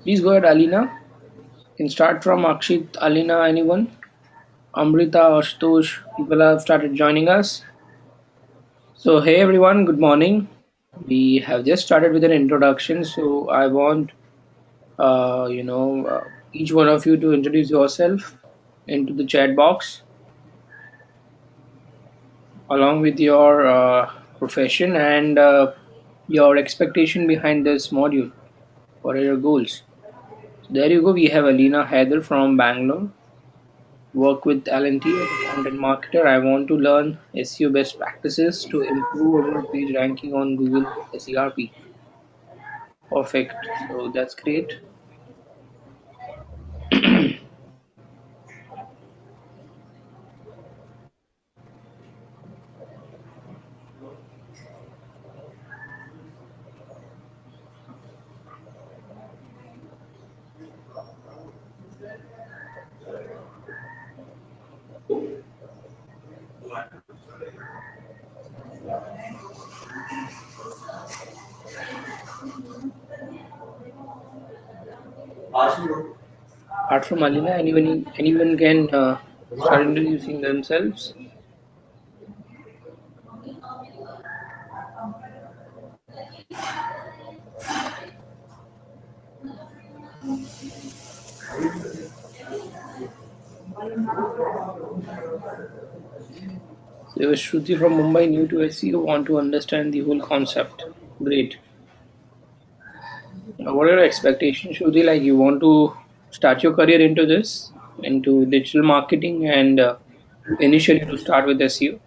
Please go ahead, Alina. Can start from Akshit, Alina, anyone? Amrita, Ashutosh, people have started joining us. So, hey everyone, good morning. We have just started with an introduction, so I want each one of you to introduce yourself into the chat box along with your profession and your expectation behind this module. What are your goals? So there you go. We have Alina Haider from Bangalore. Work with L&T as a content marketer. I want to learn SEO best practices to improve our page ranking on Google SERP. Perfect. So that's great. Apart from Alina, anyone can start introducing themselves. So Shruti from Mumbai, new to SEO, want to understand the whole concept. Great. What are your expectations, Shruti? Like you want to start your career into this, into digital marketing, and initially to start with SEO.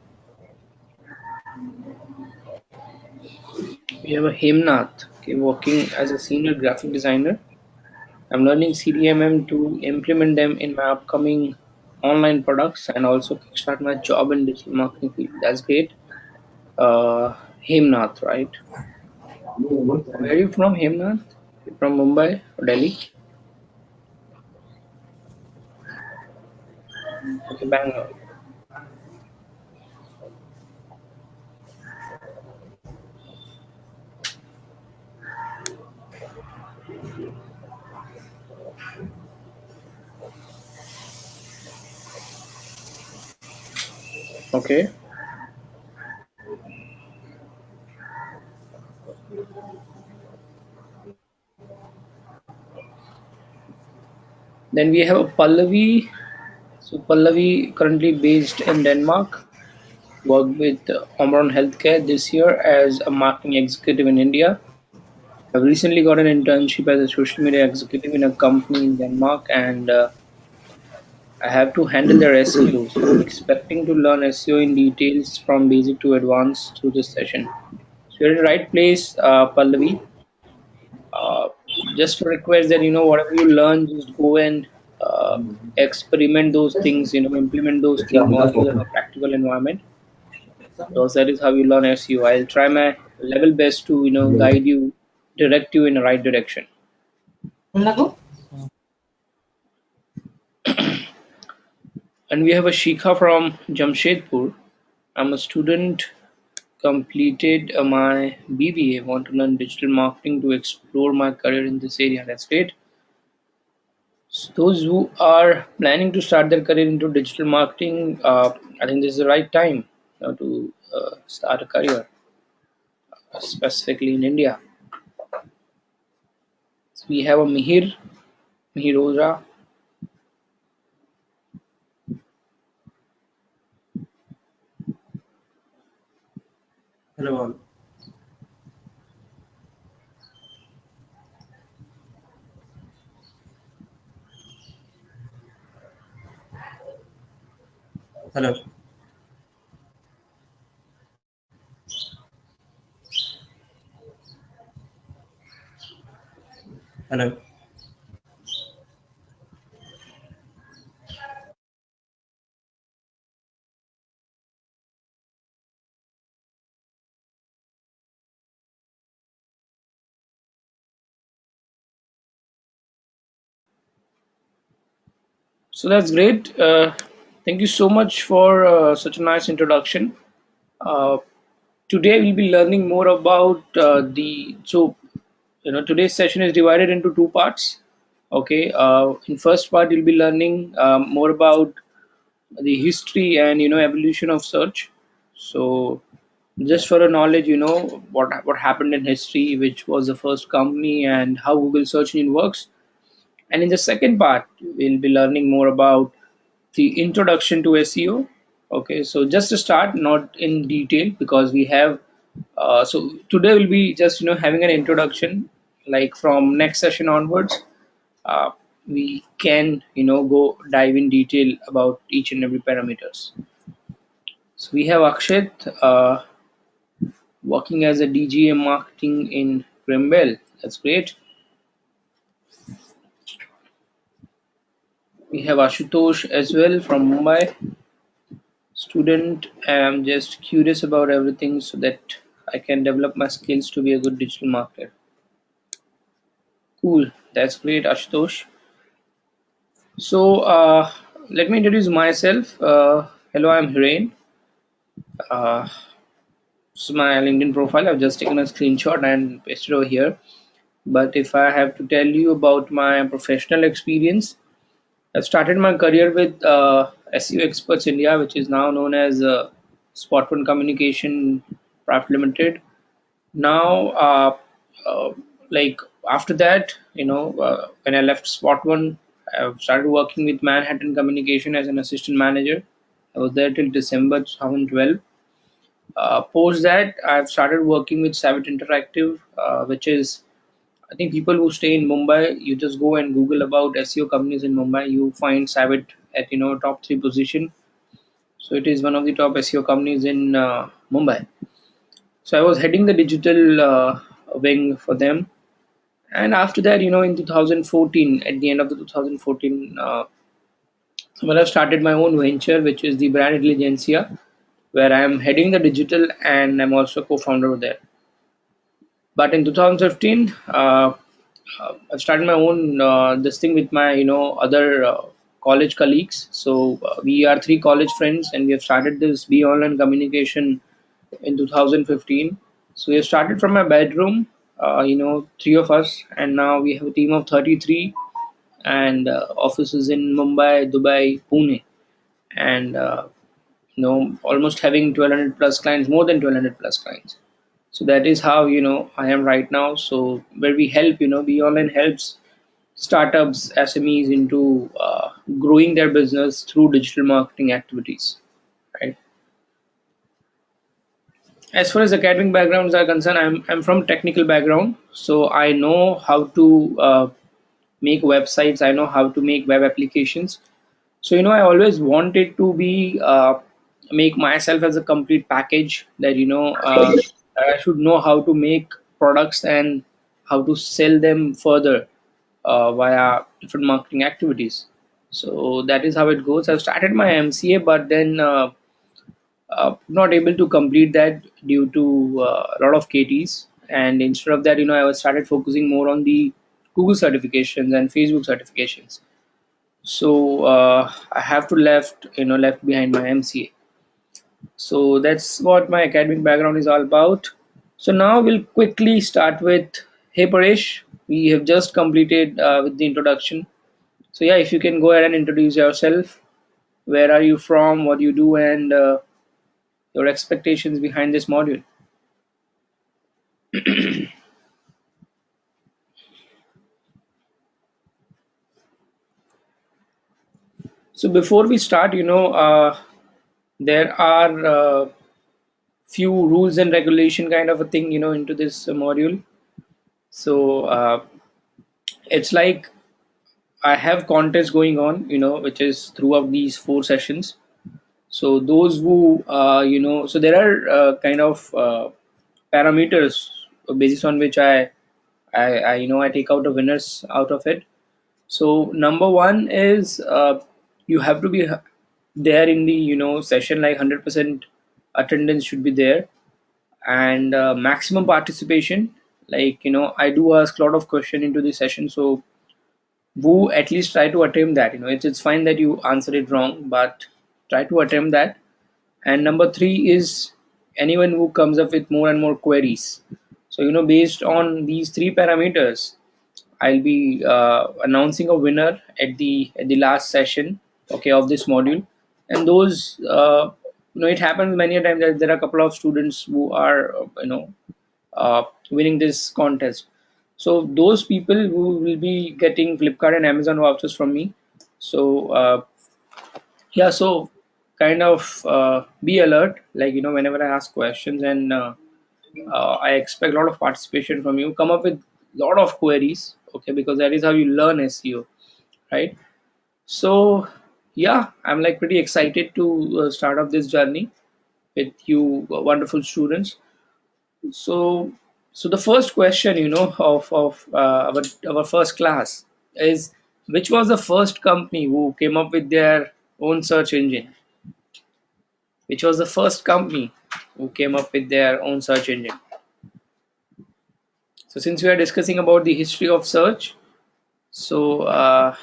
We have a Hemnath, okay, working as a senior graphic designer. I'm learning CDMM to implement them in my upcoming online products and also kickstart my job in digital marketing field. That's great. Hemnath, right? Where are you from, Hemnath? You from Mumbai or Delhi? Okay, Bangalore. Okay. Then we have a Pallavi. So Pallavi currently based in Denmark. Worked with Omron Healthcare this year as a marketing executive in India. I've recently got an internship as a social media executive in a company in Denmark, and I have to handle their SEO. So I'm expecting to learn SEO in details from basic to advanced through this session. So you're in the right place, Pallavi. Uh, just a request that whatever you learn, just go and experiment those things. Implement those things also in a practical environment. Because that is how you learn SEO. I'll try my level best to guide you, direct you in the right direction. And we have a Shikha from Jamshedpur. I'm a student, completed my BBA, want to learn digital marketing to explore my career in this area. That's great. So those who are planning to start their career into digital marketing, I think this is the right time to start a career, specifically in India. So we have a Mihir Oza. Hello all. Hello. Hello. So that's great. Thank you so much for such a nice introduction. Uh, Today we'll be learning more about today's session is divided into two parts. Okay, in first part you'll be learning more about the history and evolution of search. So just for a knowledge, what happened in history, which was the first company, and how Google search engine works. And in the second part, we'll be learning more about the introduction to SEO. Okay, so just to start, not in detail because we have. So today we'll be just having an introduction. Like from next session onwards, uh, we can go dive in detail about each and every parameters. So we have Akshat working as a DGM marketing in Grimwell. That's great. We have Ashutosh as well from Mumbai. Student, I'm just curious about everything so that I can develop my skills to be a good digital marketer. Cool, that's great, Ashutosh. So let me introduce myself. Hello, I'm Hiren. Uh, this is my LinkedIn profile. I've just taken a screenshot and pasted over here. But if I have to tell you about my professional experience, I've started my career with SEO Experts India, which is now known as Spot One Communication Private Limited. Now, like after that, when I left Spot One, I've started working with Manhattan Communication as an assistant manager. I was there till December 2012. Post that, I've started working with Savit Interactive, which is, I think, people who stay in Mumbai, you just go and Google about SEO companies in Mumbai. You find Savit at top three position. So it is one of the top SEO companies in Mumbai. So I was heading the digital wing for them. And after that, in 2014, at the end of the 2014, well, I've started my own venture, which is the Brand Intelligentsia, where I'm heading the digital and I'm also co-founder there. But in 2015, I started my own this thing with my other college colleagues. So we are three college friends, and we have started this Be Online Communication in 2015. So we have started from my bedroom, three of us, and now we have a team of 33 and offices in Mumbai, Dubai, Pune, and almost having 1200 plus clients, more than 1200 plus clients. So that is how I am right now. So where we help, Be Online helps startups, SMEs into growing their business through digital marketing activities, right? As far as academic backgrounds are concerned, I'm from technical background, so I know how to make websites. I know how to make web applications. So I always wanted to be make myself as a complete package that I should know how to make products and how to sell them further via different marketing activities. So that is how it goes. I've started my MCA, but then not able to complete that due to a lot of KTs. And instead of that, I was started focusing more on the Google certifications and Facebook certifications. So I have to left behind my MCA. So that's what my academic background is all about. So now we'll quickly start with, hey Paresh, we have just completed with the introduction. So yeah, if you can go ahead and introduce yourself, where are you from, what do you do, and your expectations behind this module. So before we start, there are few rules and regulation kind of a thing, into this module. So it's like I have contests going on, which is throughout these four sessions. So those who, so there are kind of parameters basis on which I take out the winners out of it. So number one is you have to be there in the session, like 100% attendance should be there, and maximum participation. Like I do ask a lot of question into the session, so who at least try to attempt that. It's fine that you answer it wrong, but try to attempt that. And number three is anyone who comes up with more and more queries. So based on these three parameters, I'll be announcing a winner at the last session, okay, of this module. And those, it happens many a time that there are a couple of students who are, winning this contest. So those people who will be getting Flipkart and Amazon vouchers from me. So yeah, so kind of be alert, like whenever I ask questions, and I expect a lot of participation from you. Come up with a lot of queries, okay, because that is how you learn SEO, right? So yeah, I'm like pretty excited to start off this journey with you, wonderful students. So, so the first question, of our first class is, which was the first company who came up with their own search engine? Which was the first company who came up with their own search engine? So, since we are discussing about the history of search, so I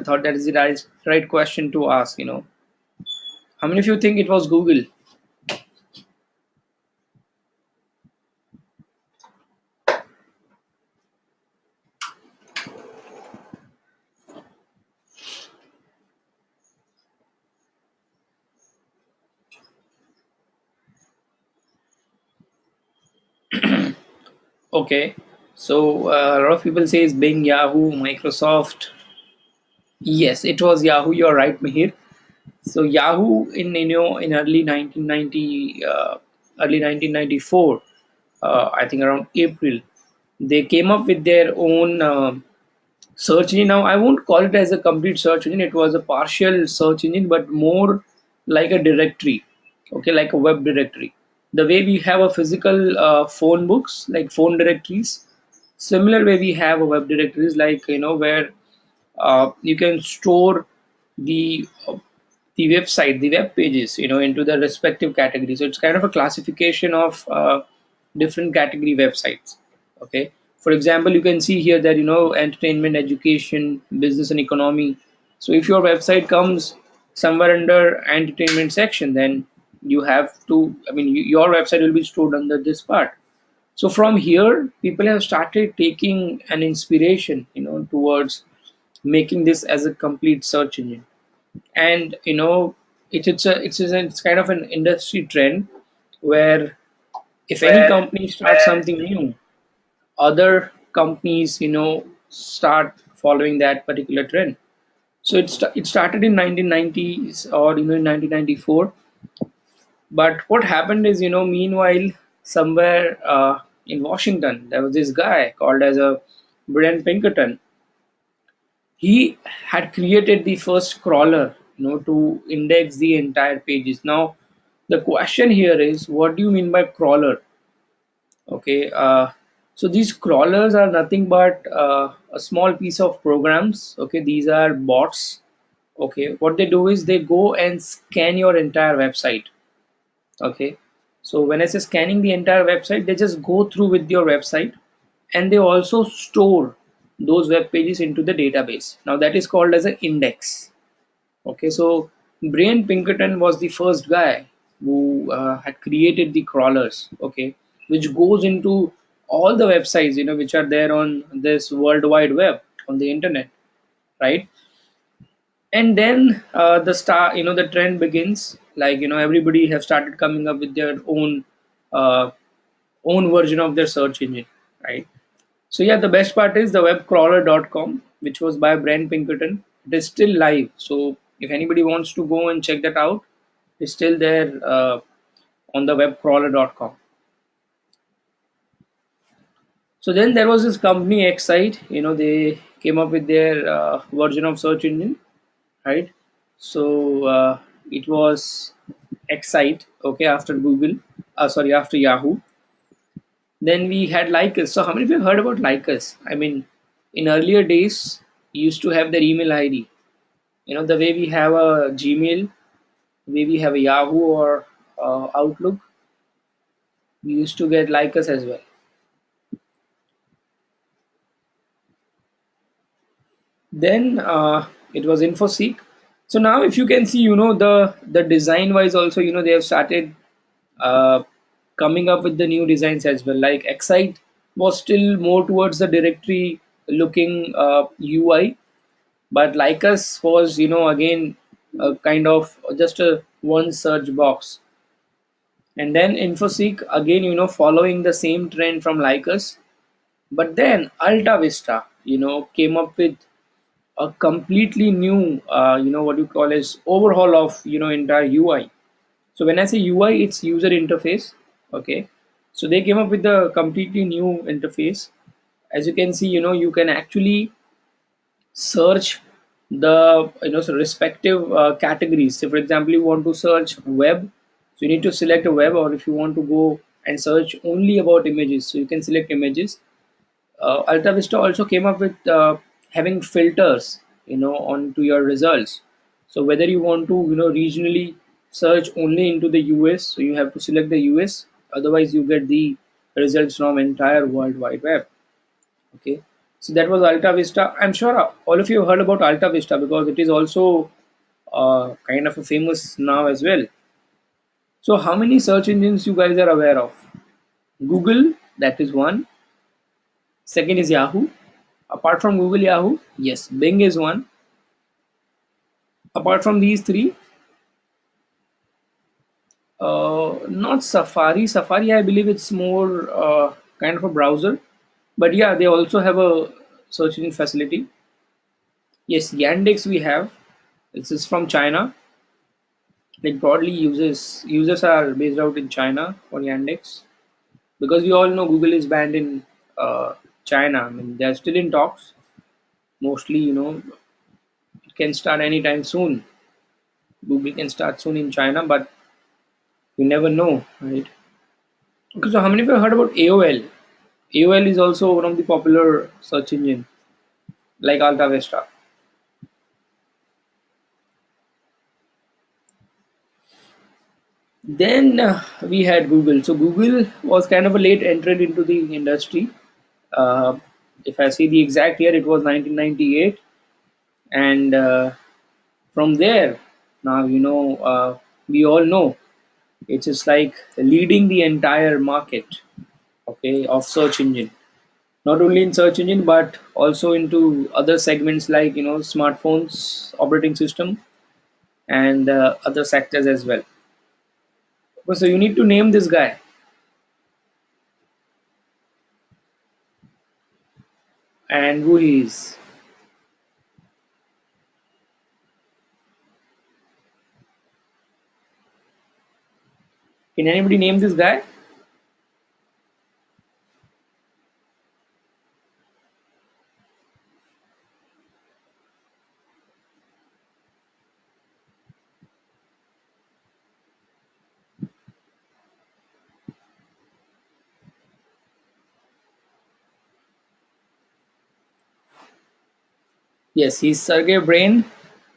thought that is the right question to ask. How many of you think it was Google? Okay, so a lot of people say it's Bing, Yahoo, Microsoft. Yes, it was Yahoo. You're right, Mihir. So Yahoo in early 1994, I think around April, they came up with their own search engine. Now I won't call it as a complete search engine. It was a partial search engine, but more like a directory, okay, like a web directory. The way we have a physical phone books, like phone directories, similar way we have a web directories, like where you can store the website, the web pages, into the respective categories. So it's kind of a classification of different category websites. Okay. For example, you can see here that entertainment, education, business, and economy. So if your website comes somewhere under entertainment section, then you have to. I mean, your website will be stored under this part. So from here, people have started taking an inspiration, towards making this as a complete search engine. And it's kind of an industry trend where if any Where company starts something new, other companies start following that particular trend. So it started in 1990s, or in 1994. But what happened is, meanwhile, somewhere in Washington, there was this guy called as a Brian Pinkerton. He had created the first crawler, to index the entire pages. Now the question here is, what do you mean by crawler? Okay, so these crawlers are nothing but a small piece of programs. Okay, these are bots. Okay, what they do is they go and scan your entire website. Okay, so when I say scanning the entire website, they just go through with your website, and they also store those web pages into the database. Now that is called as an index. Okay, so Brian Pinkerton was the first guy who had created the crawlers. Okay, which goes into all the websites, which are there on this world wide web, on the internet, right? And then the trend begins. Like everybody have started coming up with their uh, own version of their search engine, right? So yeah, the best part is the webcrawler.com, which was by Brent Pinkerton. It is still live. So if anybody wants to go and check that out, it's still there on the webcrawler.com. So then there was this company Excite. They came up with their version of search engine, right? So it was Excite. Okay, after Google, sorry, after Yahoo. Then we had Lycus. So how many of you have heard about Lycus? I mean, in earlier days, you used to have their email ID. The way we have a Gmail, the way we have a Yahoo or Outlook, we used to get Lycus as well. Then it was InfoSeek. So now, if you can see, the design wise also, they have started uh, coming up with the new designs as well. Like Excite was still more towards the directory, looking UI, but Lycus was, again, a kind of just a one search box. And then Infoseek again, following the same trend from Lycus, but then Alta Vista, came up with a completely new, what you call as overhaul of, entire UI. So when I say UI, it's user interface. Okay, so they came up with a completely new interface. As you can see, you can actually search the, respective categories. So for example, you want to search web, so you need to select a web, or if you want to go and search only about images, so you can select images. Alta Vista also came up with having filters, onto your results. So whether you want to, regionally search only into the US, so you have to select the US. Otherwise, you get the results from entire World Wide Web. Okay, so that was Alta Vista. I'm sure all of you have heard about Alta Vista because it is also kind of a famous now as well. So how many search engines you guys are aware of? Google, that is one. Second is Yahoo. Apart from Google, Yahoo, yes, Bing is one. Apart from these three, not Safari. Safari, I believe it's more kind of a browser, but yeah, they also have a search engine facility. Yes, Yandex we have. This is from China. It broadly uses users are based out in China for Yandex, because we all know Google is banned in China. I mean, they're still in talks. Mostly, it can start anytime soon. Google can start soon in China, but you never know, right? Okay, so how many of you have heard about AOL? AOL is also one of the popular search engine, like Alta Vista. Then we had Google. So Google was kind of a late entrant into the industry. Uh, if I see the exact year, it was 1998, and from there, now we all know it's just like leading the entire market, okay, of search engine. Not only in search engine, but also into other segments like smartphones, operating system, and other sectors as well. Okay, so you need to name this guy and who he is. Can anybody name this guy? Yes, he's Sergey Brin,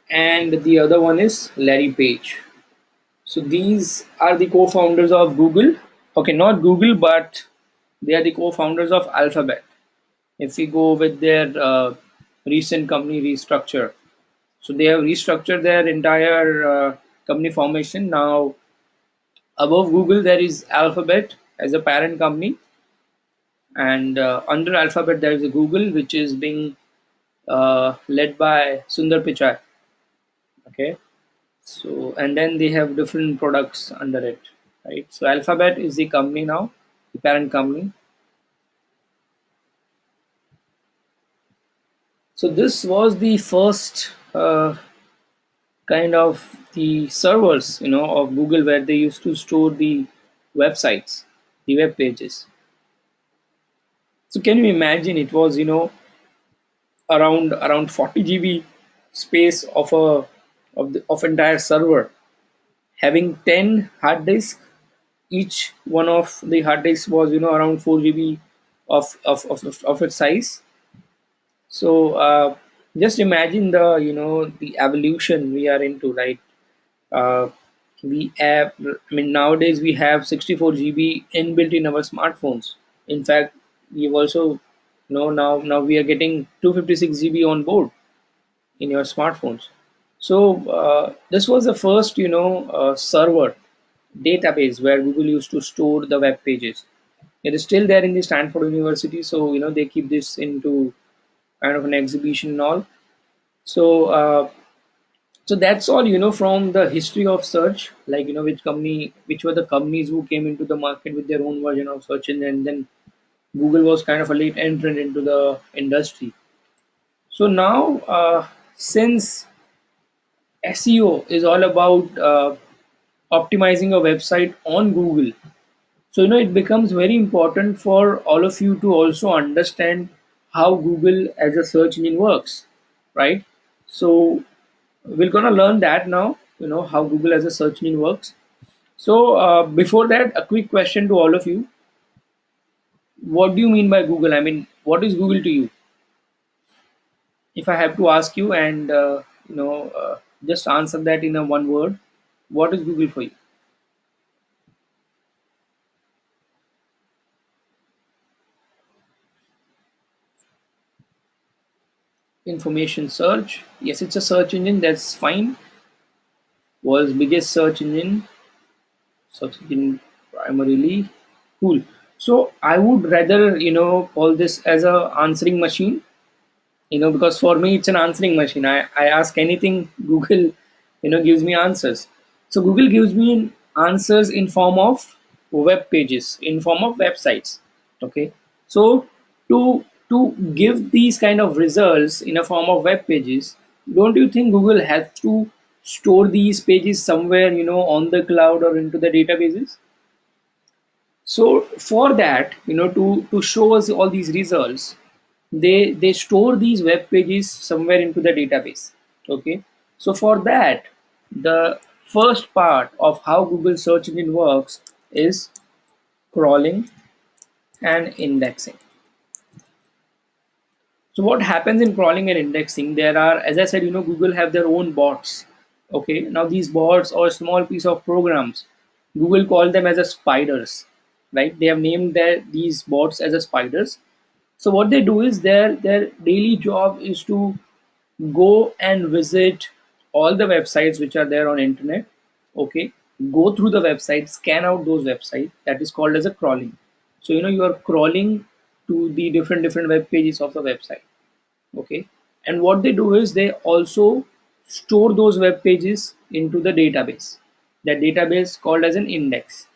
and the other one is Larry Page. So these are the co-founders of Google. Okay, not Google, but they are the co-founders of Alphabet. If we go with their recent company restructure, so they have restructured their entire company formation. Now above Google there is Alphabet as a parent company, and under Alphabet there is a Google, which is being led by Sundar Pichai. Okay, so and then they have different products under it, right? So Alphabet is the company now, the parent company. So this was the first kind of the servers, of Google, where they used to store the websites, the web pages. So can you imagine, it was around 40 GB space of of entire server, having 10 hard disks. Each one of the hard disks was around 4 GB of its size. So just imagine the the evolution we are into, right? uh, we have, I mean, nowadays we have 64 GB inbuilt in our smartphones. In fact, we've also, now we are getting 256 GB on board in your smartphones. So this was the first server database where Google used to store the web pages. It is still there in the Stanford University, so they keep this into kind of an exhibition and all. So so that's all, from the history of search, like, which were the companies who came into the market with their own version of search engine, and then Google was kind of a late entrant into the industry. So now, since SEO is all about optimizing a website on Google, so it becomes very important for all of you to also understand how Google as a search engine works, right? So we're gonna learn that now, how Google as a search engine works. So before that, a quick question to all of you: what do you mean by Google? I mean, what is Google to you? If I have to ask you, and just answer that in a one word, what is Google for you? Information search. Yes, it's a search engine. That's fine. World's biggest search engine primarily. Cool. So I would rather call this as a answering machine, because for me it's an answering machine. I ask anything, Google gives me answers. So Google gives me answers in form of web pages, in form of websites. Okay, so to give these kind of results in a form of web pages, don't you think Google has to store these pages somewhere, on the cloud or into the databases? So for that, to show us all these results, they store these web pages somewhere into the database. Okay. So for that, the first part of how Google search engine works is crawling and indexing. So what happens in crawling and indexing? There are, as I said, Google have their own bots. Okay, now these bots or small piece of programs, Google call them as a spiders, right? They have named these bots as a spiders. So what they do is their daily job is to go and visit all the websites which are there on internet. Okay, go through the website, scan out those websites. That is called as a crawling. So you are crawling to the different web pages of the website. Okay, and what they do is they also store those web pages into the database. That database called as an index.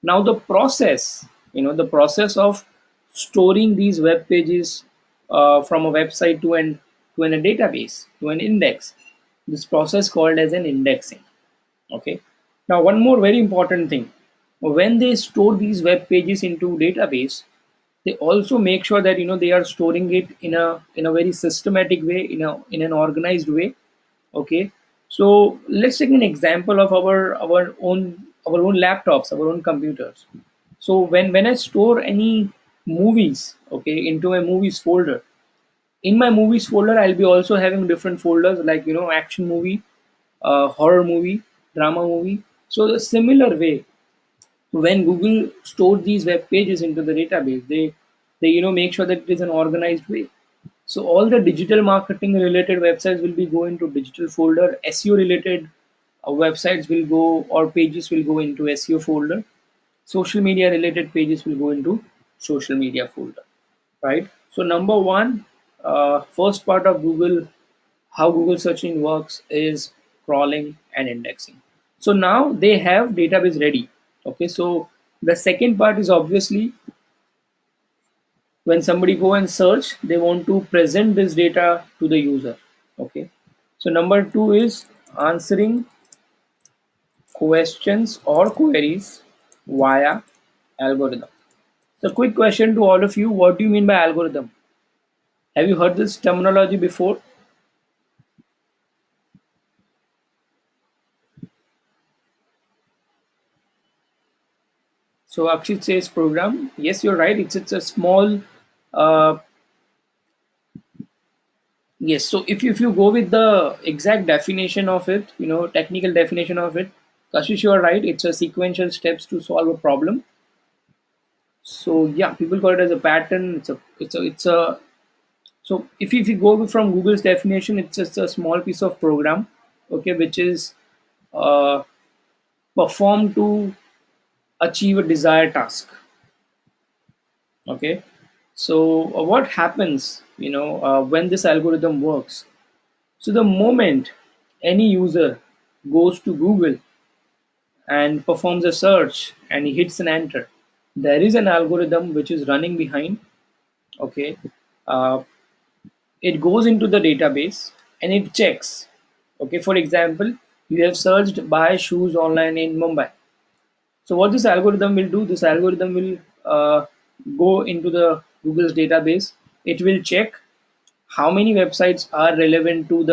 Now the process of storing these web pages from a website to a database, to an index, this process called as an indexing. Okay, now one more very important thing: when they store these web pages into database, they also make sure that they are storing it in a very systematic way, in an organized way. Okay, so let's take an example of our own laptops, our own computers. So when I store any movies, okay, into a movies folder, in my movies folder I'll be also having different folders, like action movie, horror movie, drama movie. So the similar way, when Google stored these web pages into the database, they make sure that it is an organized way. So all the digital marketing related websites will be going to digital folder. SEO related websites will go, or pages will go into SEO folder. Social media related pages will go into social media folder. Right. So number one, first part of Google, how Google searching works is crawling and indexing. So now they have database ready. Okay. So the second part is obviously when somebody go and search, they want to present this data to the user. Okay. So number two is answering questions or queries via algorithm. So quick question to all of you: what do you mean by algorithm? Have you heard this terminology before? So Akshit says program. Yes, you're right. It's a small. Uh, yes. So if you go with the exact definition of it, technical definition of it, Kashish, you're right. It's a sequential steps to solve a problem. So yeah, people call it as a pattern. It's a. So if you go from Google's definition, it's just a small piece of program, okay, which is uh, performed to achieve a desired task. Okay. So what happens, when this algorithm works? So the moment any user goes to Google and performs a search and he hits an enter, there is an algorithm which is running behind. Okay, uh, it goes into the database and it checks. Okay, for example, you have searched buy shoes online in Mumbai. So what this algorithm will do, this algorithm will go into the Google's database. It will check how many websites are relevant to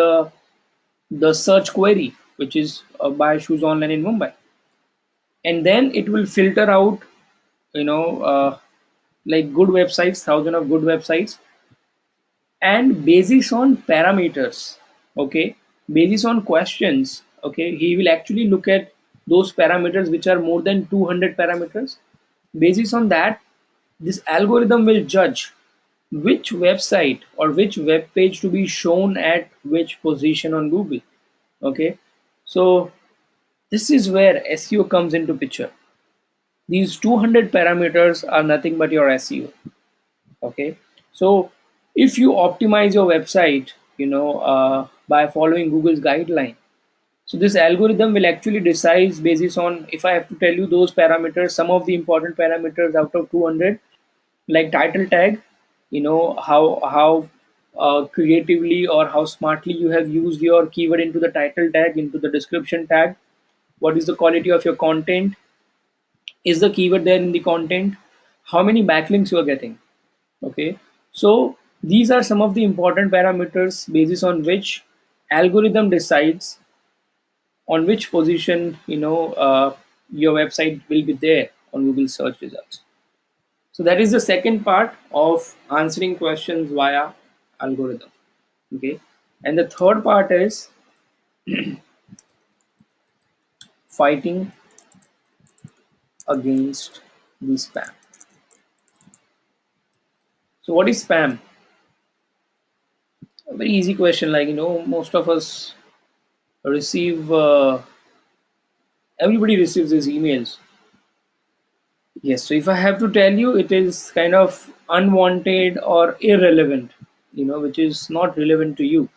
the search query, which is buy shoes online in Mumbai, and then it will filter out, you know, uh, like good websites, thousand of good websites, and basis on parameters. Okay, basis on questions. Okay, he will actually look at those parameters which are more than 200 parameters. Basis on that, this algorithm will judge which website or which web page to be shown at which position on Google. Okay, so this is where SEO comes into picture. These 200 parameters are nothing but your SEO. Okay, so if you optimize your website, by following Google's guideline, so this algorithm will actually decide basis on, if I have to tell you those parameters, some of the important parameters out of 200, like title tag, how creatively or how smartly you have used your keyword into the title tag, into the description tag. What is the quality of your content? Is the keyword there in the content? How many backlinks you are getting? Okay, so these are some of the important parameters basis on which algorithm decides on which position, your website will be there on Google search results. So that is the second part of answering questions via algorithm. Okay, and the third part is fighting against the spam. So what is spam? A very easy question. Like, most of us receive, everybody receives these emails. Yes, so if I have to tell you, it is kind of unwanted or irrelevant, which is not relevant to you.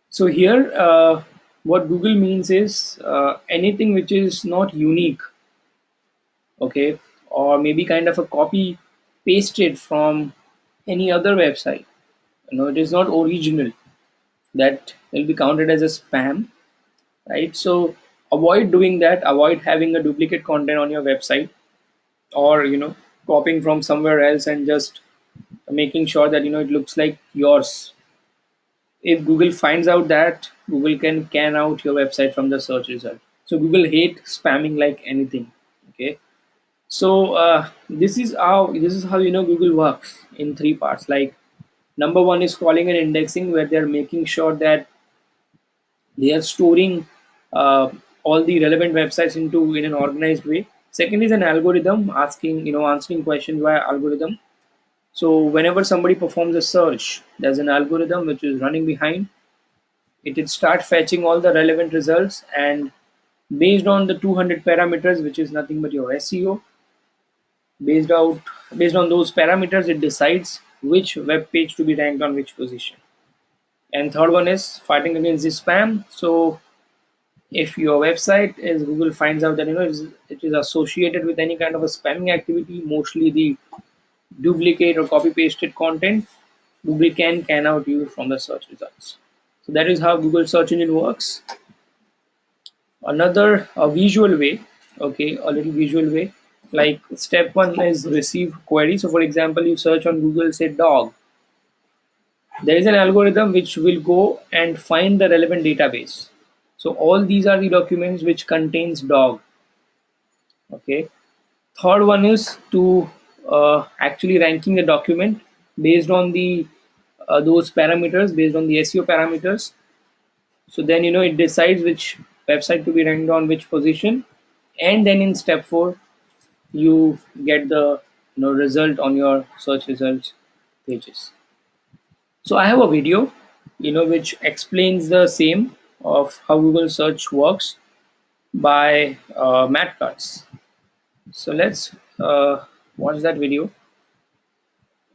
So here, what Google means is anything which is not unique, okay, or maybe kind of a copy pasted from any other website. It is not original. That will be counted as a spam, right? So avoid doing that. Avoid having a duplicate content on your website, or copying from somewhere else and just making sure that it looks like yours. If Google finds out that, Google can out your website from the search result. So Google hate spamming like anything. Okay, so this is how Google works in three parts. Like, number one is calling and indexing, where they're making sure that they are storing all the relevant websites into in an organized way. Second is an algorithm, asking, answering questions via algorithm. So whenever somebody performs a search, there's an algorithm which is running behind. It will start fetching all the relevant results, and based on the 200 parameters, which is nothing but your SEO, based out based on those parameters, it decides which web page to be ranked on which position. And third one is fighting against the spam. So if your website is, Google finds out that it is associated with any kind of a spamming activity, mostly the duplicate or copy pasted content, Google can out you from the search results. So that is how Google search engine works. Another visual way, okay, a little visual way, like step one is receive query. So for example, you search on Google, say dog. There is an algorithm which will go and find the relevant database. So all these are the documents which contains dog. Okay. Third one is to actually ranking the document based on the those parameters, based on the SEO parameters. So then it decides which website to be ranked on which position, and then in step four you get the result on your search results pages. So I have a video which explains the same of how Google search works by Matt Cutts. So let's watch that video.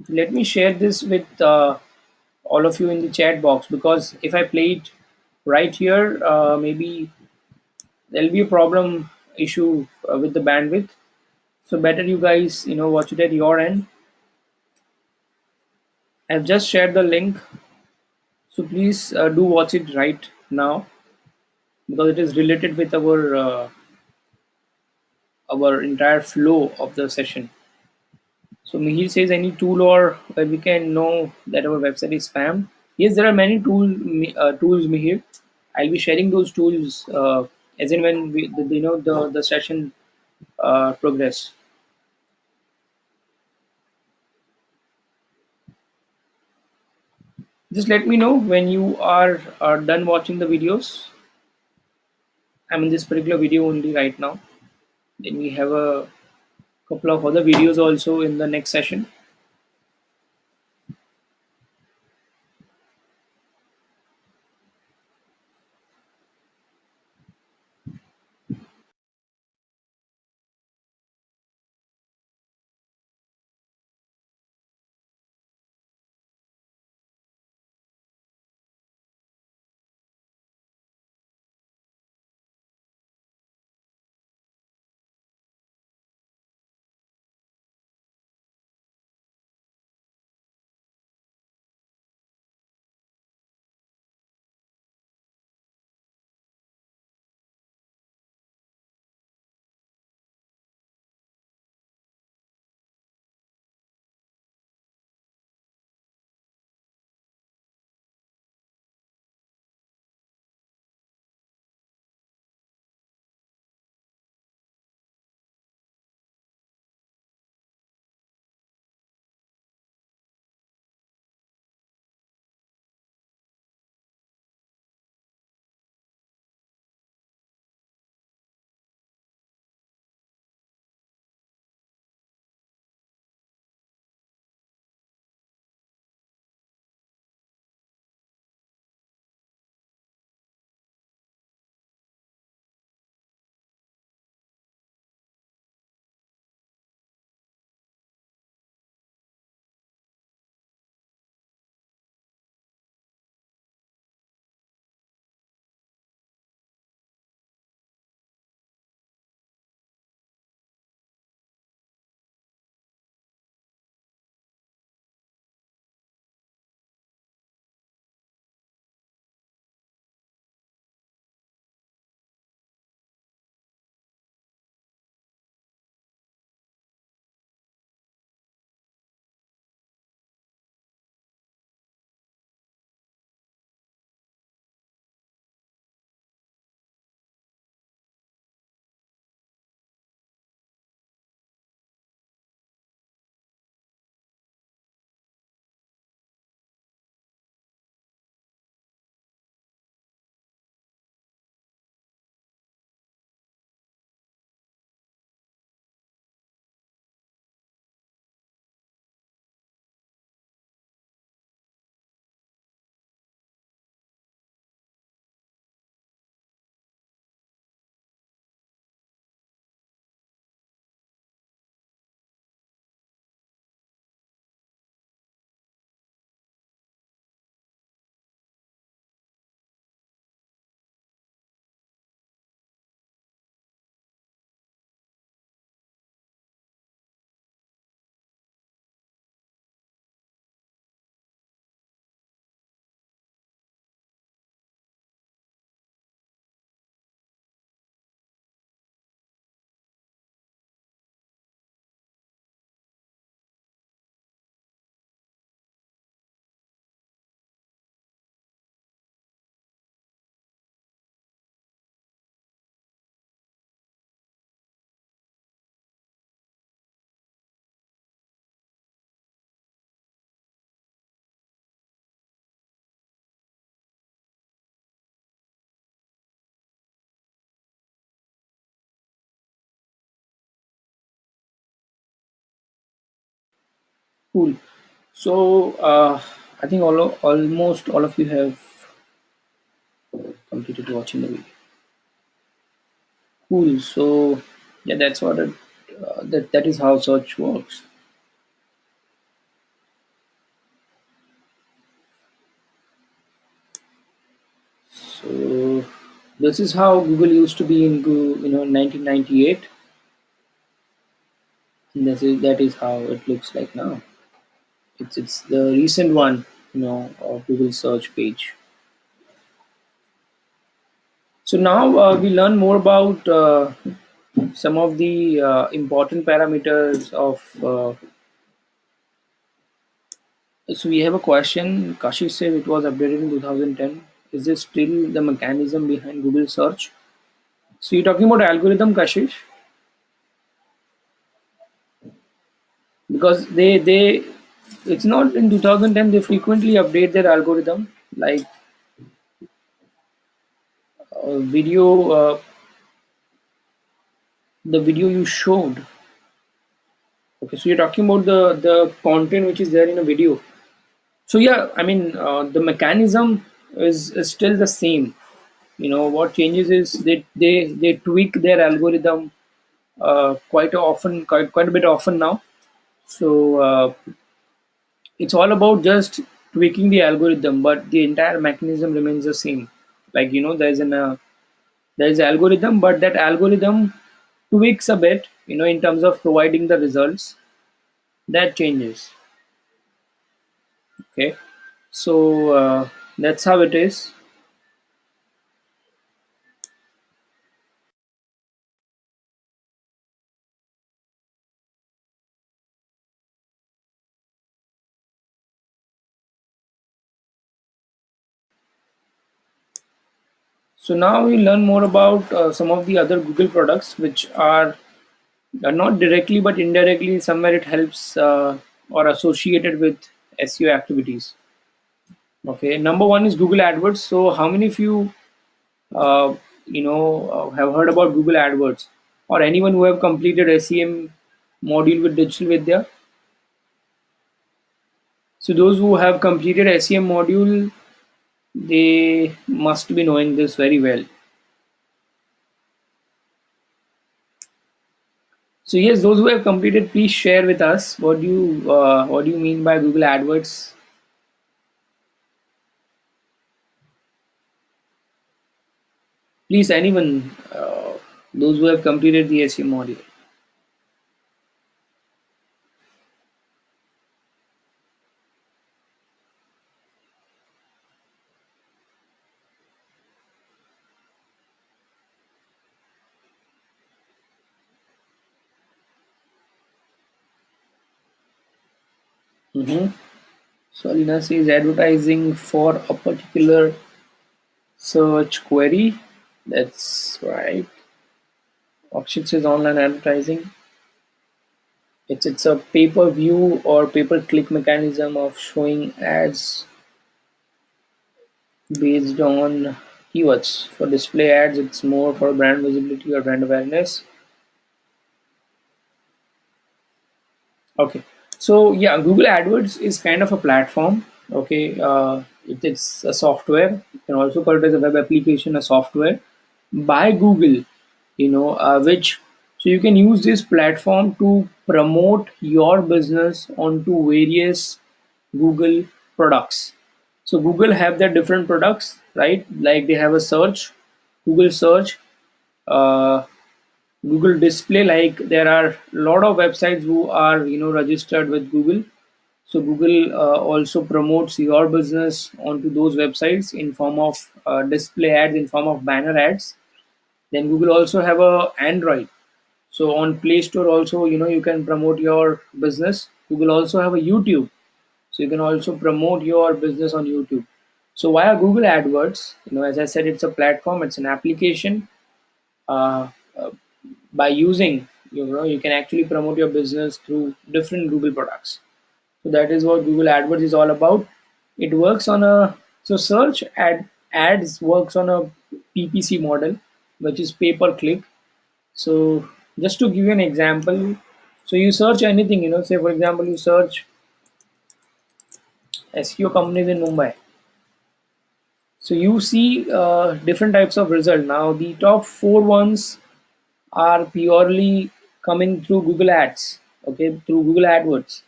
Let me share this with all of you in the chat box, because if I play it right here, maybe there'll be a problem issue with the bandwidth. So better you guys, watch it at your end. I've just shared the link, so please do watch it right now, because it is related with our entire flow of the session. So Mihir says, any tool or where we can know that our website is spam. Yes, there are many tools, Mihir. I'll be sharing those tools as in when the session progress. Just let me know when you are done watching the videos. I'm in this particular video only right now. Then we have a couple of other videos also in the next session. Cool. So I think almost all of you have completed watching the video. Cool. So yeah, that's what that is how search works. So this is how Google used to be in 1998, and that is how it looks like now. It's the recent one, of Google search page. So now we learn more about some of the important parameters of. So we have a question. Kashish said it was updated in 2010. Is this still the mechanism behind Google search? So you're talking about algorithm, Kashish, because they it's not in 2010. They frequently update their algorithm, like video, the video you showed. Okay, so you're talking about the content which is there in a video. So yeah, I mean the mechanism is still the same. What changes is they tweak their algorithm quite a bit often now. So it's all about just tweaking the algorithm, but the entire mechanism remains the same. Like there's algorithm, but that algorithm tweaks a bit, in terms of providing the results. That changes. Okay, so that's how it is. So now we learn more about some of the other Google products, which are not directly but indirectly somewhere it helps or associated with SEO activities. Okay, number one is Google AdWords. So how many of you have heard about Google AdWords, or anyone who have completed SEM module with Digital Vidya? So those who have completed SEM module, they must be knowing this very well. So yes, those who have completed, please share with us what do you mean by Google AdWords. Please, anyone, those who have completed the SEM module. Mm-hmm. So Alina says advertising for a particular search query. That's right. Akshat says online advertising. It's a pay-per-view or pay-per-click mechanism of showing ads based on keywords. For display ads, it's more for brand visibility or brand awareness. Okay, so yeah, Google AdWords is kind of a platform. Okay, it's a software. You can also call it as a web application, a software by Google. Which so you can use this platform to promote your business onto various Google products. So Google have their different products, right? Like they have a search, Google search, uh, Google display. Like there are a lot of websites who are registered with Google. So Google also promotes your business onto those websites in form of display ads, in form of banner ads. Then Google also have a Android. So on Play Store also, you can promote your business. Google also have a YouTube. So you can also promote your business on YouTube. So via Google AdWords, as I said, it's a platform, it's an application. Uh, uh, by using, you can actually promote your business through different Google products. So that is what Google AdWords is all about. It works on a so search ads works on a PPC model, which is pay per click. So just to give you an example, so you search anything, say for example you search SEO companies in Mumbai. So you see different types of result. Now the top four ones are purely coming through Google Ads, okay, through Google AdWords.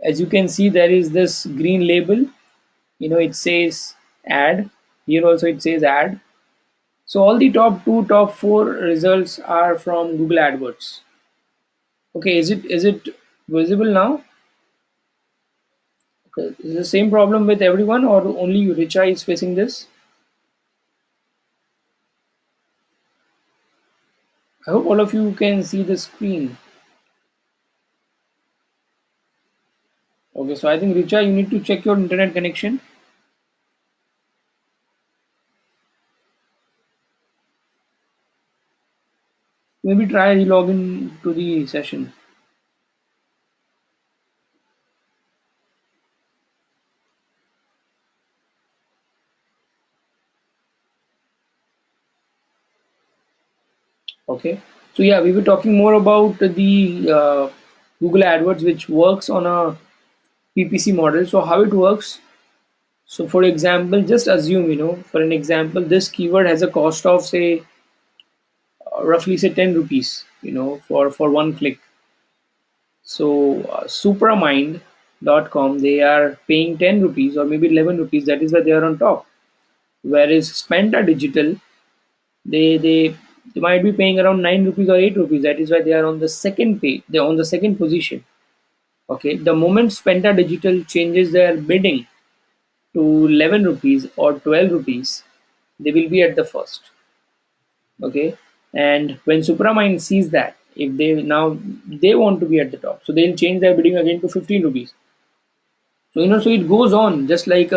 As you can see, there is this green label, it says ad. Here also it says ad. So all the top two, top four results are from Google AdWords. Okay, is it visible now? Okay, is the same problem with everyone or only Richa is facing this? I hope all of you can see the screen. Okay, so I think Richa, you need to check your internet connection. Maybe try relogin to the session. Okay, so yeah, we were talking more about the Google AdWords, which works on a PPC model. So how it works? So for example, just assume, for an example, this keyword has a cost of say roughly say 10 rupees, for one click. So Supramind.com, they are paying 10 rupees or maybe 11 rupees. That is why they are on top. Whereas Spenta Digital, they they they might be paying around 9 rupees or 8 rupees. That is why they are on the second page. They're on the second position. Okay. The moment Spenta Digital changes their bidding to 11 rupees or 12 rupees, they will be at the first. Okay. And when Supramind sees that, if they want to be at the top, so they'll change their bidding again to 15 rupees. So so it goes on just like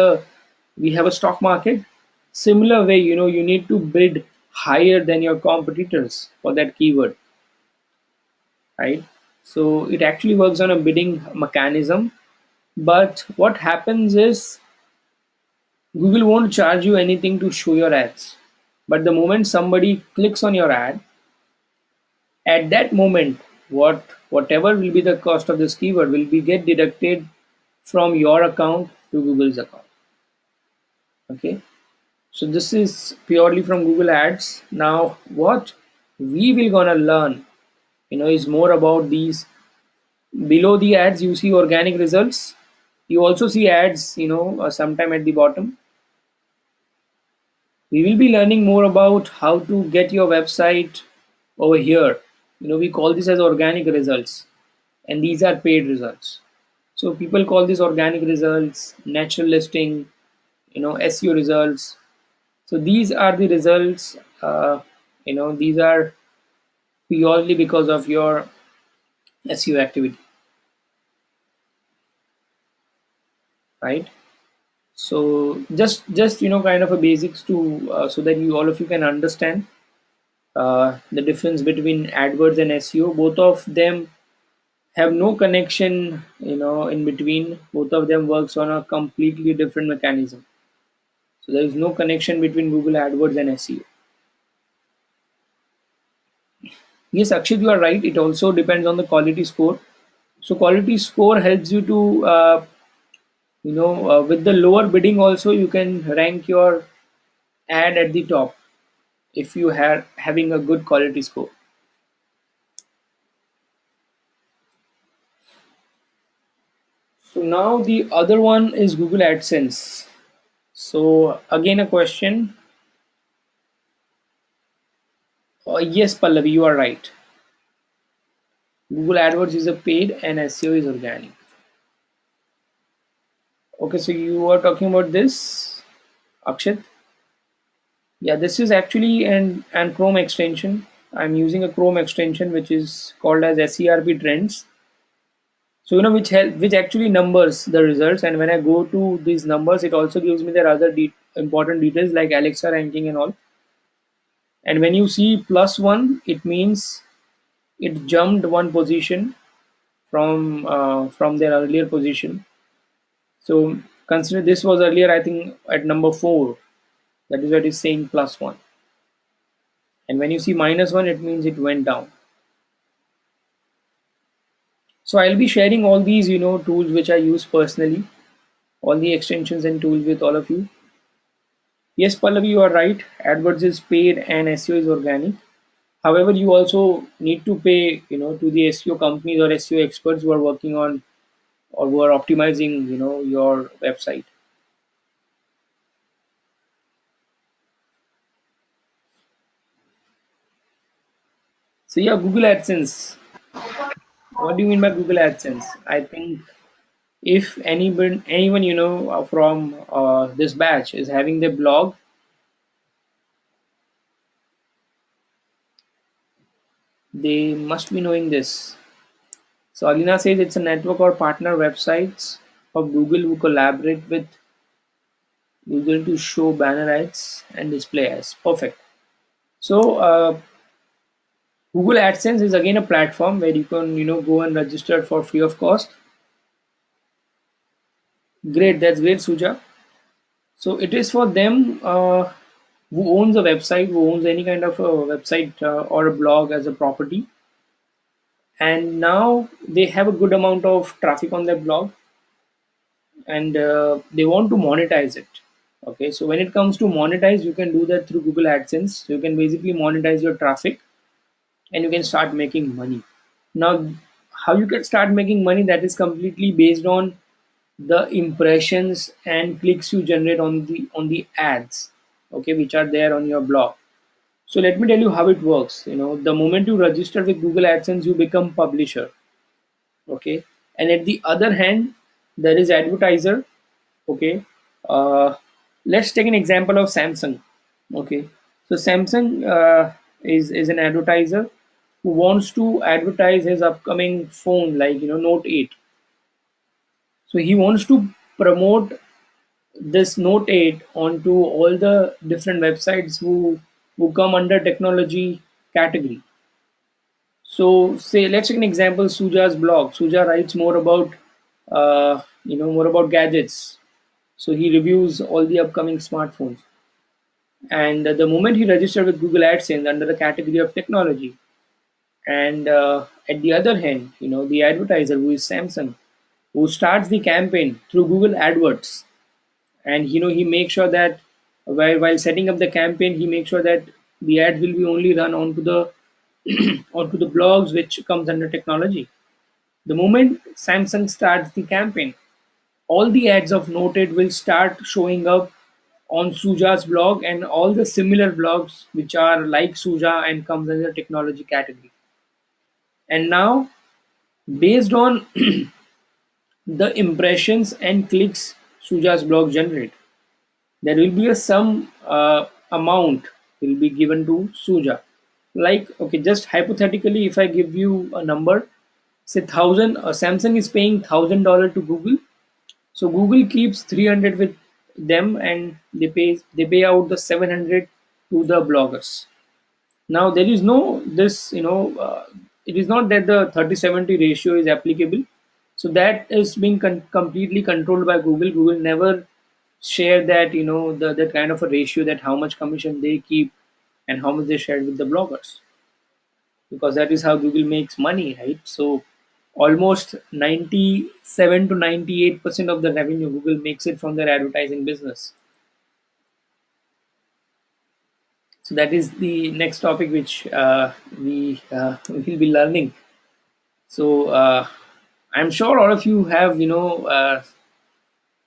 we have a stock market. Similar way, you need to bid higher than your competitors for that keyword, right? So it actually works on a bidding mechanism. But what happens is Google won't charge you anything to show your ads. But the moment somebody clicks on your ad, at that moment, whatever will be the cost of this keyword will be get deducted from your account to Google's account. Okay. So this is purely from Google Ads. Now, what we will gonna learn, is more about these. Below the ads, you see organic results. You also see ads, sometime at the bottom. We will be learning more about how to get your website over here. We call this as organic results, and these are paid results. So people call this organic results, natural listing, SEO results. So these are the results. These are purely because of your SEO activity, right? So just kind of a basics to so that you all of you can understand the difference between AdWords and SEO. Both of them have no connection, in between. Both of them works on a completely different mechanism. So there is no connection between Google AdWords and SEO. Yes, Akshit, you are right. It also depends on the quality score. So quality score helps you to with the lower bidding also you can rank your ad at the top if you have having a good quality score. So now the other one is Google AdSense. So again a question. Yes, Pallavi, you are right. Google AdWords is a paid and SEO is organic. Okay, so you are talking about this, Akshit. Yeah, this is actually an Chrome extension. I'm using a Chrome extension which is called as SERP Trends. So which actually numbers the results, and when I go to these numbers, it also gives me their other important details like Alexa ranking and all. And when you see +1, it means it jumped one position from their earlier position. So consider this was earlier, I think, at number 4. That is what is saying +1. And when you see -1, it means it went down. So I'll be sharing all these, tools which I use personally, all the extensions and tools with all of you. Yes, Pallavi, you are right. AdWords is paid and SEO is organic. However, you also need to pay, to the SEO companies or SEO experts who are working on or who are optimizing, your website. So yeah, Google AdSense. What do you mean by Google AdSense? I think if anyone from this batch is having their blog, they must be knowing this. So Alina says it's a network or partner websites of Google who collaborate with Google to show banner ads and display ads. Perfect. So Google AdSense is again a platform where you can go and register for free of cost. Great, that's great, Suja. So it is for them who owns a website, who owns any kind of a website or a blog as a property, and now they have a good amount of traffic on their blog, and they want to monetize it. Okay, so when it comes to monetize, you can do that through Google AdSense. You can basically monetize your traffic, and you can start making money. Now, how you can start making money, that is completely based on the impressions and clicks you generate on the ads, okay, which are there on your blog. So let me tell you how it works. The moment you register with Google AdSense, you become publisher, okay, and at the other hand, there is advertiser, okay. uh, let's take an example of Samsung, okay. So Samsung is an advertiser who wants to advertise his upcoming phone, like Note 8. So he wants to promote this Note 8 onto all the different websites who come under technology category. So say let's take an example, Suja's blog. Suja writes more about more about gadgets. So he reviews all the upcoming smartphones. And the moment he registered with Google AdSense under the category of technology, and at the other hand, the advertiser who is Samsung, who starts the campaign through Google AdWords, and he makes sure that while setting up the campaign, he makes sure that the ads will be only run onto the onto the blogs which comes under technology. The moment Samsung starts the campaign, all the ads of Noted will start showing up on Suja's blog and all the similar blogs which are like Suja and comes under technology category. And now, based on the impressions and clicks Suja's blog generate, there will be a some amount will be given to Suja. Like, okay, just hypothetically, if I give you a number, say thousand, Samsung is paying $1,000 to Google, so Google keeps 300 with them, and they pay out the 700 to the bloggers. Now there is no this it is not that the 30/70 ratio is applicable. So that is being completely controlled by Google. Google never share that that kind of a ratio, that how much commission they keep and how much they share with the bloggers, because that is how Google makes money, right? So almost 97 to 98% of the revenue Google makes it from their advertising business. So that is the next topic which we will be learning. So I'm sure all of you have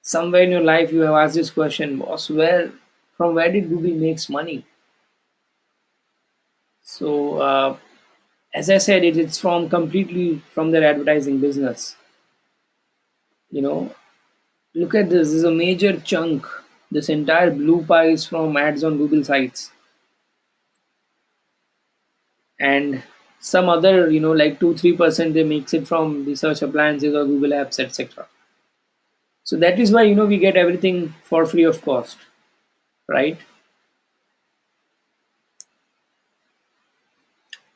somewhere in your life you have asked this question, boss, where did Google makes money? So as I said, it's from completely from their advertising business. You know, look at this. This is a major chunk. This entire blue pie is from ads on Google sites, and some other, like 2-3% they makes it from the search appliances or Google apps, etc. So that is why we get everything for free of cost, right?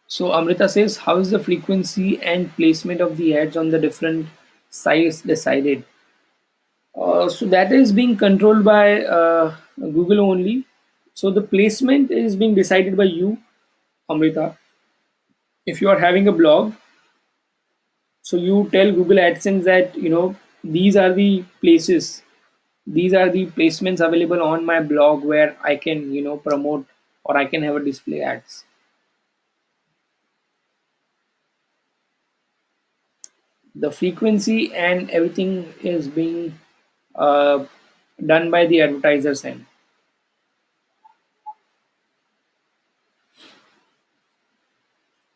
So Amrita says, how is the frequency and placement of the ads on the different sites decided? So that is being controlled by Google only. So the placement is being decided by you, Amrita. If you are having a blog, so you tell Google AdSense that these are the places, these are the placements available on my blog where I can promote, or I can have a display ads. The frequency and everything is being uh, done by the advertisers end.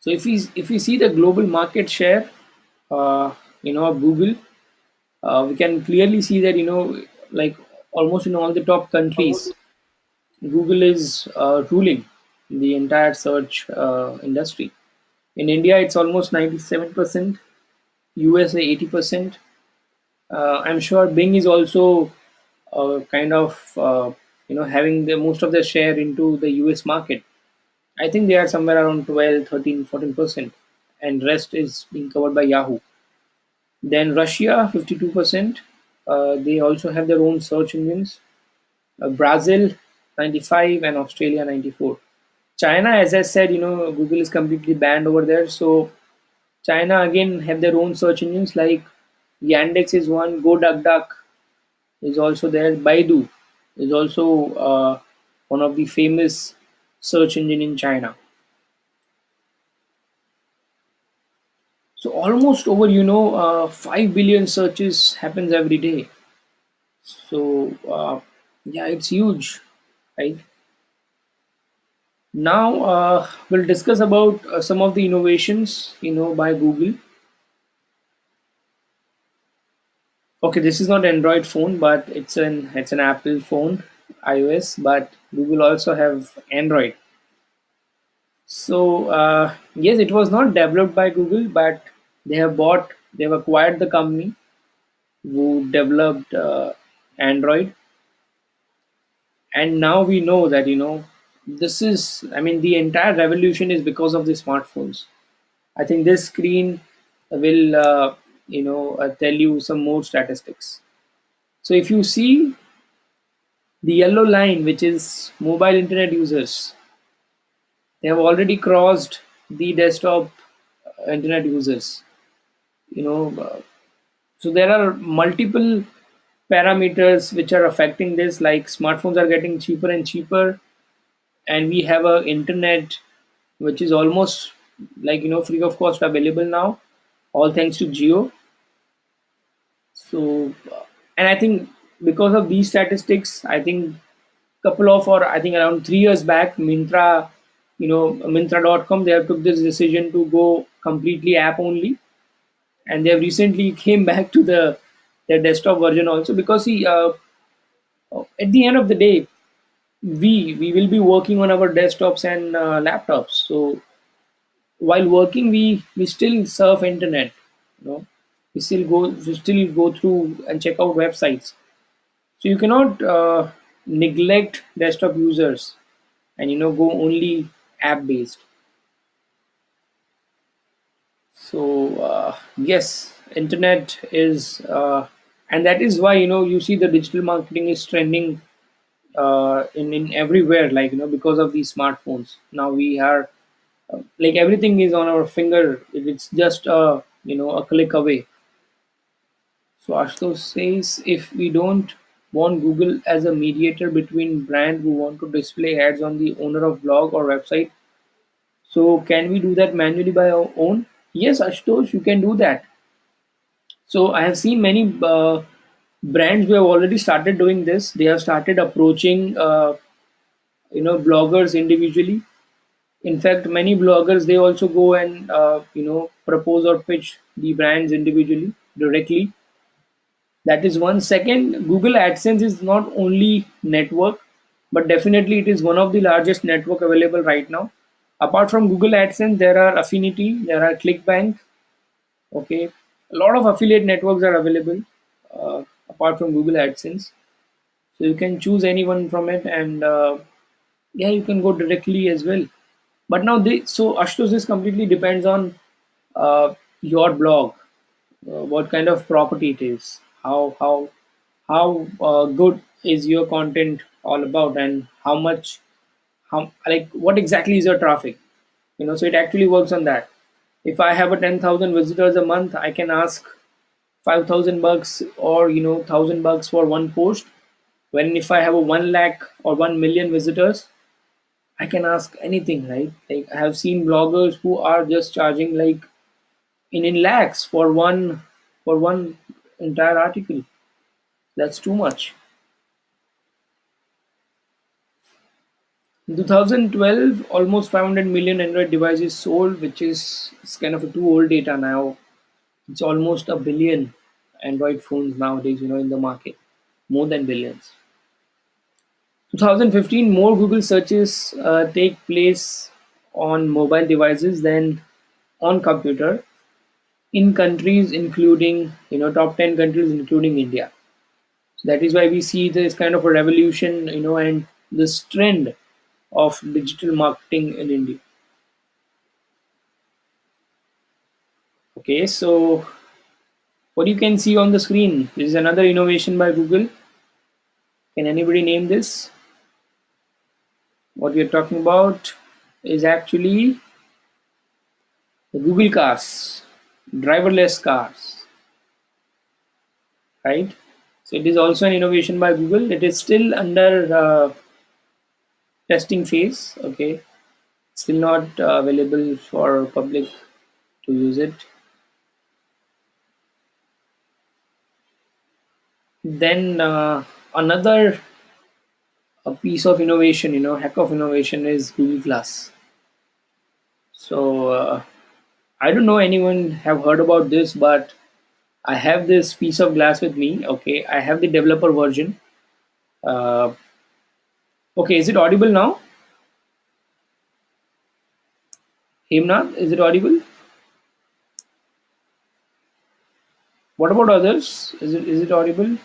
So if we see the global market share, of Google, we can clearly see that like almost in all the top countries, Google is ruling the entire search industry. In India, it's almost 97%. USA 80%. I'm sure Bing is also kind of having the most of their share into the US market. I think they are somewhere around 12, 13, 14%, and rest is being covered by Yahoo. Then Russia 52%. They also have their own search engines. Brazil 95 and Australia 94. China, as I said, Google is completely banned over there. So China again have their own search engines like Yandex is one, GoDuckDuck is also there, Baidu is also one of the famous search engine in China. So almost over 5 billion searches happens every day. So yeah, it's huge, right? Now we'll discuss about some of the innovations by Google. Okay, this is not Android phone, but it's an Apple phone, iOS, but Google also have Android. So yes, it was not developed by Google, but they've acquired the company who developed Android, and now we know that this is, I mean, the entire revolution is because of the smartphones. I think this screen will tell you some more statistics. So if you see the yellow line, which is mobile internet users, they have already crossed the desktop internet users. You know, so there are multiple parameters which are affecting this. Like smartphones are getting cheaper and cheaper, and we have a internet which is almost like free of cost available now, all thanks to Geo. So, and I think because of these statistics, I think couple of or I think around 3 years back, Mintra.com, they have took this decision to go completely app only, and they have recently came back to their desktop version also because see, at the end of the day, we will be working on our desktops and laptops. So while working, we still surf internet. You know, we still go through and check out websites. So you cannot neglect desktop users and go only app based. So yes, internet is and that is why you see the digital marketing is trending in everywhere, like because of these smartphones. Now we are like everything is on our finger. It's just a click away. So Ashutosh says, if we don't want Google as a mediator between brand who want to display ads on the owner of blog or website, so can we do that manually by our own? Yes, Ashutosh, you can do that. So I have seen many brands who have already started doing this. They have started approaching bloggers individually. In fact, many bloggers, they also go and propose or pitch the brands individually directly. That is one. Second, Google AdSense is not only network, but definitely it is one of the largest network available right now. Apart from Google AdSense, there are Affinity, there are ClickBank. Okay, a lot of affiliate networks are available apart from Google AdSense. So you can choose anyone from it, and yeah, you can go directly as well. But now so Ashutosh, this completely depends on your blog, what kind of property it is, how good is your content all about, and how much, how like what exactly is your traffic. So it actually works on that. If I have a 10,000 visitors a month, I can ask $5,000 or $1,000 for one post. When if I have a 1 lakh or 1 million visitors, I can ask anything, right? Like I have seen bloggers who are just charging like in lakhs for one entire article. That's too much. In 2012, almost 500 million Android devices sold, which is it's kind of a too old data now. It's almost a billion Android phones nowadays, in the market, more than billions. 2015, more Google searches take place on mobile devices than on computer in countries including, top 10 countries including India. So that is why we see this kind of a revolution, and this trend of digital marketing in India. Okay, so what you can see on the screen, this is another innovation by Google. Can anybody name this? What we are talking about is actually the Google cars, driverless cars, right? So it is also an innovation by Google. It is still under testing phase. Okay, still not available for public to use it. Then another a piece of innovation, hack of innovation is Google Glass. So I don't know anyone have heard about this, but I have this piece of glass with me. Okay, I have the developer version. Uh, okay, is it audible now? Hemnath, is it audible? What about others? Is it audible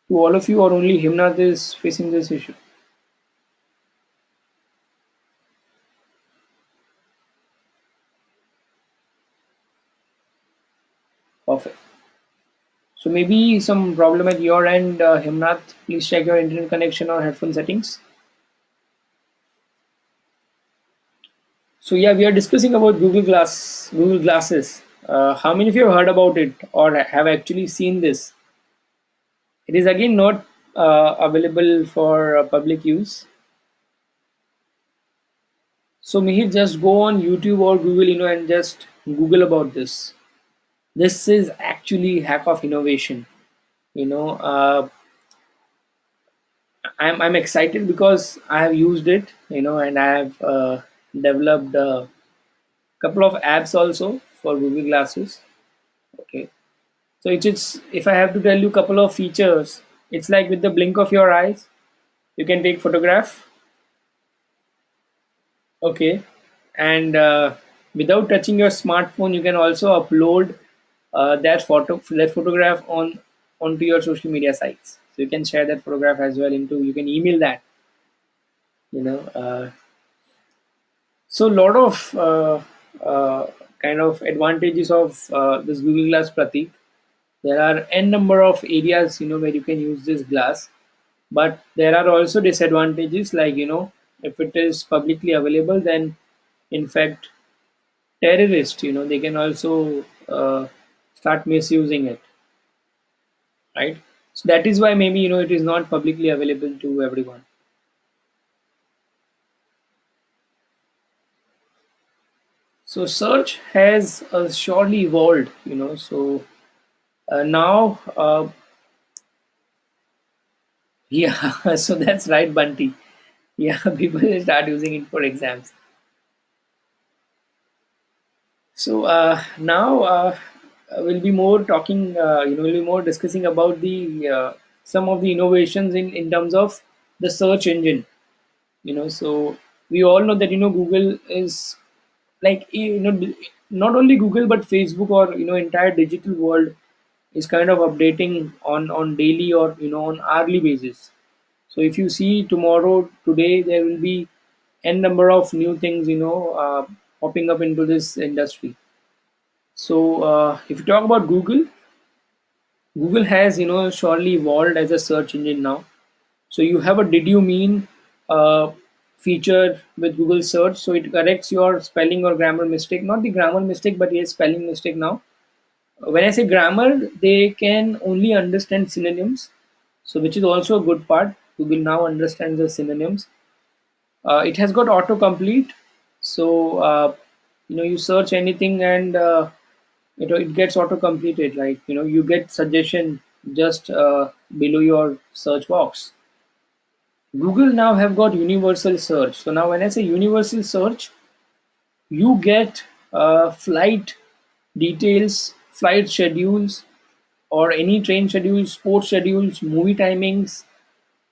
to all of you, or only Hemnath is facing this issue? Perfect. So maybe some problem at your end, Hemnath. Please check your internet connection or headphone settings. So yeah, we are discussing about Google Glasses. How many of you have heard about it or have actually seen this? It is again not available for public use. So Mihir, just go on YouTube or Google, and just Google about this. This is actually hack of innovation. You know, I'm excited because I have used it, and I have developed a couple of apps also for Google Glasses. Okay, so it's if I have to tell you a couple of features, it's like with the blink of your eyes, you can take photograph. Okay, and without touching your smartphone, you can also upload that photograph onto your social media sites. So you can share that photograph as well into. You can email that. You know, so a lot of kind of advantages of this Google Glass Pratik. There are n number of areas where you can use this glass, but there are also disadvantages like if it is publicly available, then in fact terrorists they can also start misusing it, right? So that is why maybe it is not publicly available to everyone. So search has surely evolved, so now yeah, so that's right, Bunty. Yeah, people will start using it for exams. So now we'll be more talking, we'll be more discussing about the some of the innovations in terms of the search engine. So we all know that Google is like not only Google but Facebook or entire digital world is kind of updating on daily or on hourly basis. So if you see tomorrow, today there will be n number of new things popping up into this industry. So if you talk about Google, Google has surely evolved as a search engine now. So you have a did you mean feature with Google search, so it corrects your spelling or grammar mistake, not the grammar mistake but yes spelling mistake now. When I say grammar, they can only understand synonyms, so which is also a good part. Google now understands the synonyms. It has got autocomplete, so you search anything and it gets auto completed, right? You get suggestion just below your search box. Google now have got universal search. So now when I say universal search, you get flight details, flight schedules, or any train schedules, sports schedules, movie timings,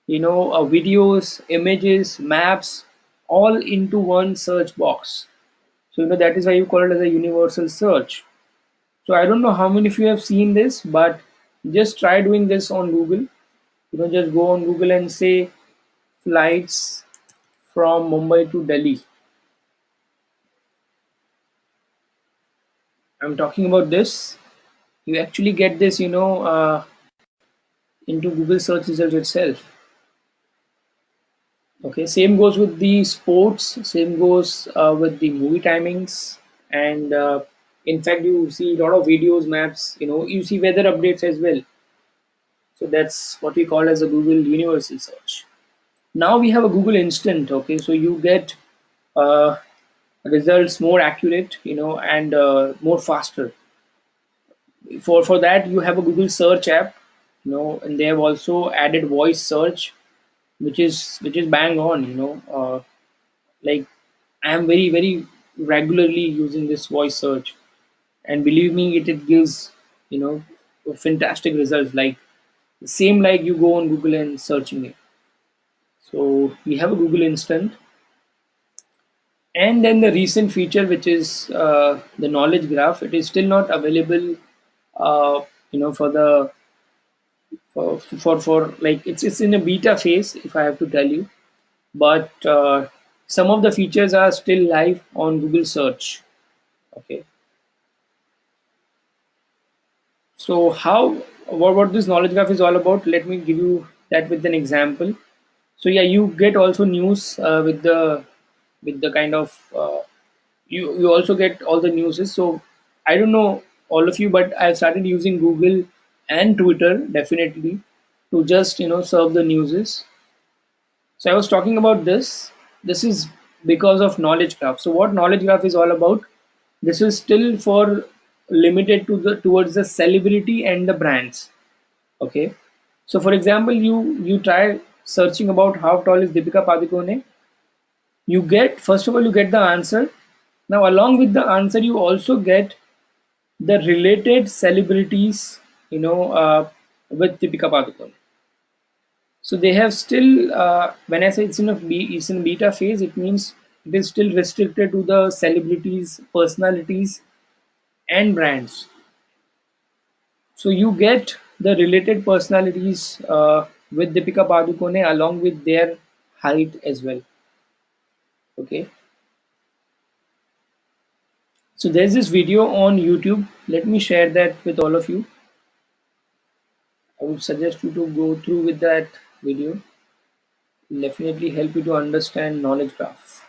videos, images, maps, all into one search box. So that is why you call it as a universal search. So I don't know how many of you have seen this, but just try doing this on Google. Just go on Google and say flights from Mumbai to Delhi. I'm talking about this. You actually get this, into Google search results itself. Okay, same goes with the sports, same goes with the movie timings, and in fact, you see a lot of videos, maps, you see weather updates as well. So that's what we call as a Google Universal Search. Now we have a Google Instant. Okay, so you get uh, results more accurate, and more faster. For that, you have a Google Search app, and they have also added voice search, which is bang on, like I am very regularly using this voice search, and believe me, it gives you know fantastic results. Like same like you go on Google and searching it. So we have a Google Instant, and then the recent feature, which is the knowledge graph. It is still not available, for the for like it's in a beta phase, if I have to tell you, but some of the features are still live on Google search. Okay, so what this knowledge graph is all about, let me give you that with an example. So yeah, you get also news with the kind of you also get all the newses. So I don't know all of you, but I've started using Google and Twitter definitely to just serve the newses. So I was talking about this. This is because of knowledge graph. So what knowledge graph is all about? This is still for limited to the towards the celebrity and the brands. Okay. So for example, you try searching about how tall is Deepika Padukone. You get, first of all, you get the answer. Now along with the answer, you also get the related celebrities, with Deepika Padukone. So they have still, when I say it's in beta phase, it means it is still restricted to the celebrities, personalities, and brands. So you get the related personalities with Deepika Padukone along with their height as well. Okay. So there's this video on YouTube. Let me share that with all of you. I would suggest you to go through with that video. It'll definitely help you to understand knowledge graph.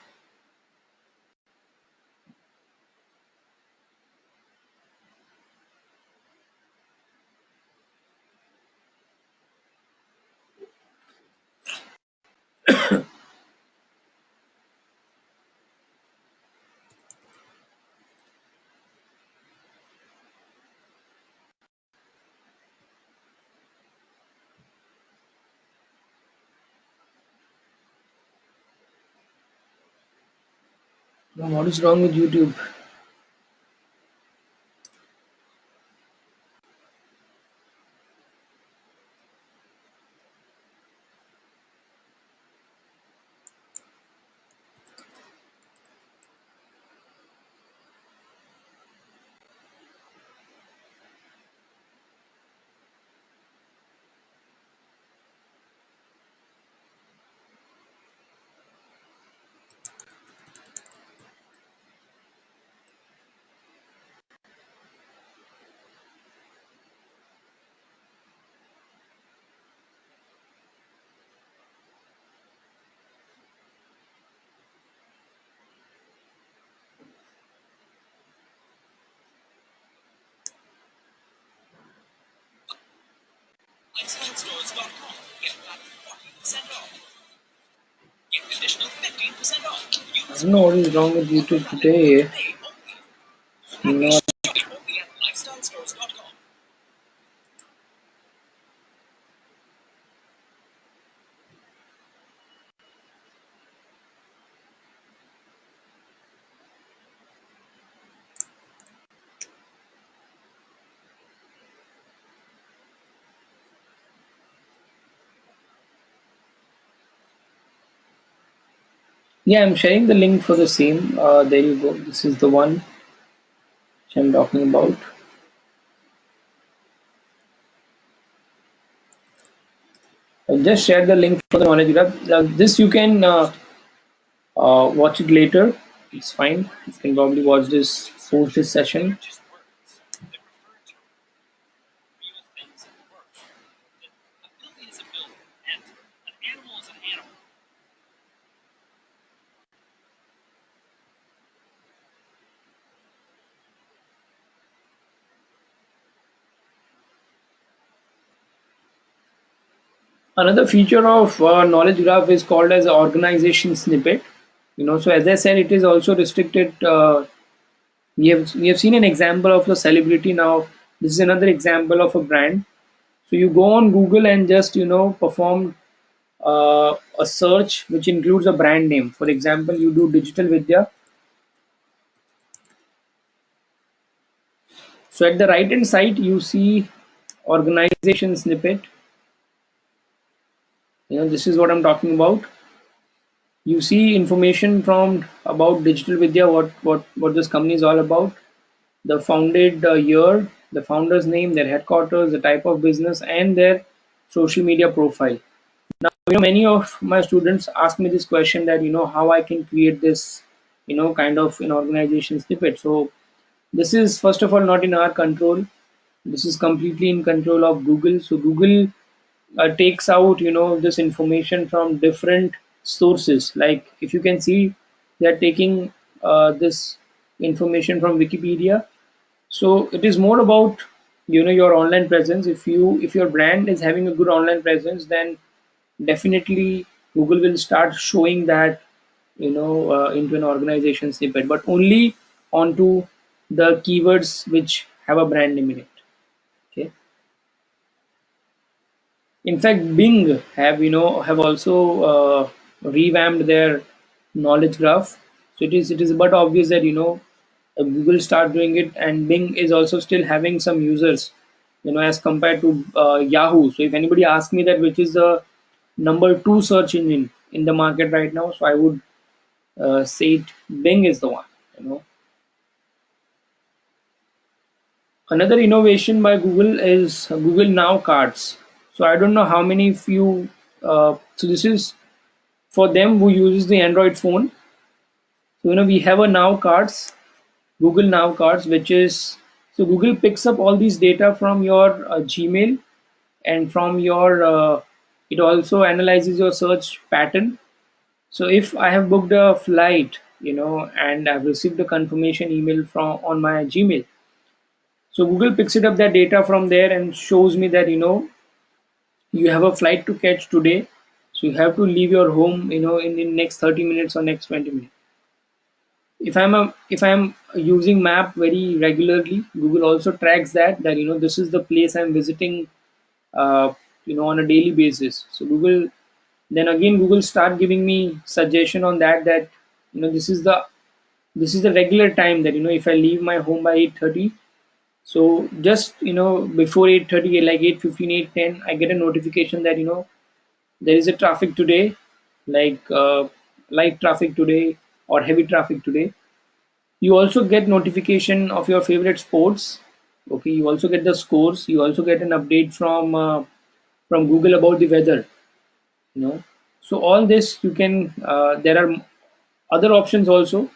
Now, what is wrong with YouTube? I don't know what is wrong with YouTube today. Not Yeah, I'm sharing the link for the same. There you go. This is the one which I'm talking about. I just shared the link for the knowledge graph. This you can watch it later. It's fine. You can probably watch this post this session. Another feature of knowledge graph is called as organization snippet. So as I said, it is also restricted. We have seen an example of a celebrity. Now this is another example of a brand. So you go on Google and just perform a search which includes a brand name. For example, you do digital vidya. So at the right hand side, you see organization snippet. This is what I'm talking about. You see information from about digital vidya, what this company is all about, the founded year, the founder's name, their headquarters, the type of business, and their social media profile. Now, many of my students ask me this question that how I can create this, kind of an organization snippet. So this is first of all not in our control. This is completely in control of Google. So Google takes out this information from different sources. Like if you can see, they are taking this information from Wikipedia. So it is more about your online presence. If your brand is having a good online presence, then definitely Google will start showing that into an organization snippet, but only onto the keywords which have a brand name in it. Okay. In fact, Bing have also revamped their knowledge graph. So it is but obvious that Google start doing it, and Bing is also still having some users, as compared to Yahoo. So if anybody asks me that which is the number two search engine in the market right now, so I would say Bing is the one. You know, Another innovation by Google is Google Now cards. So I don't know how many of you. So this is for them who uses the Android phone. So we have a Now cards, Google Now cards, which is so Google picks up all these data from your Gmail and from your. It also analyzes your search pattern. So if I have booked a flight, and I've received a confirmation email from on my Gmail, so Google picks it up that data from there and shows me that you have a flight to catch today, so you have to leave your home in the next 30 minutes or next 20 minutes. If I'm using map very regularly, Google also tracks that this is the place I'm visiting on a daily basis. So Google start giving me suggestion on that this is the regular time that if I leave my home by 8:30. So just before 8:30, like 8:15, 8:10, I get a notification that there is a traffic today, like light traffic today or heavy traffic today. You also get notification of your favorite sports. Okay, you also get the scores. You also get an update from Google about the weather. So all this you can. There are other options also.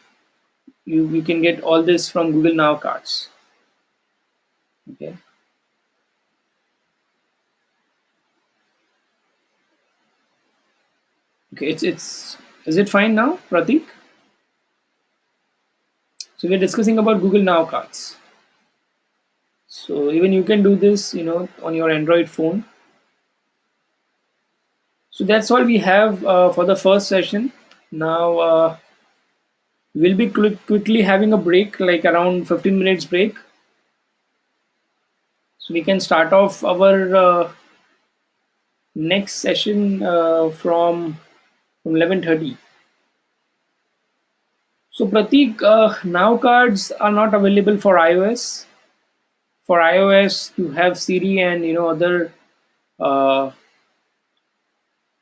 You can get all this from Google Now cards. Okay. Okay. It's is it fine now, Pratik? So we're discussing about Google Now cards. So even you can do this, on your Android phone. So that's all we have for the first session. Now we'll be quickly having a break, like around 15 minutes break. So we can start off our next session from 11:30. So Pratik, now cards are not available for iOS. For iOS, you have Siri and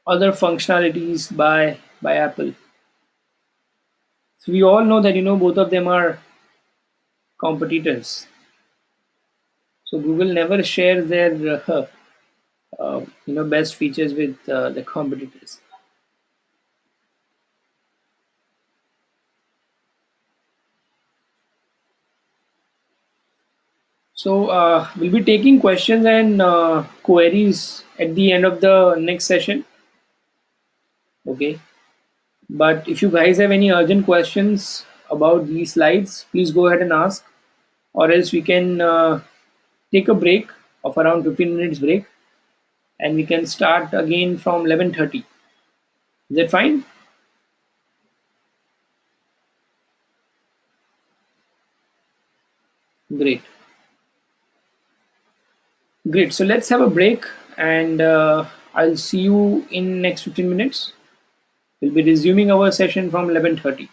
other functionalities by Apple. So we all know that both of them are competitors. So Google never shares their best features with the competitors. So we'll be taking questions and queries at the end of the next session. Okay. But if you guys have any urgent questions about these slides, please go ahead and ask, or else we can take a break of around 15 minutes break, and we can start again from 11:30. Is that fine? Great. Great. So let's have a break, and I'll see you in next 15 minutes. We'll be resuming our session from 11:30.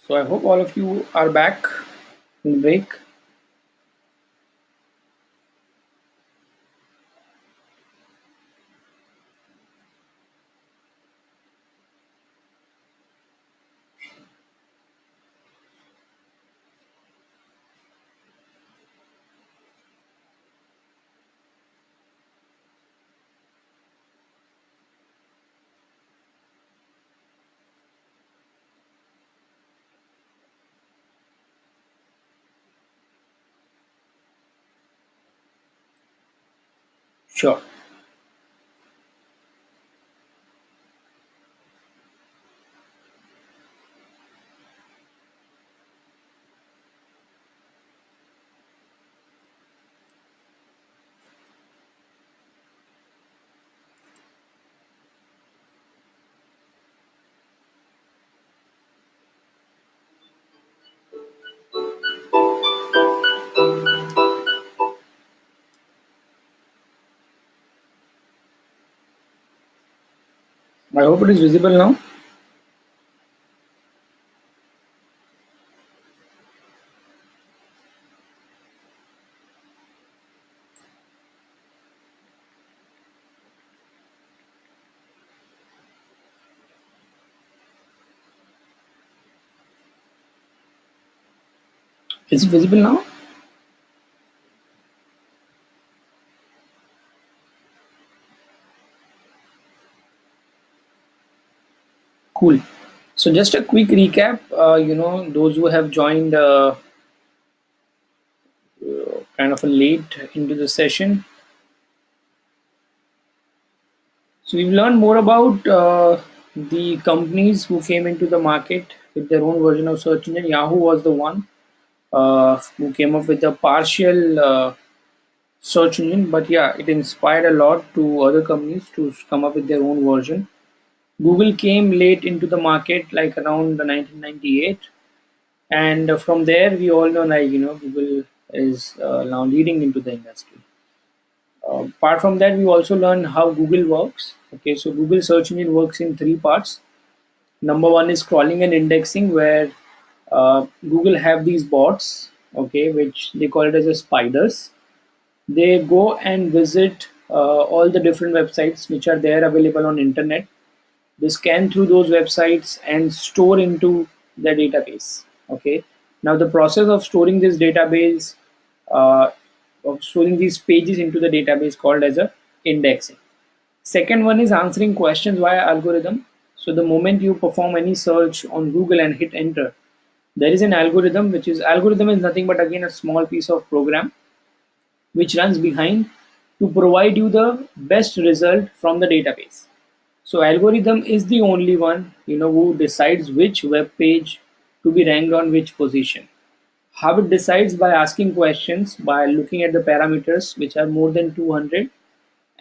So I hope all of you are back in the break. Sure. I hope it is visible now. Is it visible now? Cool. So just a quick recap. Those who have joined kind of a late into the session. So we've learned more about the companies who came into the market with their own version of search engine. Yahoo was the one who came up with a partial search engine, but yeah, it inspired a lot to other companies to come up with their own version. Google came late into the market, like around 1998, and from there we all know, like Google is now leading into the industry. Apart from that, we also learned how Google works. Okay, so Google search engine works in three parts. Number one is crawling and indexing, where Google have these bots, okay, which they call it as a spiders. They go and visit all the different websites which are there available on internet. They scan through those websites and store into the database. Okay, now the process of storing this database, uh, of storing these pages into the database, called as a indexing. Second one is answering questions via algorithm. So the moment you perform any search on Google and hit enter, there is an algorithm, which is algorithm is nothing but again a small piece of program which runs behind to provide you the best result from the database. So algorithm is the only one who decides which web page to be ranked on which position. How it decides? By asking questions, by looking at the parameters, which are more than 200,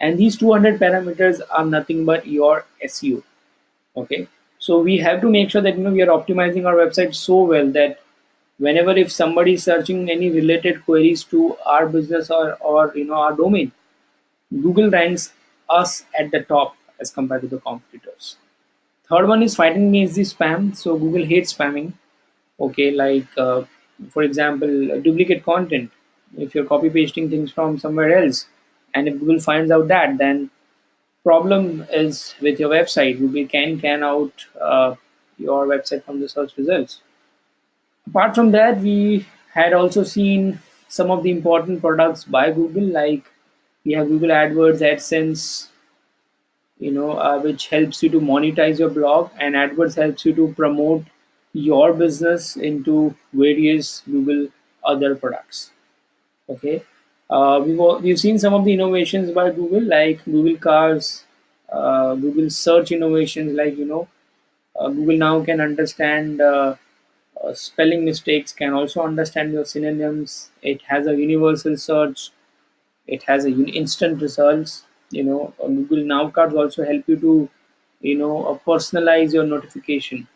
and these 200 parameters are nothing but your SEO. Okay, so we have to make sure that we are optimizing our website so well that whenever if somebody is searching any related queries to our business or our domain, Google ranks us at the top as compared to the competitors. Third one is fighting against the spam. So Google hates spamming. Okay, like for example, duplicate content. If you're copy pasting things from somewhere else, and if Google finds out that, then problem is with your website. Google can out your website from the search results. Apart from that, we had also seen some of the important products by Google, like we have Google AdWords, AdSense, which helps you to monetize your blog, and AdWords helps you to promote your business into various Google other products. Okay, we've seen some of the innovations by Google, like Google Cars, Google Search innovations, like Google now can understand spelling mistakes, can also understand your synonyms. It has a universal search. It has a instant results. Google Now cards also help you to personalize your notification.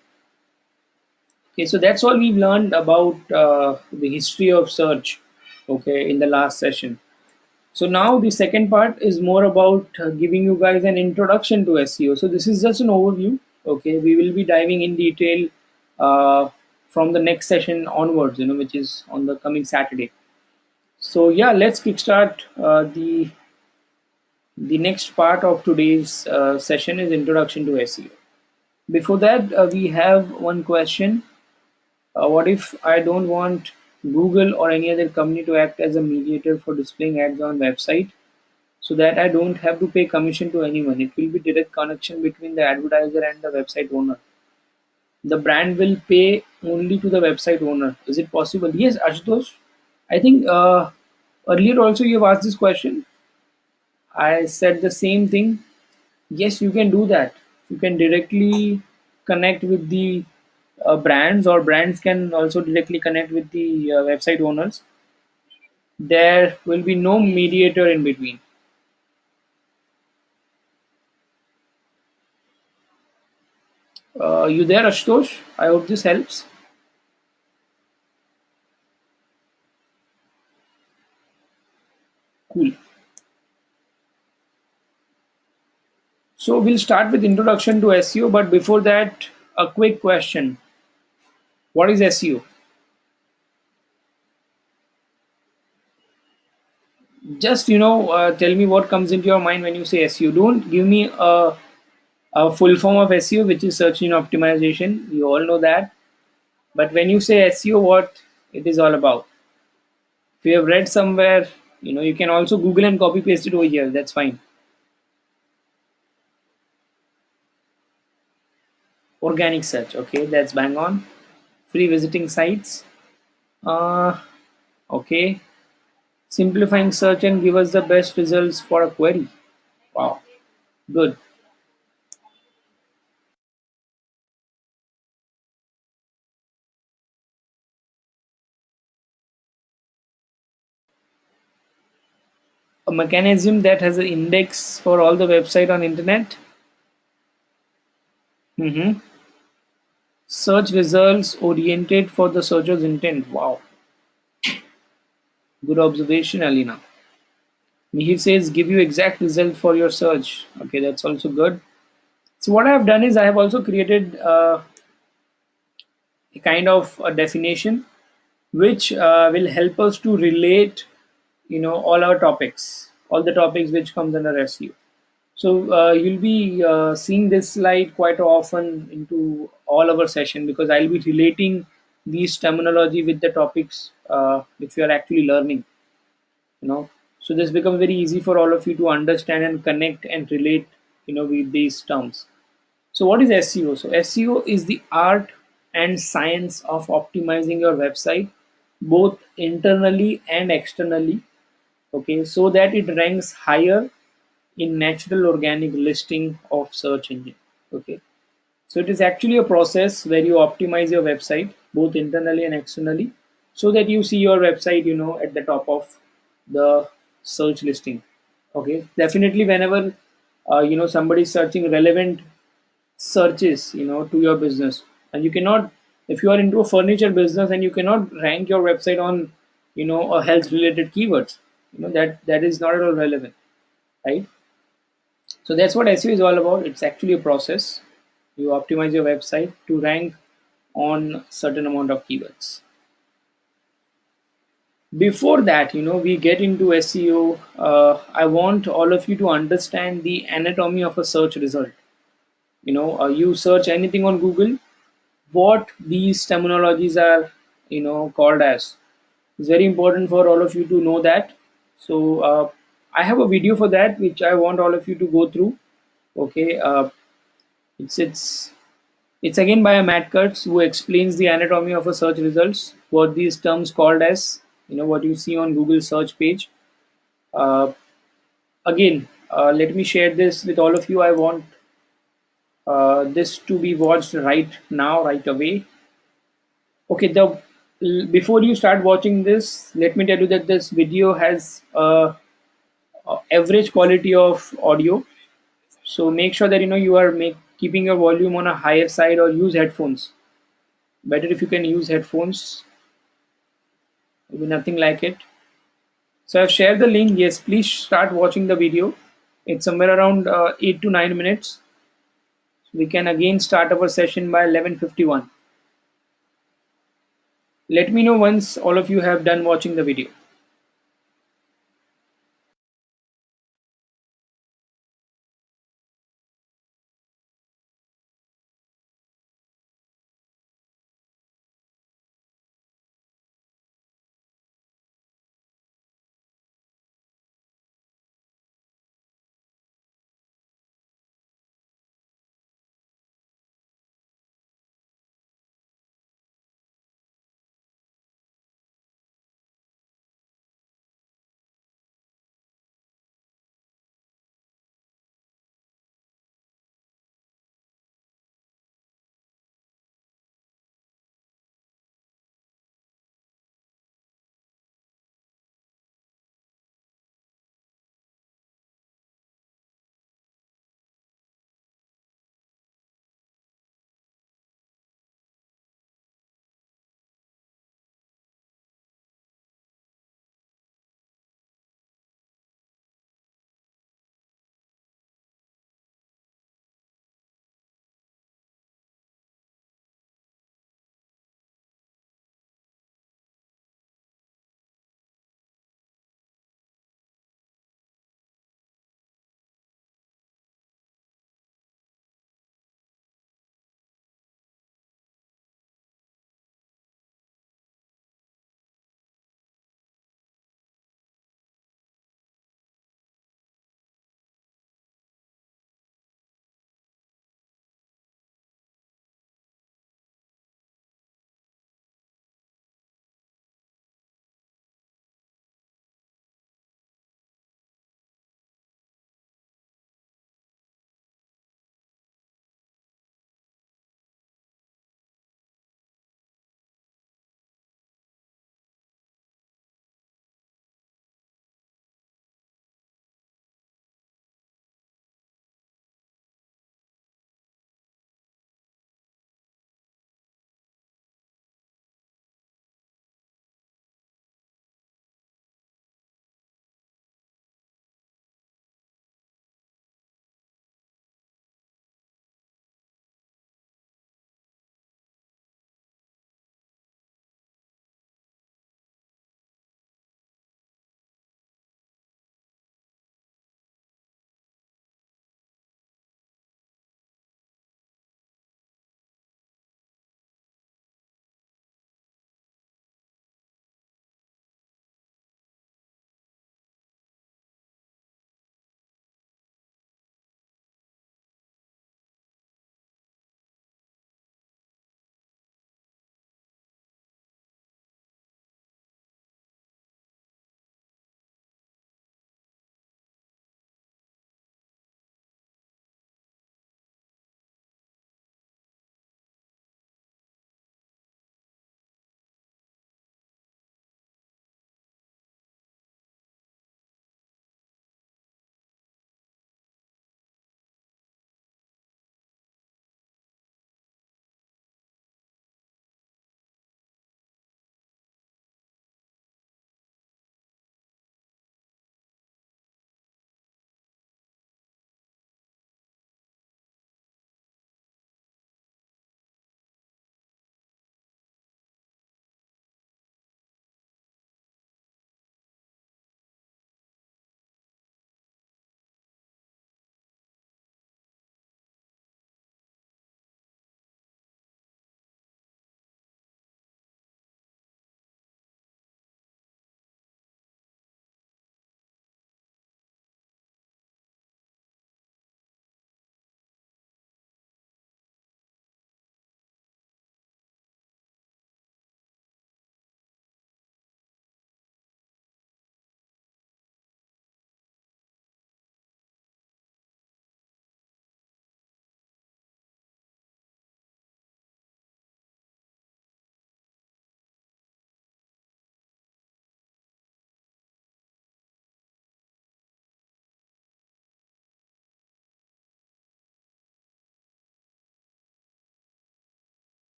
Okay, so that's all we've learned about the history of search, okay, in the last session. So now the second part is more about giving you guys an introduction to SEO. So this is just an overview. Okay, we will be diving in detail uh, from the next session onwards, which is on the coming Saturday. So yeah, let's kickstart the next part of today's session is introduction to SEO. Before that, we have one question. What if I don't want Google or any other company to act as a mediator for displaying ads on website so that I don't have to pay commission to anyone? It will be direct connection between the advertiser and the website owner. The brand will pay only to the website owner. Is it possible? Yes, Ashutosh. I think earlier also you have asked this question. I said the same thing. Yes, you can do that. You can directly connect with the brands, or brands can also directly connect with the website owners. There will be no mediator in between. You there, Ashutosh? I hope this helps. Cool. So we'll start with introduction to SEO, but before that, a quick question. What is SEO? Just tell me what comes into your mind when you say SEO. Don't give me a full form of SEO, which is search engine optimization. You all know that. But when you say SEO, what it is all about? If you have read somewhere, you can also Google and copy paste it over here. That's fine. Organic search. Okay, that's bang on. Free visiting sites. Uh, okay. Simplifying search and give us the best results for a query. Wow, good. A mechanism that has an index for all the website on internet. Mm-hmm. Search results oriented for the searcher's intent. Wow, good observation, Alina. Mihir says give you exact result for your search. Okay, that's also good. So what I have done is I have also created a kind of a definition which will help us to relate, all our topics, all the topics which comes under SEO. So you'll be seeing this slide quite often into all our session because I'll be relating these terminology with the topics which we are actually learning. You know, so this becomes very easy for all of you to understand and connect and relate, with these terms. So what is SEO? So SEO is the art and science of optimizing your website both internally and externally, okay, so that it ranks higher in natural organic listing of search engine. Okay, so it is actually a process where you optimize your website both internally and externally so that you see your website, at the top of the search listing. Okay, definitely whenever somebody is searching relevant searches, to your business, and you cannot, if you are into a furniture business and you cannot rank your website on, a health related keywords, that is not at all relevant, right? So that's what SEO is all about. It's actually a process. You optimize your website to rank on certain amount of keywords. Before that, we get into SEO. I want all of you to understand the anatomy of a search result. You search anything on Google, what these terminologies are, called as. It's very important for all of you to know that. So I have a video for that, which I want all of you to go through. Okay, it's it's again by a Matt Kurtz who explains the anatomy of a search results, what these terms called as, what you see on Google search page. Uh, Again, let me share this with all of you. I want this to be watched right now, right away. Okay, the before you start watching this, let me tell you that this video has average quality of audio. So make sure that you are keeping your volume on a higher side or use headphones. Better if you can use headphones, maybe nothing like it. So I've shared the link. Yes, please start watching the video. It's somewhere around 8 to 9 minutes. We can again start our session by 11:51. Let me know once all of you have done watching the video.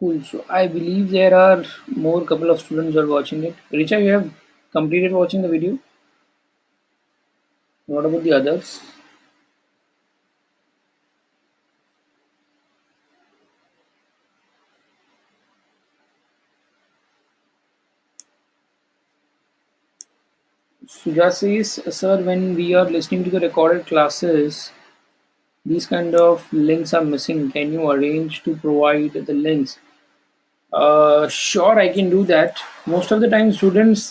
Cool. So I believe there are more couple of students who are watching it. Richa, you have completed watching the video. What about the others? Suja says, sir, when we are listening to the recorded classes, these kind of links are missing. Can you arrange to provide the links? Sure, I can do that. Most of the time, students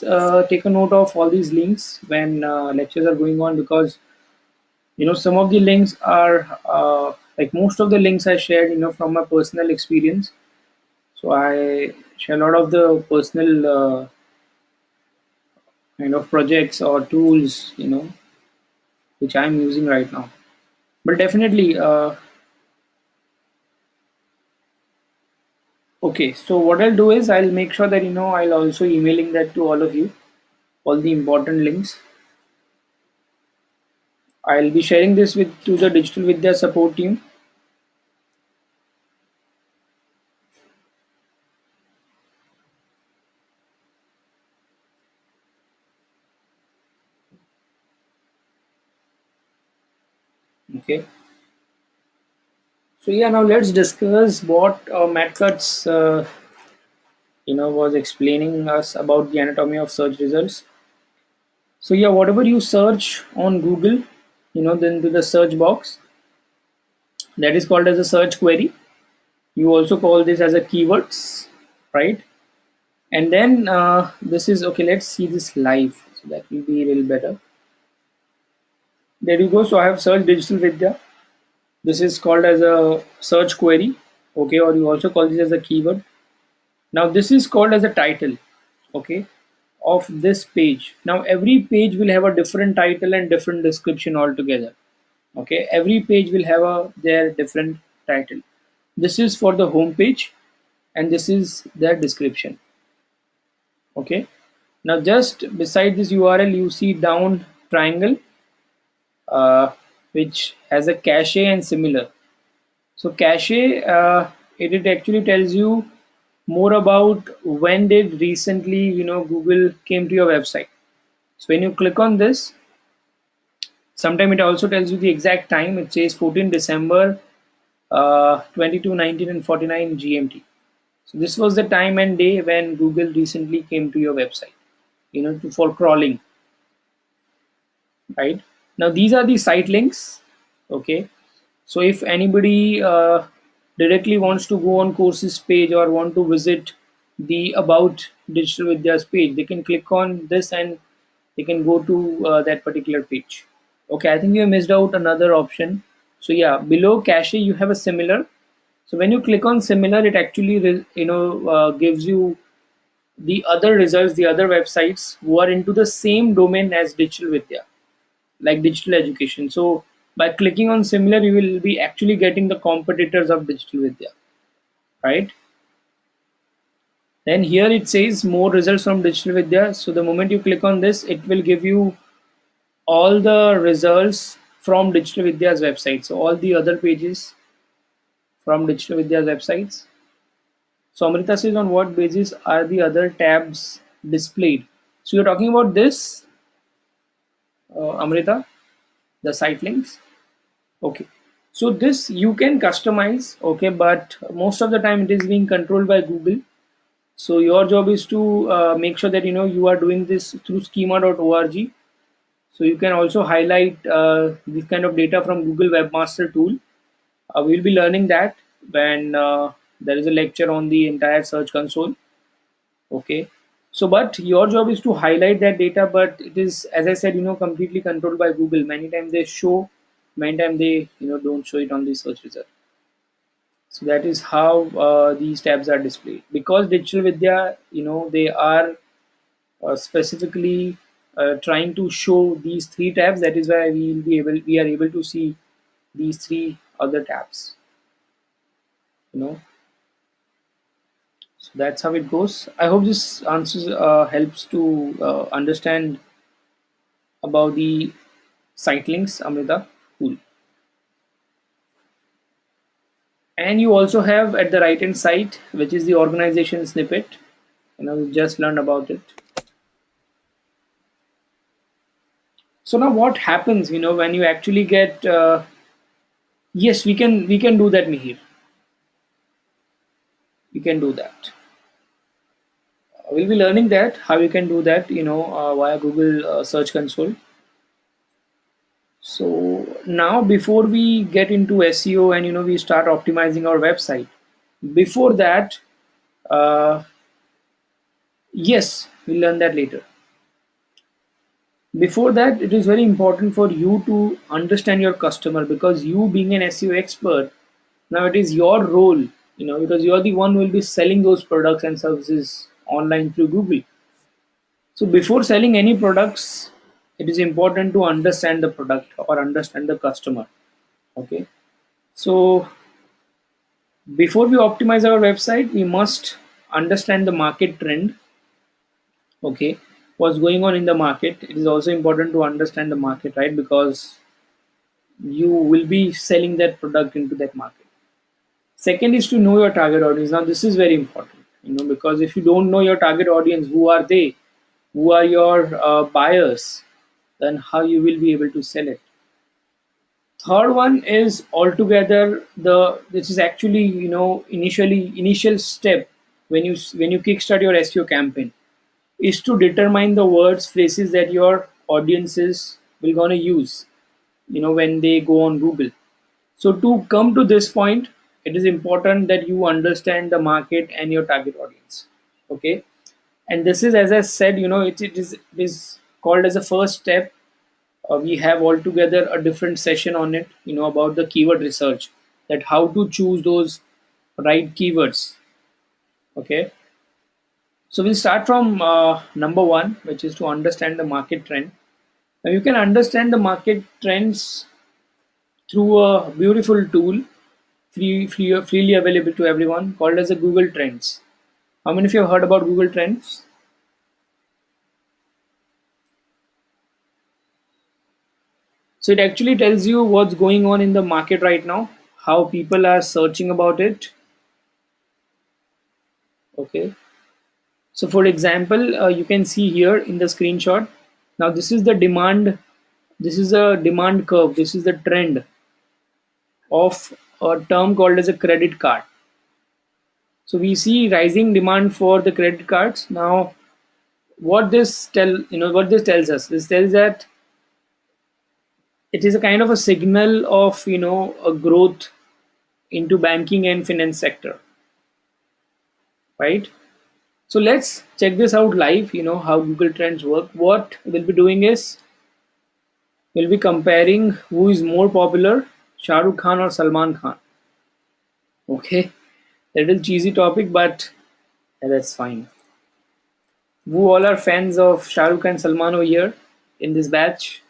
take a note of all these links when lectures are going on, because some of the links are like most of the links I shared from my personal experience. So I share a lot of the personal kind of projects or tools which I'm using right now. But definitely, okay. So what I'll do is I'll make sure that I'll also emailing that to all of you, all the important links. I'll be sharing this with to the Digital Vidya support team. Okay. So yeah, now let's discuss what Matt Cutts was explaining us about the anatomy of search results. So yeah, whatever you search on Google, then to the search box, that is called as a search query. You also call this as a keywords, right? And then this is okay. Let's see this live, so that will be a little better. There you go. So I have searched Digital Vidya. This is called as a search query, okay, or you also call this as a keyword. Now this is called as a title, okay, of this page. Now every page will have a different title and different description altogether. Okay, every page will have their different title. This is for the home page, and this is their description. Okay, now just beside this URL you see down triangle, uh, which has a cache and similar. So cache, it actually tells you more about when did recently Google came to your website. So when you click on this, sometime it also tells you the exact time. It says 14 December 22:19 and 49 GMT. So this was the time and day when Google recently came to your website, for crawling, right? Now these are the site links, okay. So if anybody directly wants to go on courses page or want to visit the about Digital Vidya's page, they can click on this and they can go to that particular page. Okay, I think you missed out another option. So yeah, below cache you have a similar. So when you click on similar, it actually gives you the other results, the other websites who are into the same domain as Digital Vidya, like digital education. So by clicking on similar, you will be actually getting the competitors of Digital Vidya, right? Then here it says more results from Digital Vidya. So the moment you click on this, it will give you all the results from Digital Vidya's website. So all the other pages from Digital Vidya's websites. So Amrita says, on what basis are the other tabs displayed? So you're talking about this, Amrita, the site links. Okay, so this you can customize, okay, but most of the time it is being controlled by Google. So your job is to make sure that you are doing this through schema.org. So you can also highlight this kind of data from Google Webmaster Tool. We'll be learning that when there is a lecture on the entire Search Console. Okay, so but your job is to highlight that data, but it is, as I said, completely controlled by Google. Many times they show, many times they don't show it on the search result. So that is how these tabs are displayed. Because Digital Vidya, they are specifically trying to show these three tabs. That is why we are able to see these three other tabs. You know, so that's how it goes. I hope this answers helps to understand about the site links, Amrita. Cool. And you also have at the right hand side, which is the organization snippet. We just learned about it. So now what happens, when you actually get, yes, we can do that, Mihir. We can do that. We'll be learning that how you can do that, via Google Search Console. So now before we get into SEO and we start optimizing our website, before that, uh, yes, we'll learn that later. Before that, it is very important for you to understand your customer, because you being an SEO expert, now it is your role, because you're the one who will be selling those products and services online through Google. So before selling any products, it is important to understand the product or understand the customer. Okay. So before we optimize our website, we must understand the market trend. Okay. What's going on in the market. It is also important to understand the market, right? Because you will be selling that product into that market. Second is to know your target audience. Now this is very important, because if you don't know your target audience, who are they, who are your buyers, then how you will be able to sell it. Third one is altogether this is actually initial step when you kickstart your SEO campaign, is to determine the words phrases that your audiences will gonna use when they go on Google. So to come to this point, it is important that you understand the market and your target audience. Okay, and this is, as I said, it is called as a first step. We have altogether a different session on it, about the keyword research, that how to choose those right keywords. Okay, so we'll start from number one, which is to understand the market trend. Now you can understand the market trends through a beautiful tool, freely available to everyone, called as a Google Trends. How many of you have heard about Google Trends? So it actually tells you what's going on in the market right now, how people are searching about it. Okay. So for example, you can see here in the screenshot. Now this is the demand. This is a demand curve. This is the trend of a term called as a credit card. So we see rising demand for the credit cards. Now what this tells us, this tells that it is a kind of a signal of a growth into banking and finance sector, right? So let's check this out live, how Google Trends work. What we'll be doing is we'll be comparing who is more popular, Shah Rukh Khan or Salman Khan. Okay, that is cheesy topic, but that's fine. Who all are fans of Shah Rukh and Salman over here in this batch?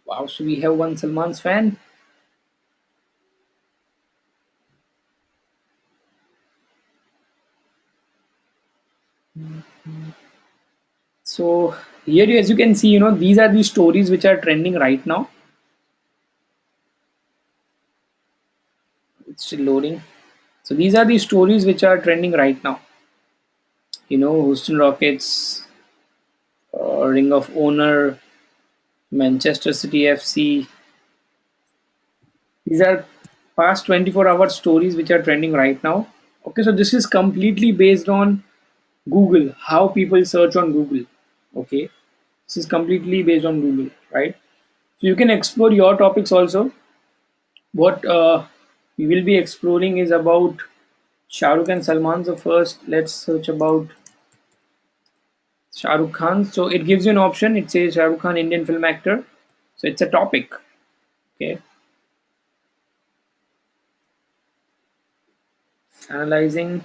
Wow, so we have one Salman's fan. So here, as you can see, these are the stories which are trending right now. It's still loading. So these are the stories which are trending right now. Houston Rockets, Ring of Honor, Manchester City FC. These are past 24-hour stories which are trending right now. Okay, so this is completely based on Google, how people search on Google. Okay, this is completely based on Google, right? So you can explore your topics also. What we will be exploring is about Shah Rukh and Salman. So first, let's search about Shah Rukh Khan. So it gives you an option. It says Shah Rukh Khan, Indian film actor. So it's a topic. Okay, analyzing.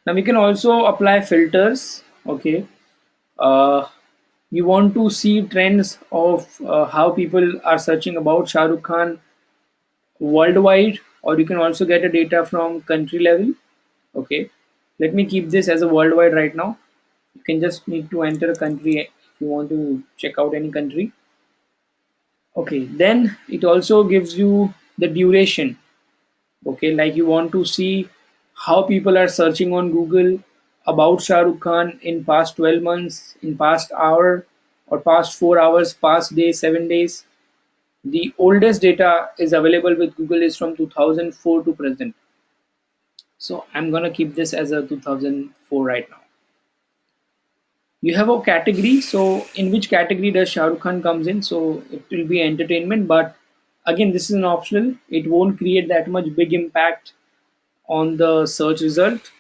Now we can also apply filters. Okay, uh, you want to see trends of how people are searching about Shah Rukh Khan worldwide. or you can also get a data from country level. Okay, let me keep this as a worldwide right now. You can just need to enter a country if you want to check out any country. Okay, then it also gives you the duration. Okay, like you want to see how people are searching on Google about Shah Rukh Khan in past 12 months, in past hour, or past 4 hours, past day, 7 days. The oldest data is available with Google is from 2004 to present. So I'm gonna keep this as a 2004 right now. You have a category, so in which category does Shah Rukh Khan comes in? So it will be entertainment, but again, this is an optional. It won't create that much big impact on the search result.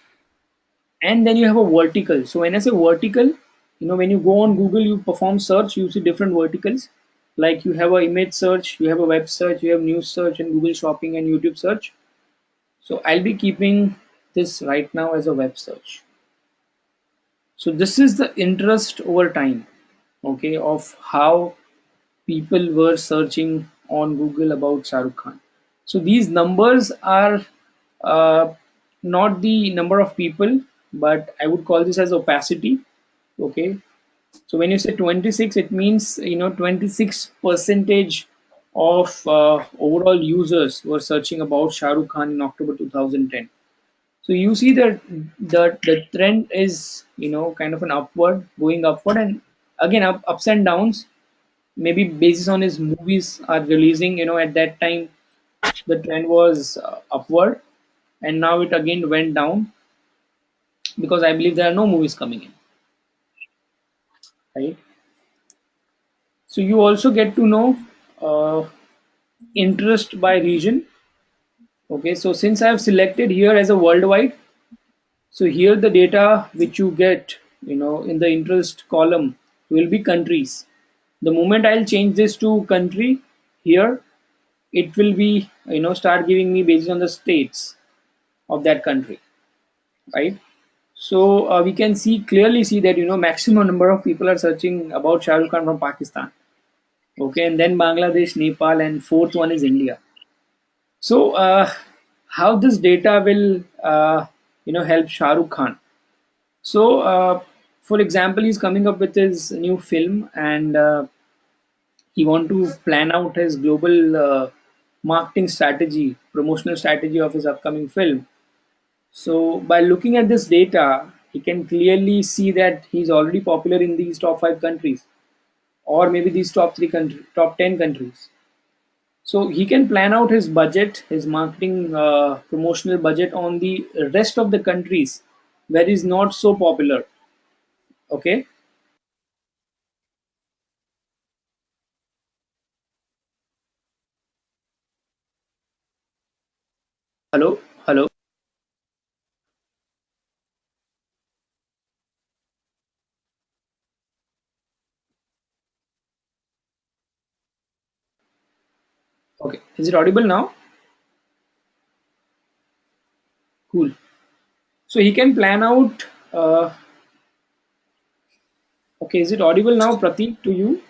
And then you have a vertical. So when I say vertical, when you go on Google, you perform search, you see different verticals. Like you have a image search, you have a web search, you have news search, and Google Shopping and YouTube search. So I'll be keeping this right now as a web search. So this is the interest over time, okay, of how people were searching on Google about Shah Rukh Khan. So these numbers are uh, not the number of people, but I would call this as opacity. Okay. So when you say 26, it means 26 percentage of overall users were searching about Shah Rukh Khan in October 2010. So you see that the trend is kind of an upward, going upward, and again ups and downs, maybe basis on his movies are releasing. At that time the trend was upward, and now it again went down because I believe there are no movies coming in, right? So you also get to know uh, interest by region. Okay, so since I have selected here as a worldwide, so here the data which you get in the interest column will be countries. The moment I'll change this to country here, it will be start giving me based on the states of that country, right? So we can see clearly see that maximum number of people are searching about Shah Rukh Khan from Pakistan. Okay, and then Bangladesh, Nepal, and fourth one is India. So how this data will help Shah Rukh Khan? So for example, he's coming up with his new film, and he want to plan out his global marketing strategy, promotional strategy of his upcoming film. So by looking at this data, he can clearly see that he's already popular in these top 5 countries, or maybe these top 10 countries. So he can plan out his budget, his marketing promotional budget on the rest of the countries where he's not so popular. Okay. Hello. Hello. Okay. Is it audible now? Cool. So he can plan out. Okay. Is it audible now, Pratik, to you?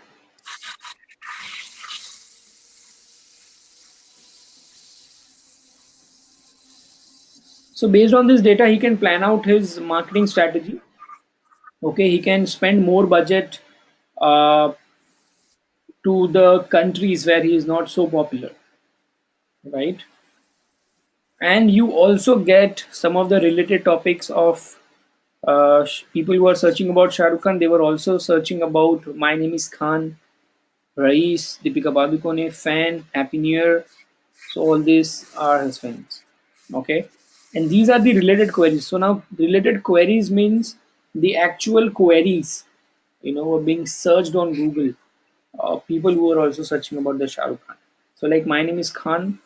So based on this data, he can plan out his marketing strategy. Okay, he can spend more budget uh, to the countries where he is not so popular, right? And you also get some of the related topics of people who are searching about Shah Rukh Khan. They were also searching about My Name Is Khan, Rais, Deepika Padukone, Fan, Happy New Year. So all these are his fans. Okay, and these are the related queries. So now related queries means the actual queries were being searched on Google. People who are also searching about the Shah Rukh Khan. So like My Name Is Khan,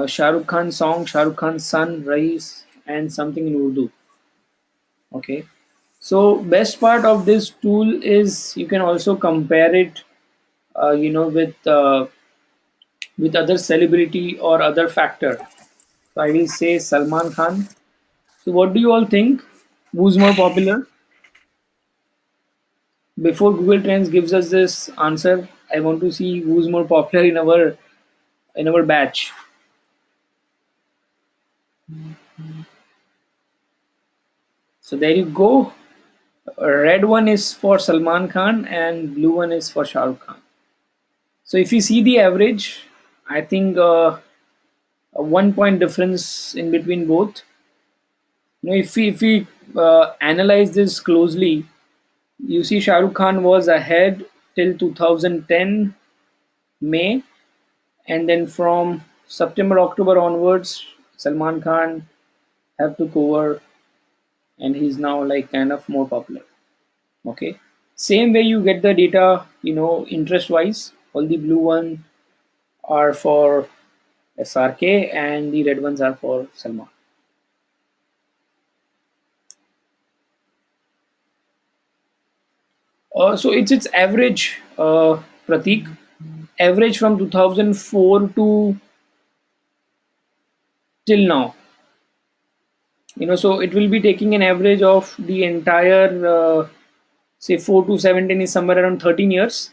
Shah Rukh Khan song, Shah Rukh Khan's son, Rais, and something in Urdu. Okay. So best part of this tool is you can also compare it, with other celebrity or other factor. So I will say Salman Khan. So what do you all think? Who's more popular? Before Google Trends gives us this answer, I want to see who's more popular in our batch. So there you go. Red one is for Salman Khan and blue one is for Shah Rukh Khan. So if you see the average, I think a 1 point difference in between both. If we analyze this closely, you see Shah Rukh Khan was ahead till 2010 May, and then from September October onwards, Salman Khan have took over, and he's now like kind of more popular. Okay, same way you get the data, interest wise. All the blue one are for SRK, and the red ones are for Salman. So it's average, Pratik. Average from 2004 to till now. So it will be taking an average of the entire, say 4 to 17 is somewhere around 13 years.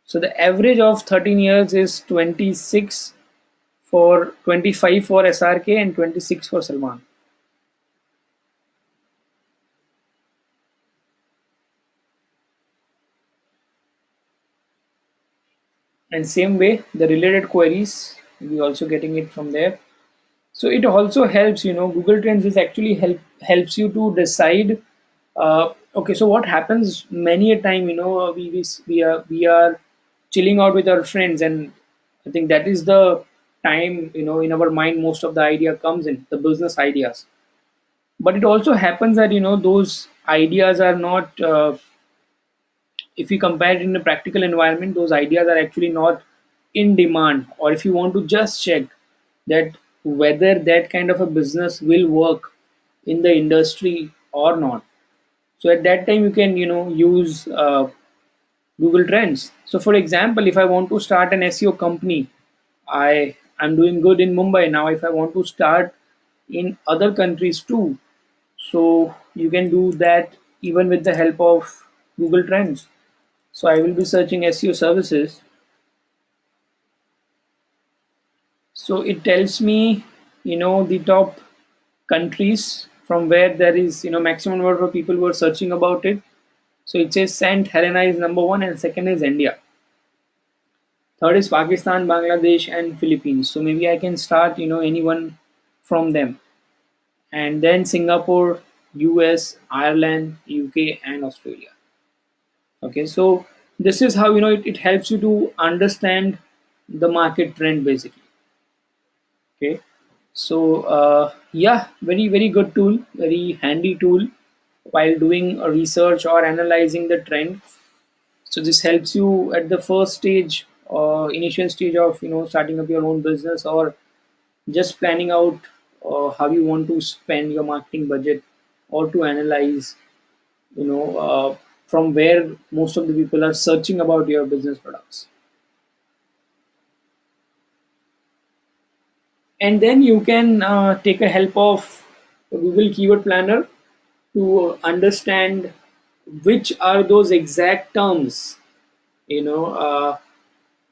So the average of 13 years is 26 for 25 for SRK and 26 for Salman. And same way, the related queries, we also getting it from there. So it also helps, Google Trends is actually helps you to decide. Okay, so what happens many a time, we are chilling out with our friends, and I think that is the time, in our mind most of the idea comes in, the business ideas. But it also happens that those ideas are not, if you compare it in a practical environment, those ideas are actually not in demand. Or if you want to just check that whether that kind of a business will work in the industry or not, so at that time you can use Google Trends. So for example, if I want to start an SEO company, I'm doing good in Mumbai. Now if I want to start in other countries too, so you can do that even with the help of Google Trends. So I will be searching SEO services. So it tells me, the top countries from where there is, maximum number of people who are searching about it. So it says Saint Helena is number one, and second is India. Third is Pakistan, Bangladesh, and Philippines. So maybe I can start, anyone from them. And then Singapore, US, Ireland, UK, and Australia. Okay, so this is how it helps you to understand the market trend basically. Okay, so yeah, very very good tool, very handy tool while doing a research or analyzing the trend. So this helps you at the first stage, initial stage of starting up your own business, or just planning out how you want to spend your marketing budget, or to analyze from where most of the people are searching about your business products. And then you can take a help of Google Keyword Planner to understand which are those exact terms you know uh,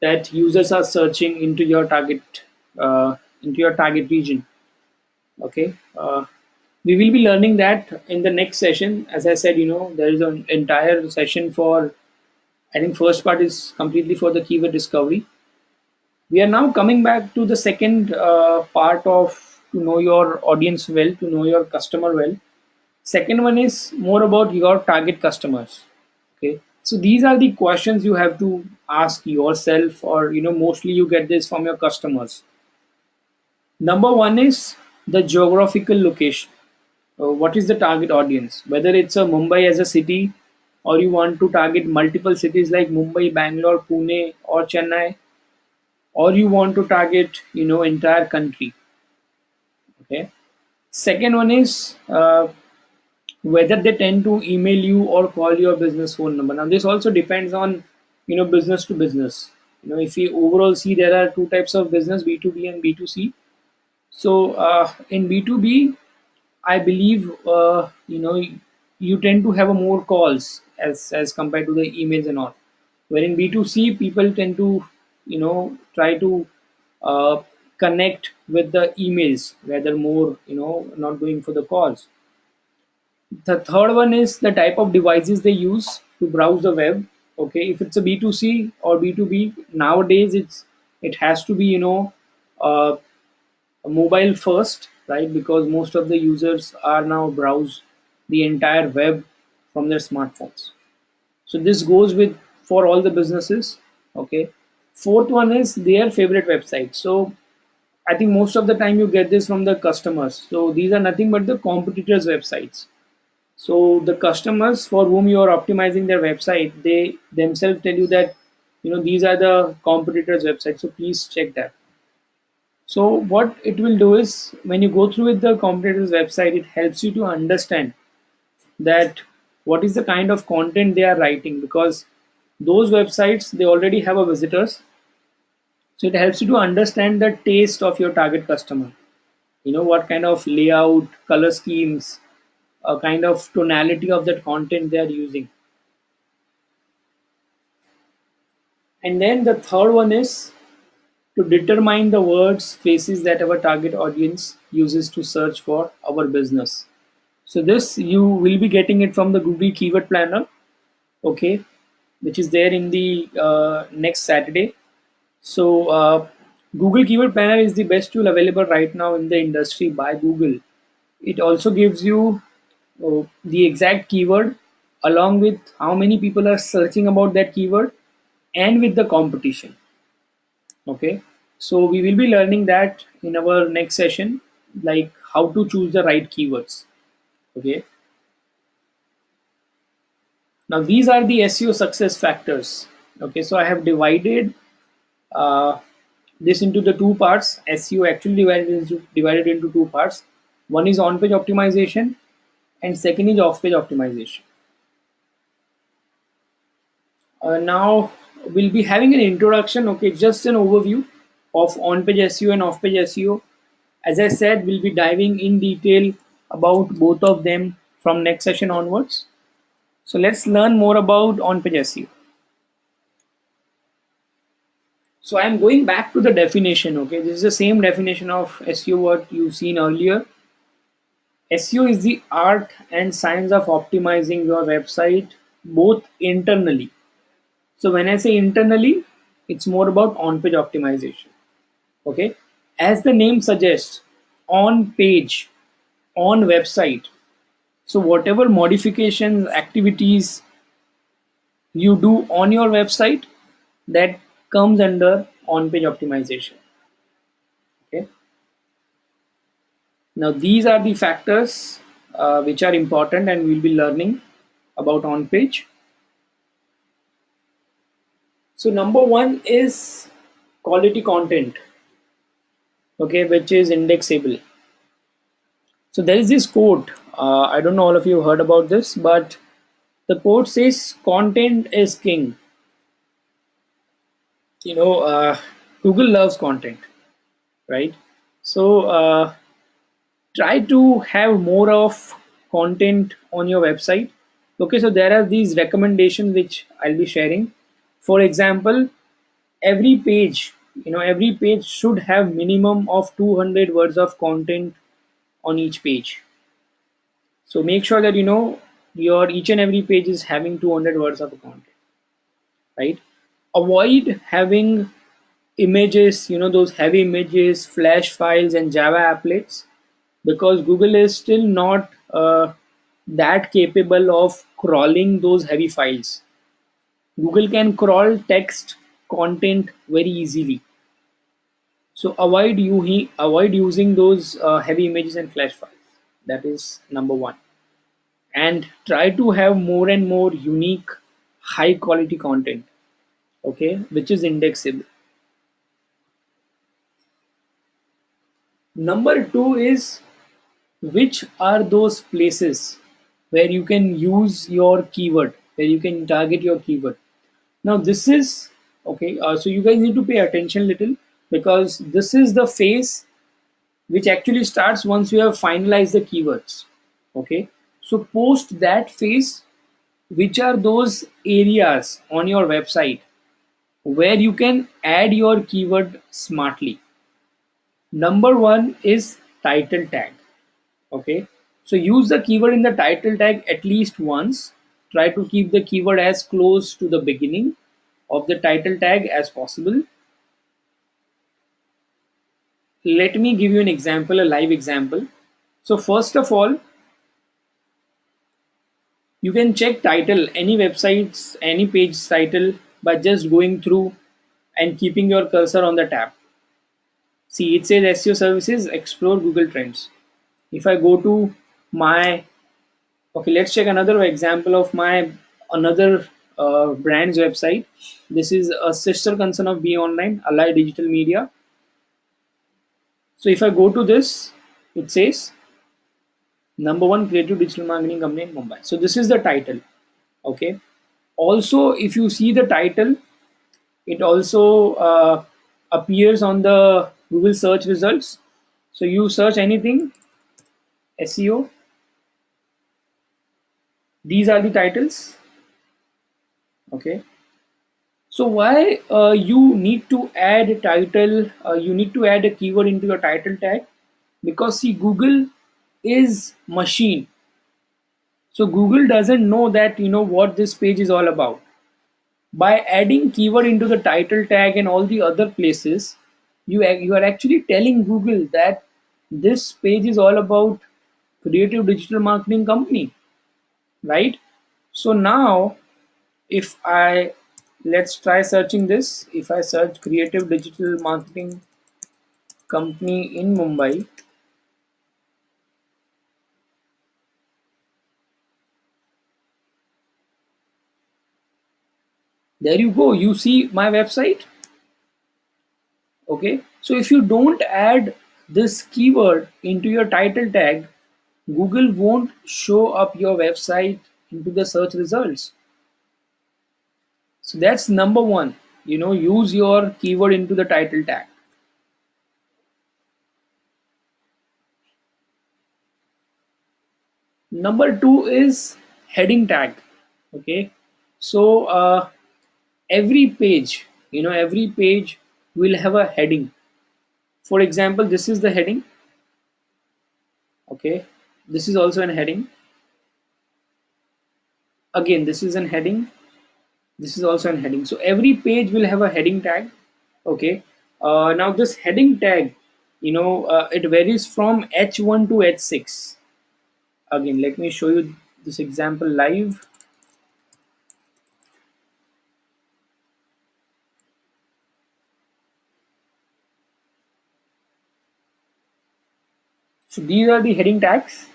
that users are searching into your target region. Okay, we will be learning that in the next session. As I said, there is an entire session for, I think first part is completely for the keyword discovery. We are now coming back to the second part of to know your audience well, to know your customer well. Second one is more about your target customers. Okay, so these are the questions you have to ask yourself, or mostly you get this from your customers. Number one is the geographical location. What is the target audience? Whether it's a Mumbai as a city, or you want to target multiple cities like Mumbai, Bangalore, Pune, or Chennai, or you want to target entire country. Okay. Second one is whether they tend to email you or call your business phone number. Now this also depends on business to business. If you overall see, there are two types of business: B2B and B2C. So in B2B, I believe you tend to have a more calls as compared to the emails and all. Where in B2C, people tend to try to uh, connect with the emails rather more, not going for the calls. The third one is the type of devices they use to browse the web. Okay, if it's a B2C or B2B, nowadays it has to be, uh, mobile first, right? Because most of the users are now browse the entire web from their smartphones. So this goes with for all the businesses. Okay. Fourth one is their favorite website. So I think most of the time you get this from the customers. So these are nothing but the competitors' websites. So the customers for whom you are optimizing their website, they themselves tell you that these are the competitors' websites. So please check that. So what it will do is when you go through with the competitor's website, it helps you to understand that what is the kind of content they are writing, because those websites they already have a visitors. So it helps you to understand the taste of your target customer. What kind of layout, color schemes, a kind of tonality of that content they are using. And then the third one is to determine the words, phrases that our target audience uses to search for our business. So this you will be getting it from the Google Keyword Planner, okay, which is there in the next Saturday. So Google Keyword Planner is the best tool available right now in the industry by Google. It also gives you the exact keyword along with how many people are searching about that keyword and with the competition. Okay, so we will be learning that in our next session, like how to choose the right keywords. Okay, now these are the SEO success factors. Okay, so I have divided uh, this into the two parts. SEO actually divided into two parts. One is on-page optimization, and second is off-page optimization. Now we'll be having an introduction. Okay, just an overview of on-page SEO and off-page SEO. As I said, we'll be diving in detail about both of them from next session onwards. So let's learn more about on-page SEO. So I'm going back to the definition. Okay, this is the same definition of SEO what you've seen earlier. SEO is the art and science of optimizing your website both internally. So when I say internally, it's more about on-page optimization. Okay, as the name suggests, on page, on website. So whatever modifications, activities you do on your website, that comes under on-page optimization. Okay. Now these are the factors which are important and we'll be learning about on-page. So number one is quality content, okay, which is indexable. So there is this quote. I don't know all of you heard about this, but the quote says, "Content is king." You know, Google loves content, right? So try to have more of content on your website. Okay, so there are these recommendations which I'll be sharing. For example, every page should have minimum of 200 words of content on each page. So make sure that your each and every page is having 200 words of content, right? Avoid having images, those heavy images, flash files, and Java applets, because Google is still not that capable of crawling those heavy files. Google can crawl text content very easily. So avoid using those heavy images and flash files. That is number one. And try to have more and more unique, high quality content. Okay, which is indexable. Number two is which are those places where you can use your keyword, where you can target your keyword. Now this is okay. So you guys need to pay attention little, because this is the phase which actually starts once you have finalized the keywords. Okay, so post that phase, which are those areas on your website where you can add your keyword smartly. Number one is title tag. Okay, so use the keyword in the title tag at least once. Try to keep the keyword as close to the beginning of the title tag as possible. Let me give you an example, a live example. So first of all, you can check title, any websites, any page title, by just going through and keeping your cursor on the tab. See, it says SEO services, explore Google Trends. If I go to my, okay, let's check another example of my another brand's website. This is a sister concern of Be Online, Ally Digital Media. So if I go to this, it says number one creative digital marketing company in Mumbai. So this is the title. Okay. Also, if you see the title, it also appears on the Google search results. So you search anything, SEO, these are the titles. Okay. So why you need to add a title, you need to add a keyword into your title tag, because see, Google is machine. So Google doesn't know that what this page is all about. By adding keyword into the title tag and all the other places, you are actually telling Google that this page is all about creative digital marketing company, right? So now if I, let's try searching this. If I search creative digital marketing company in Mumbai, there you go, you see my website. Okay, so if you don't add this keyword into your title tag, Google won't show up your website into the search results. So that's number one, use your keyword into the title tag. Number two is heading tag. Okay, so every page will have a heading. For example, this is the heading. Okay, this is also an heading. Again, this is an heading. This is also an heading. So every page will have a heading tag. Okay, now this heading tag, it varies from H1 to H6. Again, let me show you this example live. So these are the heading tags.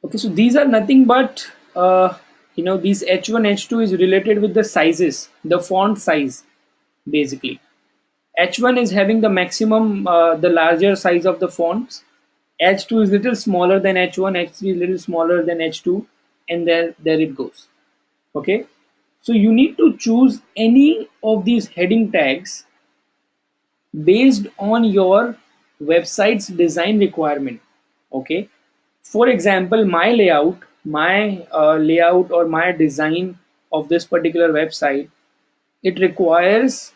Okay, so these are nothing but these H1, H2 is related with the sizes, the font size basically. H1 is having the maximum, the larger size of the fonts. H2 is little smaller than H1, H3 is little smaller than H2, and there it goes. Okay, so you need to choose any of these heading tags based on your website's design requirement. Okay, for example, my layout or my design of this particular website, it requires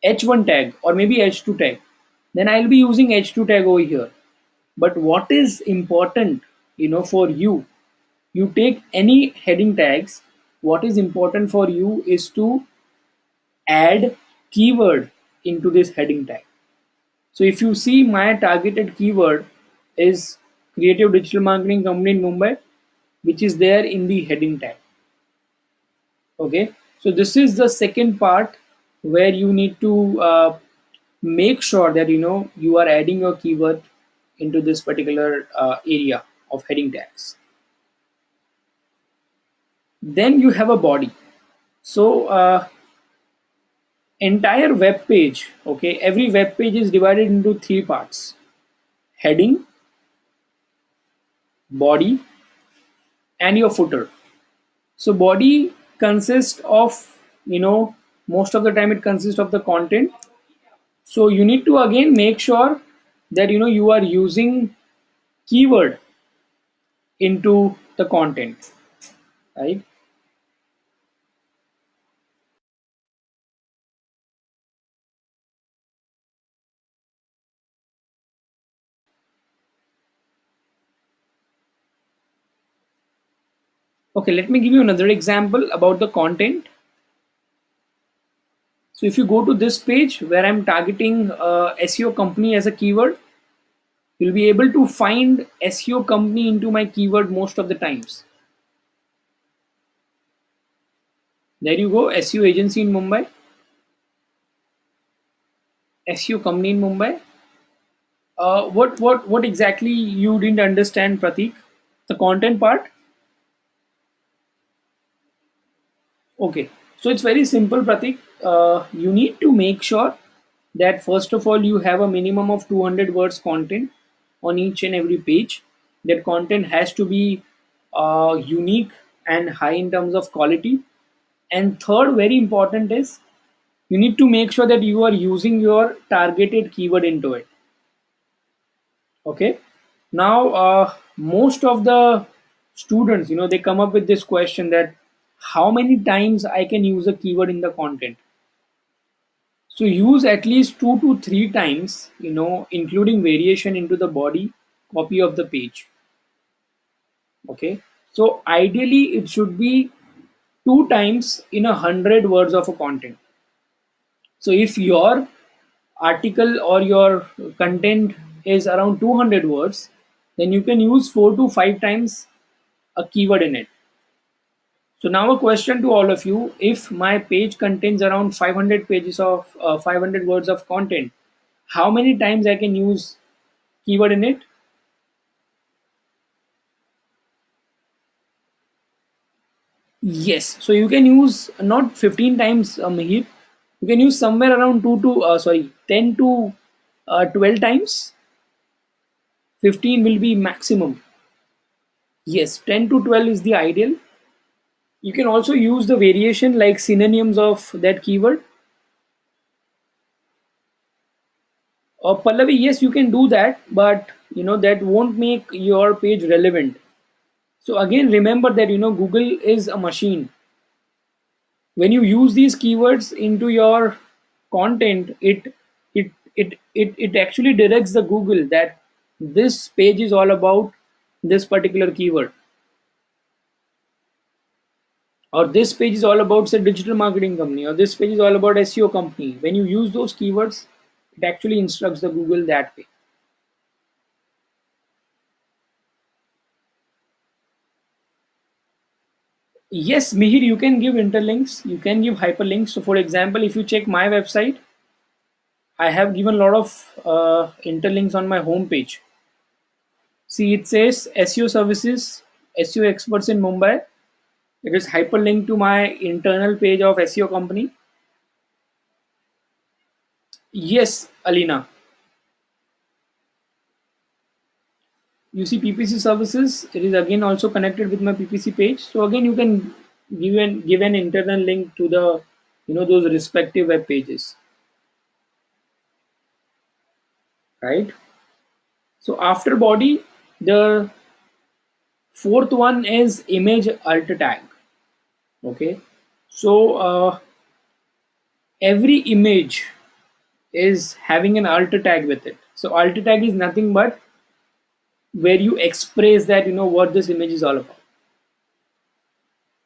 H1 tag or maybe H2 tag, then I'll be using H2 tag over here. But what is important, for you, you take any heading tags. What is important for you is to add keyword into this heading tag. So if you see, my targeted keyword is creative digital marketing company in Mumbai, which is there in the heading tag. Okay, so this is the second part where you need to make sure that you are adding your keyword into this particular area of heading tags. Then you have a body. So entire web page, okay, every web page is divided into three parts: heading, body, and your footer. So body consists of, most of the time it consists of the content. So you need to again make sure that you are using keyword into the content, right? Okay, let me give you another example about the content. So if you go to this page where I'm targeting SEO company as a keyword, you'll be able to find SEO company into my keyword most of the times. There you go, SEO agency in Mumbai, SEO company in Mumbai. What exactly you didn't understand, Pratik? The content part? Okay, so it's very simple, Pratik. You need to make sure that first of all you have a minimum of 200 words content on each and every page. That content has to be unique and high in terms of quality. And third, very important is you need to make sure that you are using your targeted keyword into it. Okay. Now, most of the students, they come up with this question that how many times I can use a keyword in the content. So use at least 2 to 3 times, including variation into the body copy of the page. Okay. So ideally, it should be 2 times in 100 words of a content. So if your article or your content is around 200 words, then you can use 4 to 5 times a keyword in it. So now a question to all of you: if my page contains around 500 pages of 500 words of content, how many times I can use keyword in it? Yes. So you can use not 15 times, Mihir. You can use somewhere around 10 to 12 times. 15 will be maximum. Yes, 10 to 12 is the ideal. You can also use the variation like synonyms of that keyword. Or Pallavi, yes, you can do that, but that won't make your page relevant. So again, remember that Google is a machine. When you use these keywords into your content, it actually directs the Google that this page is all about this particular keyword, or this page is all about say digital marketing company, or this page is all about SEO company. When you use those keywords, it actually instructs the Google that way. Yes, Mihir, you can give interlinks, you can give hyperlinks. So for example, if you check my website, I have given a lot of interlinks on my homepage. See, it says SEO services, SEO experts in Mumbai. It is hyperlinked to my internal page of SEO company. Yes, Alina. You see PPC services, it is again also connected with my PPC page. So again, you can give an internal link to the those respective web pages, right? So after body, the fourth one is image alt tag. Okay, so every image is having an alt tag with it. So alt tag is nothing but where you express that what this image is all about.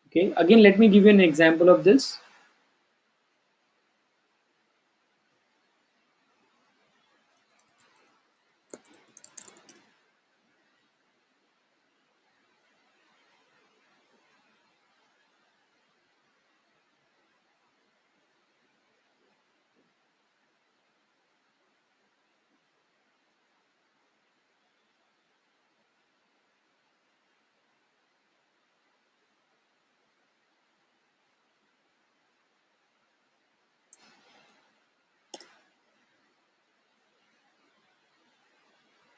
Okay, again let me give you an example of this.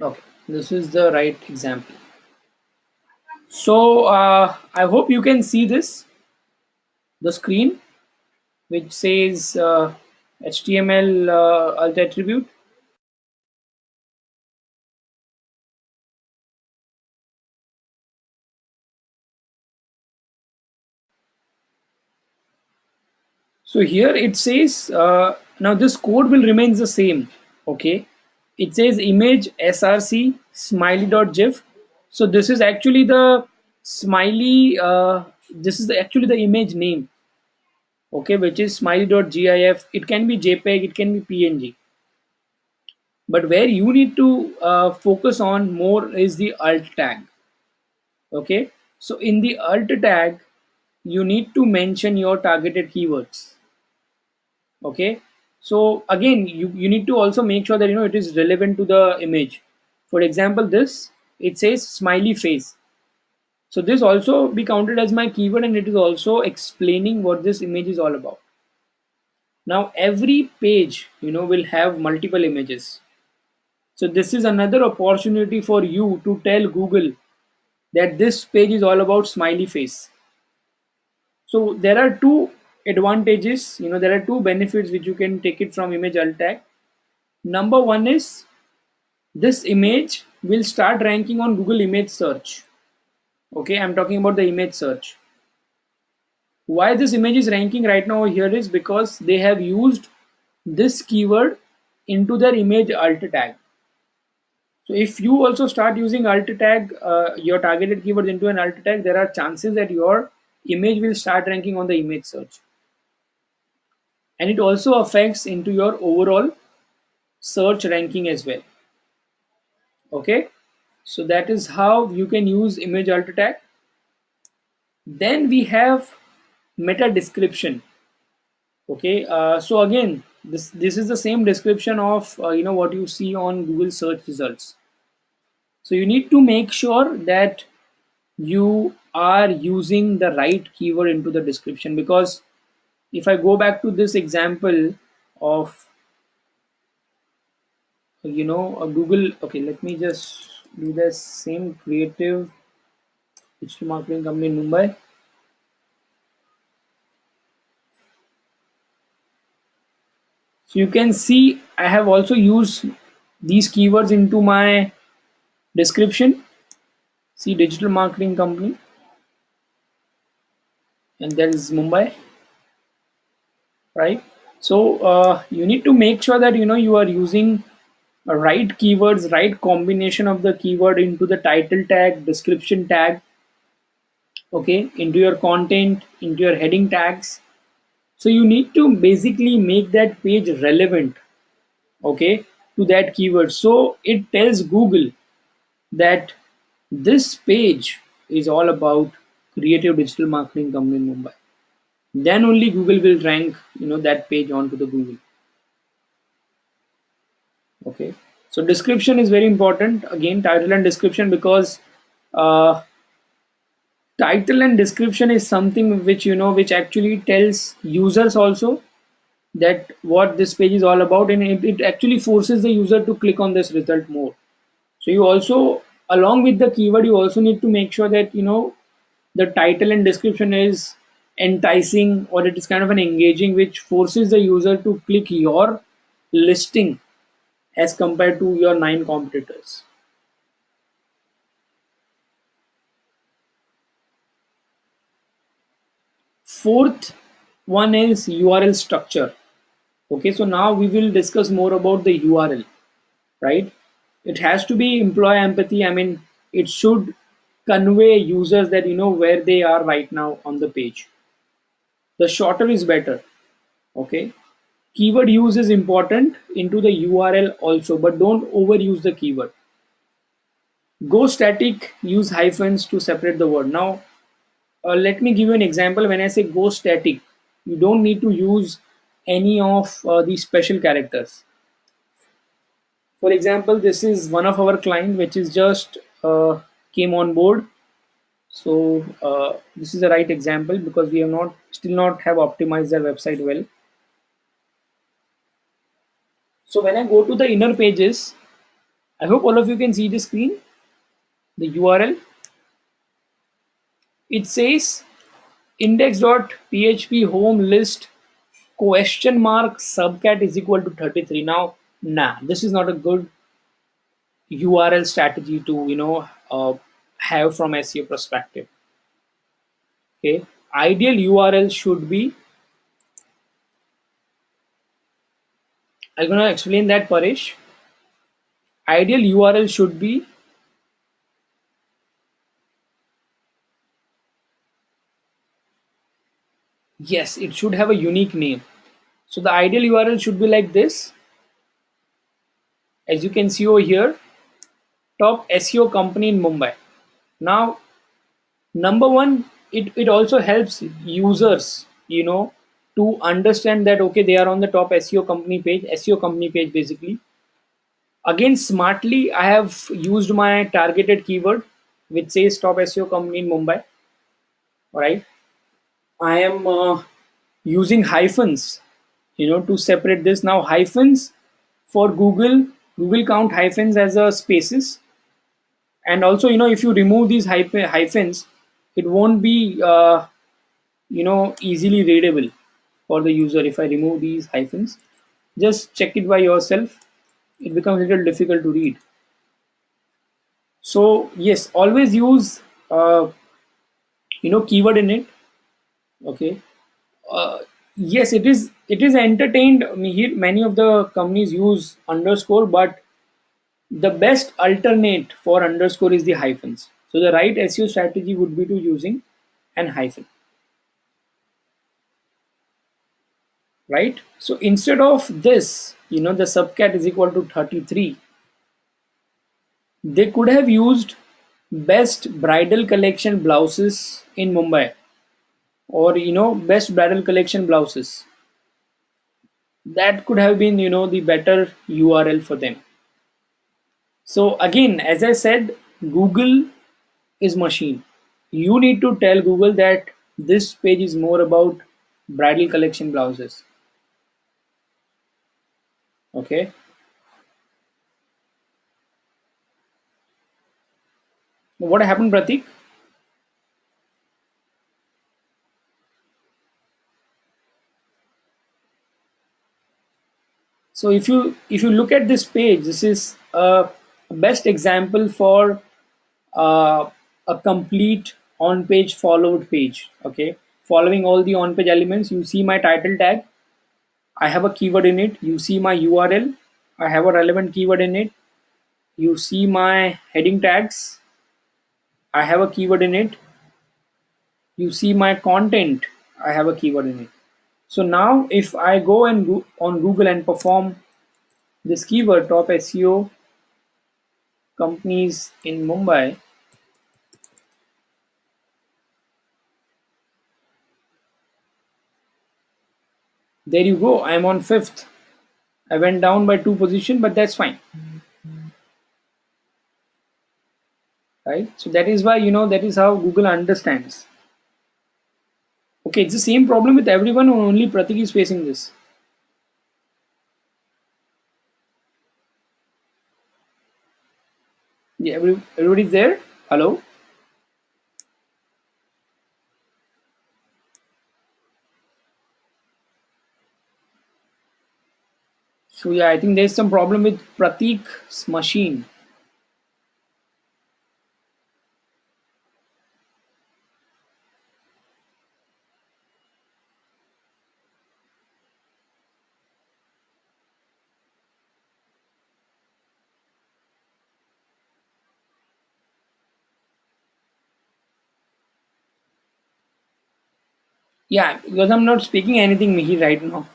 Okay, this is the right example. So I hope you can see this, the screen which says HTML alt attribute. So here it says, now this code will remains the same. Okay, it says image src smiley.gif. So this is actually the Smiley, this is actually the image name, okay, which is smiley.gif. It can be JPEG, it can be PNG. But where you need to focus on more is the alt tag. Okay, so in the alt tag, you need to mention your targeted keywords. Okay, so again, you need to also make sure that it is relevant to the image. For example, this, it says smiley face, so this also be counted as my keyword, and it is also explaining what this image is all about. Now every page will have multiple images, so this is another opportunity for you to tell Google that this page is all about smiley face. So there are two advantages, there are two benefits which you can take it from image alt tag. Number one is this image will start ranking on Google image search. Okay, I'm talking about the image search. Why this image is ranking right now here is because they have used this keyword into their image alt tag. So if you also start using alt tag, your targeted keywords into an alt tag, there are chances that your image will start ranking on the image search. And it also affects into your overall search ranking as well. Okay, so that is how you can use image alt tag. Then we have meta description. Okay, so again, this is the same description of what you see on Google search results. So you need to make sure that you are using the right keyword into the description, because if I go back to this example of a Google, okay, let me just do the same creative digital marketing company in Mumbai. So you can see I have also used these keywords into my description. See, digital marketing company, and there is Mumbai, right? So you need to make sure that you are using right keywords, right combination of the keyword into the title tag, description tag, okay, into your content, into your heading tags. So you need to basically make that page relevant, okay, to that keyword. So it tells Google that this page is all about creative digital marketing company in Mumbai. Then only Google will rank that page onto the Google. Okay, so description is very important, again, title and description, because uh, title and description is something which which actually tells users also that what this page is all about, and it actually forces the user to click on this result more. So you also, along with the keyword, you also need to make sure that the title and description is enticing, or it is kind of an engaging, which forces the user to click your listing as compared to your nine competitors. Fourth one is URL structure. Okay, so now we will discuss more about the URL, right? It has to be employee empathy. I mean, it should convey users that where they are right now on the page. The shorter is better. Okay, keyword use is important into the URL also, but don't overuse the keyword. Go static, use hyphens to separate the word. Now let me give you an example. When I say go static, you don't need to use any of these special characters. For example, this is one of our client which is just came on board. So this is the right example, because we have not still not have optimized their website well. So when I go to the inner pages, I hope all of you can see the screen, the URL. It says index.php home list question mark subcat is equal to 33. Now, nah, this is not a good URL strategy to have from SEO perspective. Okay, ideal URL should be, I'm gonna explain that, Paresh. Ideal URL should be Yes, it should have a unique name. So the ideal URL should be like this. As you can see over here, top SEO company in Mumbai. Now, number one, it also helps users, to understand that okay, they are on the top SEO company page basically. Again, smartly, I have used my targeted keyword which says top SEO company in Mumbai. Right? I am using hyphens, to separate this. Now, hyphens for Google count hyphens as a spaces, and also, if you remove these hyphens, it won't be, easily readable for the user. If I remove these hyphens, just check it by yourself. It becomes a little difficult to read. So yes, always use keyword in it. Okay. uh, yes, it is entertained. I mean, here many of the companies use underscore, but the best alternate for underscore is the hyphens. So the right SEO strategy would be to using an hyphen, right? So instead of this, the subcat is equal to 33, they could have used best bridal collection blouses in Mumbai, or best bridal collection blouses. That could have been, the better URL for them. So again, as I said, Google is machine. You need to tell Google that this page is more about bridal collection blouses. Okay. What happened, Pratik? So if you look at this page, this is a best example for uh, a complete on-page followed page. Okay, following all the on-page elements. You see my title tag. I have a keyword in it. You see my URL. I have a relevant keyword in it. You see my heading tags. I have a keyword in it. You see my content. I have a keyword in it. So now if I go and go on Google and perform this keyword, top SEO companies in Mumbai, there you go. I'm on fifth. I went down by 2 positions, but that's fine, right? So that is why, that is how Google understands. Okay, it's the same problem with everyone, or only Pratik is facing this. Yeah, everybody's there. Hello. So yeah, I think there's some problem with Pratik's machine. Yeah, because I'm not speaking anything, Mihi, right now.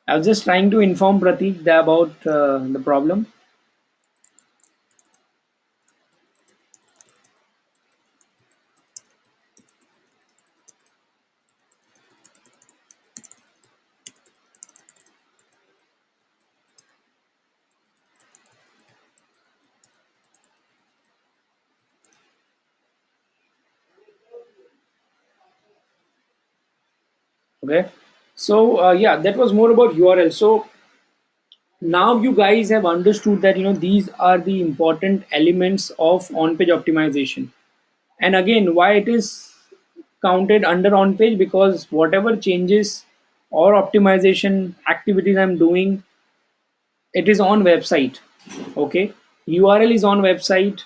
I was just trying to inform Pratik about the problem. Okay. So yeah, that was more about URL. So now you guys have understood that these are the important elements of on-page optimization. And again, why it is counted under on-page, because whatever changes or optimization activities I'm doing, it is on website. Okay, URL is on website,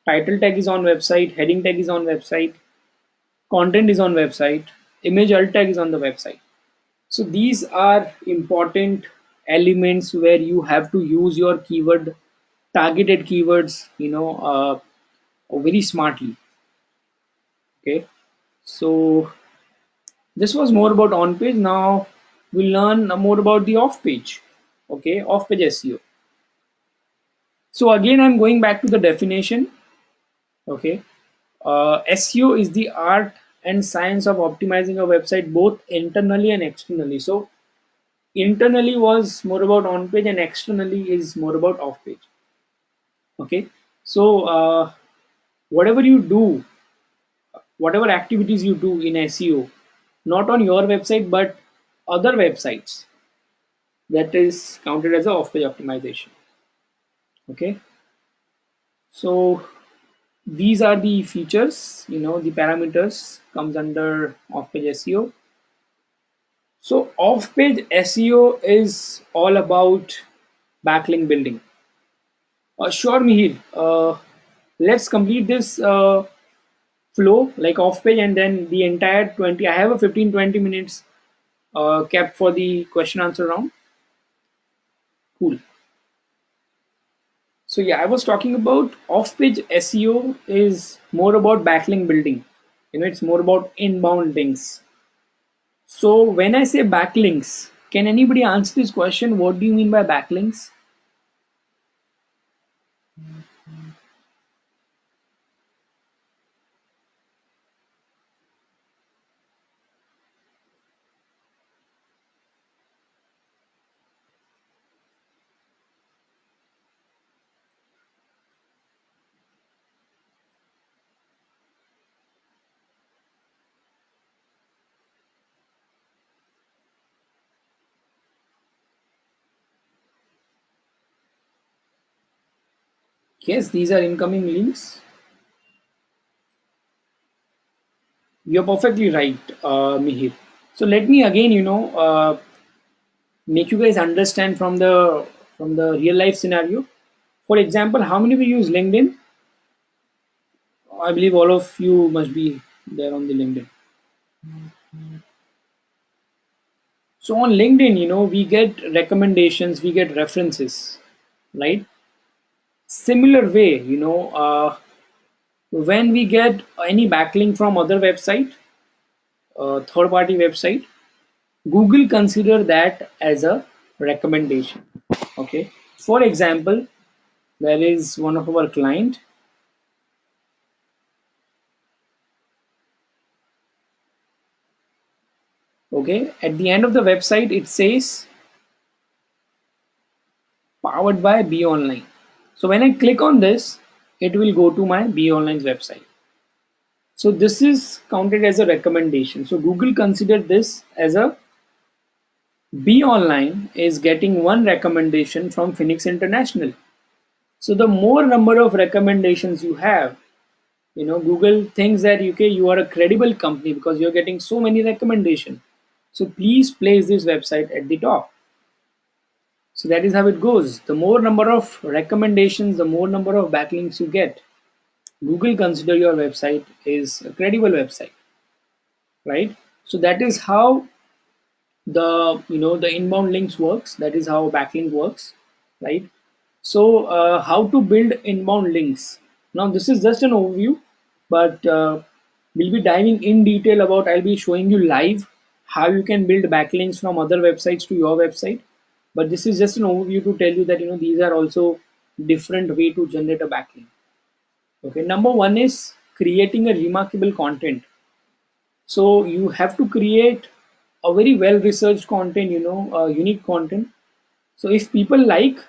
title tag is on website, heading tag is on website, content is on website, image alt tag is on the website. So these are important elements where you have to use your keyword, targeted keywords, very smartly. Okay, so This was more about on page. Now we'll learn more about the off page. Okay, off page SEO. So again, I'm going back to the definition. Okay, SEO is the art and science of optimizing a website both internally and externally. So internally was more about on page, and externally is more about off page. Okay, so whatever you do, whatever activities you do in SEO, not on your website but other websites, that is counted as a off page optimization. Okay, so these are the features, the parameters comes under off page SEO. So off page SEO is all about backlink building. Sure, Mihir. Let's complete this flow like off page, and then the entire 20. I have a 15-20 minutes kept for the question answer round. Cool. So yeah, I was talking about off page SEO is more about backlink building. It's more about inbound links. So when I say backlinks, can anybody answer this question? What do you mean by backlinks? Yes, these are incoming links. You're perfectly right, Mihir. So let me again, make you guys understand from the real life scenario. For example, how many of you use LinkedIn? I believe all of you must be there on the LinkedIn. So on LinkedIn, we get recommendations, we get references, right? Similar way, when we get any backlink from other website, third party website, Google consider that as a recommendation. Okay. For example, there is one of our client. Okay. At the end of the website, it says powered by Be Online. So when I click on this, it will go to my Be Online's website. So this is counted as a recommendation. So Google considered this as a Be Online is getting one recommendation from Phoenix International. So the more number of recommendations you have, Google thinks that okay, you are a credible company because you're getting so many recommendations. So please place this website at the top. So that is how it goes. The more number of recommendations, the more number of backlinks you get. Google consider your website is a credible website, right? So that is how the inbound links works. That is how backlink works, right? So how to build inbound links? Now this is just an overview, but we'll be diving in detail about. I'll be showing you live how you can build backlinks from other websites to your website. But this is just an overview to tell you that these are also different way to generate a backlink. Okay, number one is creating a remarkable content. So you have to create a very well researched content, unique content. So if people like,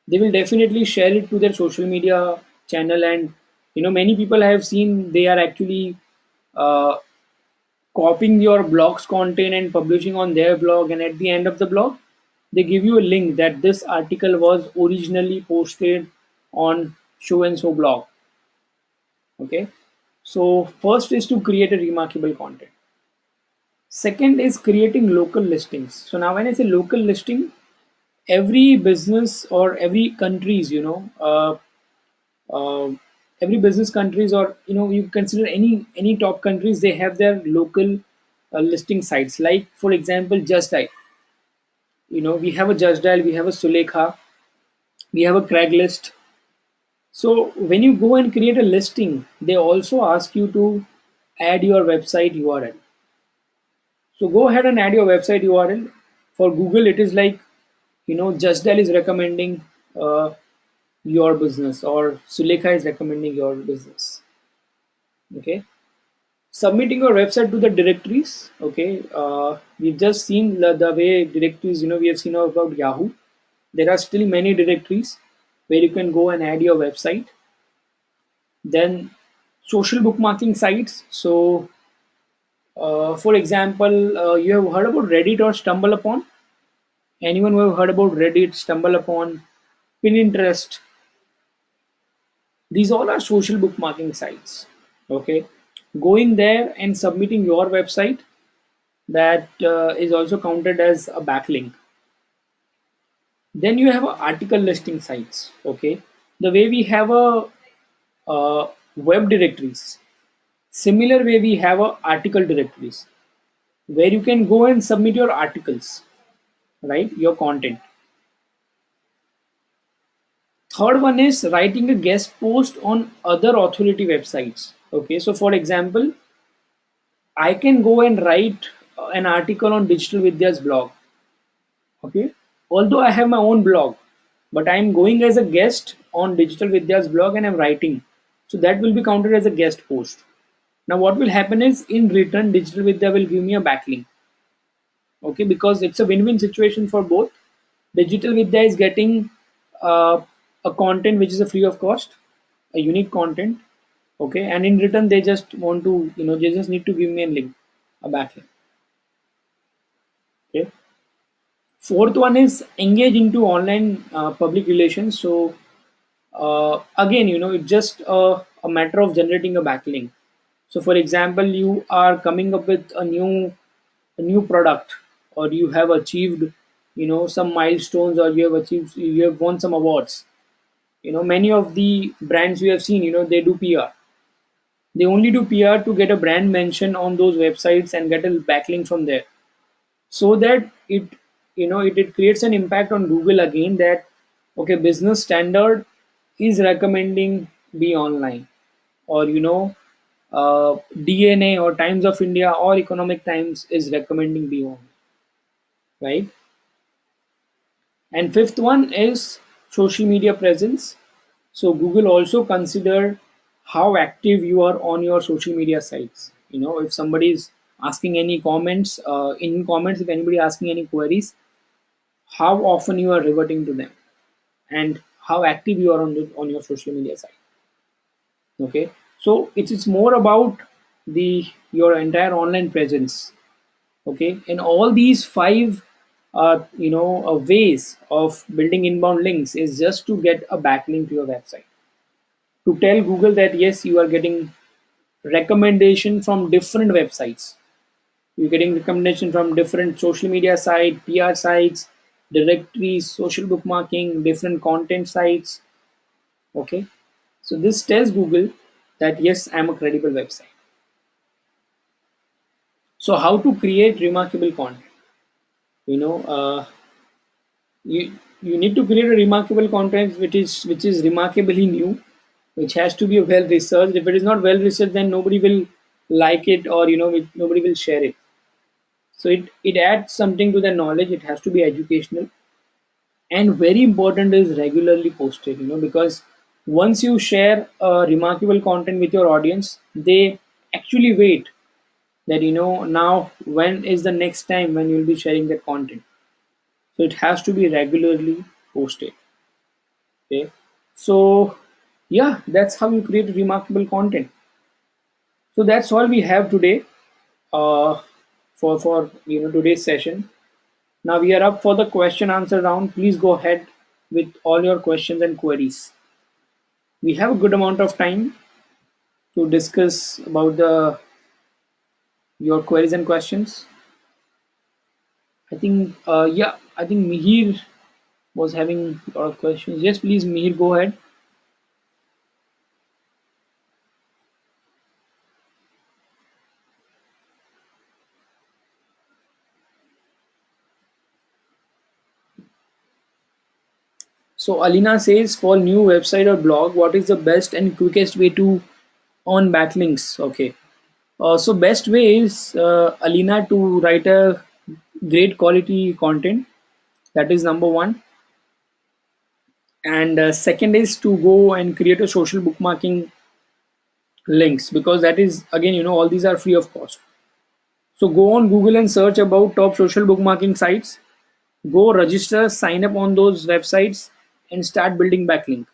they will definitely share it to their social media channel, and many people I have seen they are actually uh, copying your blog's content and publishing on their blog, and at the end of the blog they give you a link that this article was originally posted on so and so blog. Okay, so first is to create a remarkable content. Second is creating local listings. So now when I say local listing, every business or every countries, uh, every business countries, or you consider any top countries, they have their local listing sites. Like for example, Just Dial. We have a Just Dial, we have a Sulekha, we have a Craigslist. So when you go and create a listing, they also ask you to add your website URL. So go ahead and add your website URL. For Google, it is like, Justdal is recommending uh, your business, or Sulekha is recommending your business. Okay, submitting your website to the directories. Okay, we've just seen the way directories, we have seen about Yahoo. There are still many directories where you can go and add your website. Then social bookmarking sites. So for example, you have heard about Reddit or Stumble Upon? Anyone who have heard about Reddit, Stumble Upon, Pinterest? These all are social bookmarking sites. Okay, going there and submitting your website, that is also counted as a backlink. Then you have article listing sites. Okay, the way we have a web directories, similar way we have a article directories where you can go and submit your articles, right? Your content. Third one is writing a guest post on other authority websites. Okay, so for example, I can go and write an article on Digital Vidya's blog. Okay, although I have my own blog, but I'm going as a guest on Digital Vidya's blog and I'm writing. So that will be counted as a guest post. Now, what will happen is in return, Digital Vidya will give me a backlink. Okay, because it's a win-win situation for both. Digital Vidya is getting uh, a content which is a free of cost, a unique content. Okay, and in return, they just want to, they just need to give me a link, a backlink. Okay. Fourth one is engage into online public relations. So again, it's just a matter of generating a backlink. So for example, you are coming up with a new product, or you have achieved, some milestones, or you have won some awards. Many of the brands you have seen, they do PR. They only do PR to get a brand mention on those websites and get a backlink from there, so that it creates an impact on Google again, that okay, business standard is recommending be online, or DNA or Times of India or Economic Times is recommending be online, right? And fifth one is social media presence. So Google also consider how active you are on your social media sites. If somebody is asking any comments, in comments, if anybody asking any queries, how often you are reverting to them, and how active you are on your social media site. Okay, so it's more about the your entire online presence. Okay, in all these five ways of building inbound links is just to get a backlink to your website, to tell Google that yes, you are getting recommendation from different websites. You're getting recommendation from different social media sites, PR sites, directories, social bookmarking, different content sites. Okay, so this tells Google that yes, I'm a credible website. So how to create remarkable content? You know, you need to create a remarkable content which is remarkably new, which has to be well researched. If it is not well researched, then nobody will like it, or nobody will share it. So it adds something to the knowledge. It has to be educational, and very important is regularly posted, because once you share remarkable content with your audience, they actually wait that now when is the next time when you'll be sharing that content. So it has to be regularly posted. Okay, so yeah, that's how you create remarkable content. So that's all we have today, uh, for today's session. Now we are up for the question answer round. Please go ahead with all your questions and queries. We have a good amount of time to discuss about the your queries and questions. I think I think Mihir was having a lot of questions. Yes, please, Mihir, go ahead. So Alina says, for new website or blog, what is the best and quickest way to earn backlinks? Okay. So best way is Alina to write a great quality content. That is number one. And second is to go and create a social bookmarking links, because that is again, all these are free of cost. So go on Google and search about top social bookmarking sites. Go register, sign up on those websites, and start building backlink.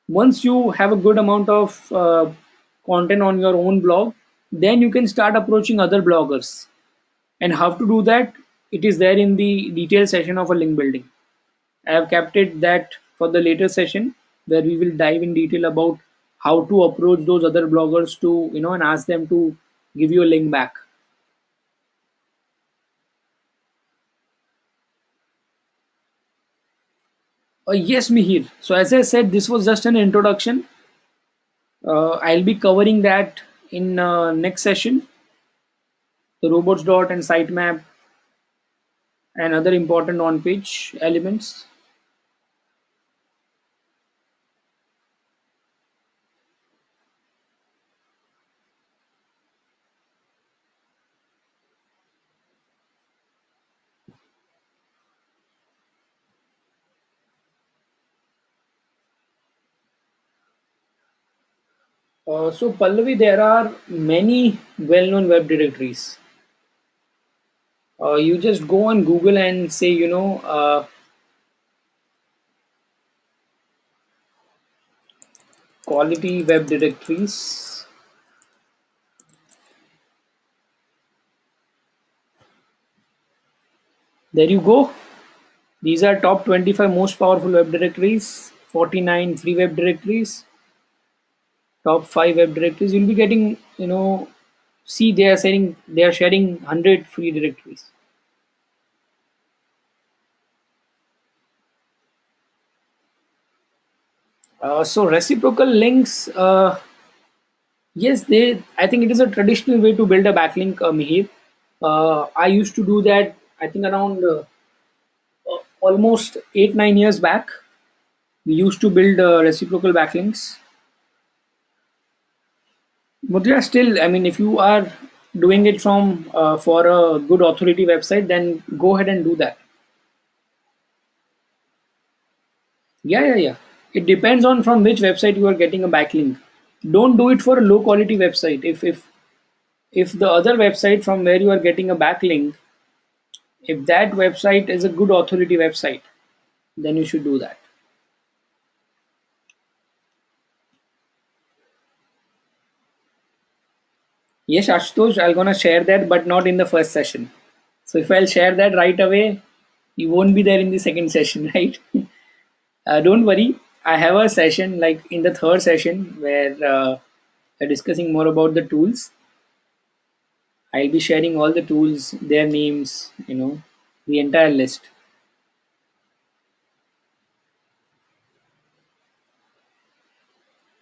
Once you have a good amount of content on your own blog, then you can start approaching other bloggers. And how to do that? It is there in the detailed session of a link building. I have kept it that for the later session, where we will dive in detail about how to approach those other bloggers to, and ask them to give you a link back. Yes, Mihir. So as I said, this was just an introduction. I'll be covering that in next session, the robots dot and sitemap and other important on-page elements. So Pallavi, there are many well-known web directories. You just go on Google and say, quality web directories. There you go. These are top 25 most powerful web directories, 49 free web directories, top 5 web directories. You'll be getting, see they are sharing 100 free directories. So reciprocal links, yes, I think it is a traditional way to build a backlink, Mihir. I used to do that. I think around almost 8 9 years back. We used to build reciprocal backlinks. But yeah, still, I mean, if you are doing it from for a good authority website, then go ahead and do that. Yeah, yeah, yeah. It depends on from which website you are getting a backlink. Don't do it for a low quality website. If the other website from where you are getting a backlink, if that website is a good authority website, then you should do that. Yes, Ashutosh, I'm gonna share that, but not in the first session. So if I'll share that right away, you won't be there in the second session, right? Don't worry. I have a session like in the third session where we're discussing more about the tools. I'll be sharing all the tools, their names, the entire list.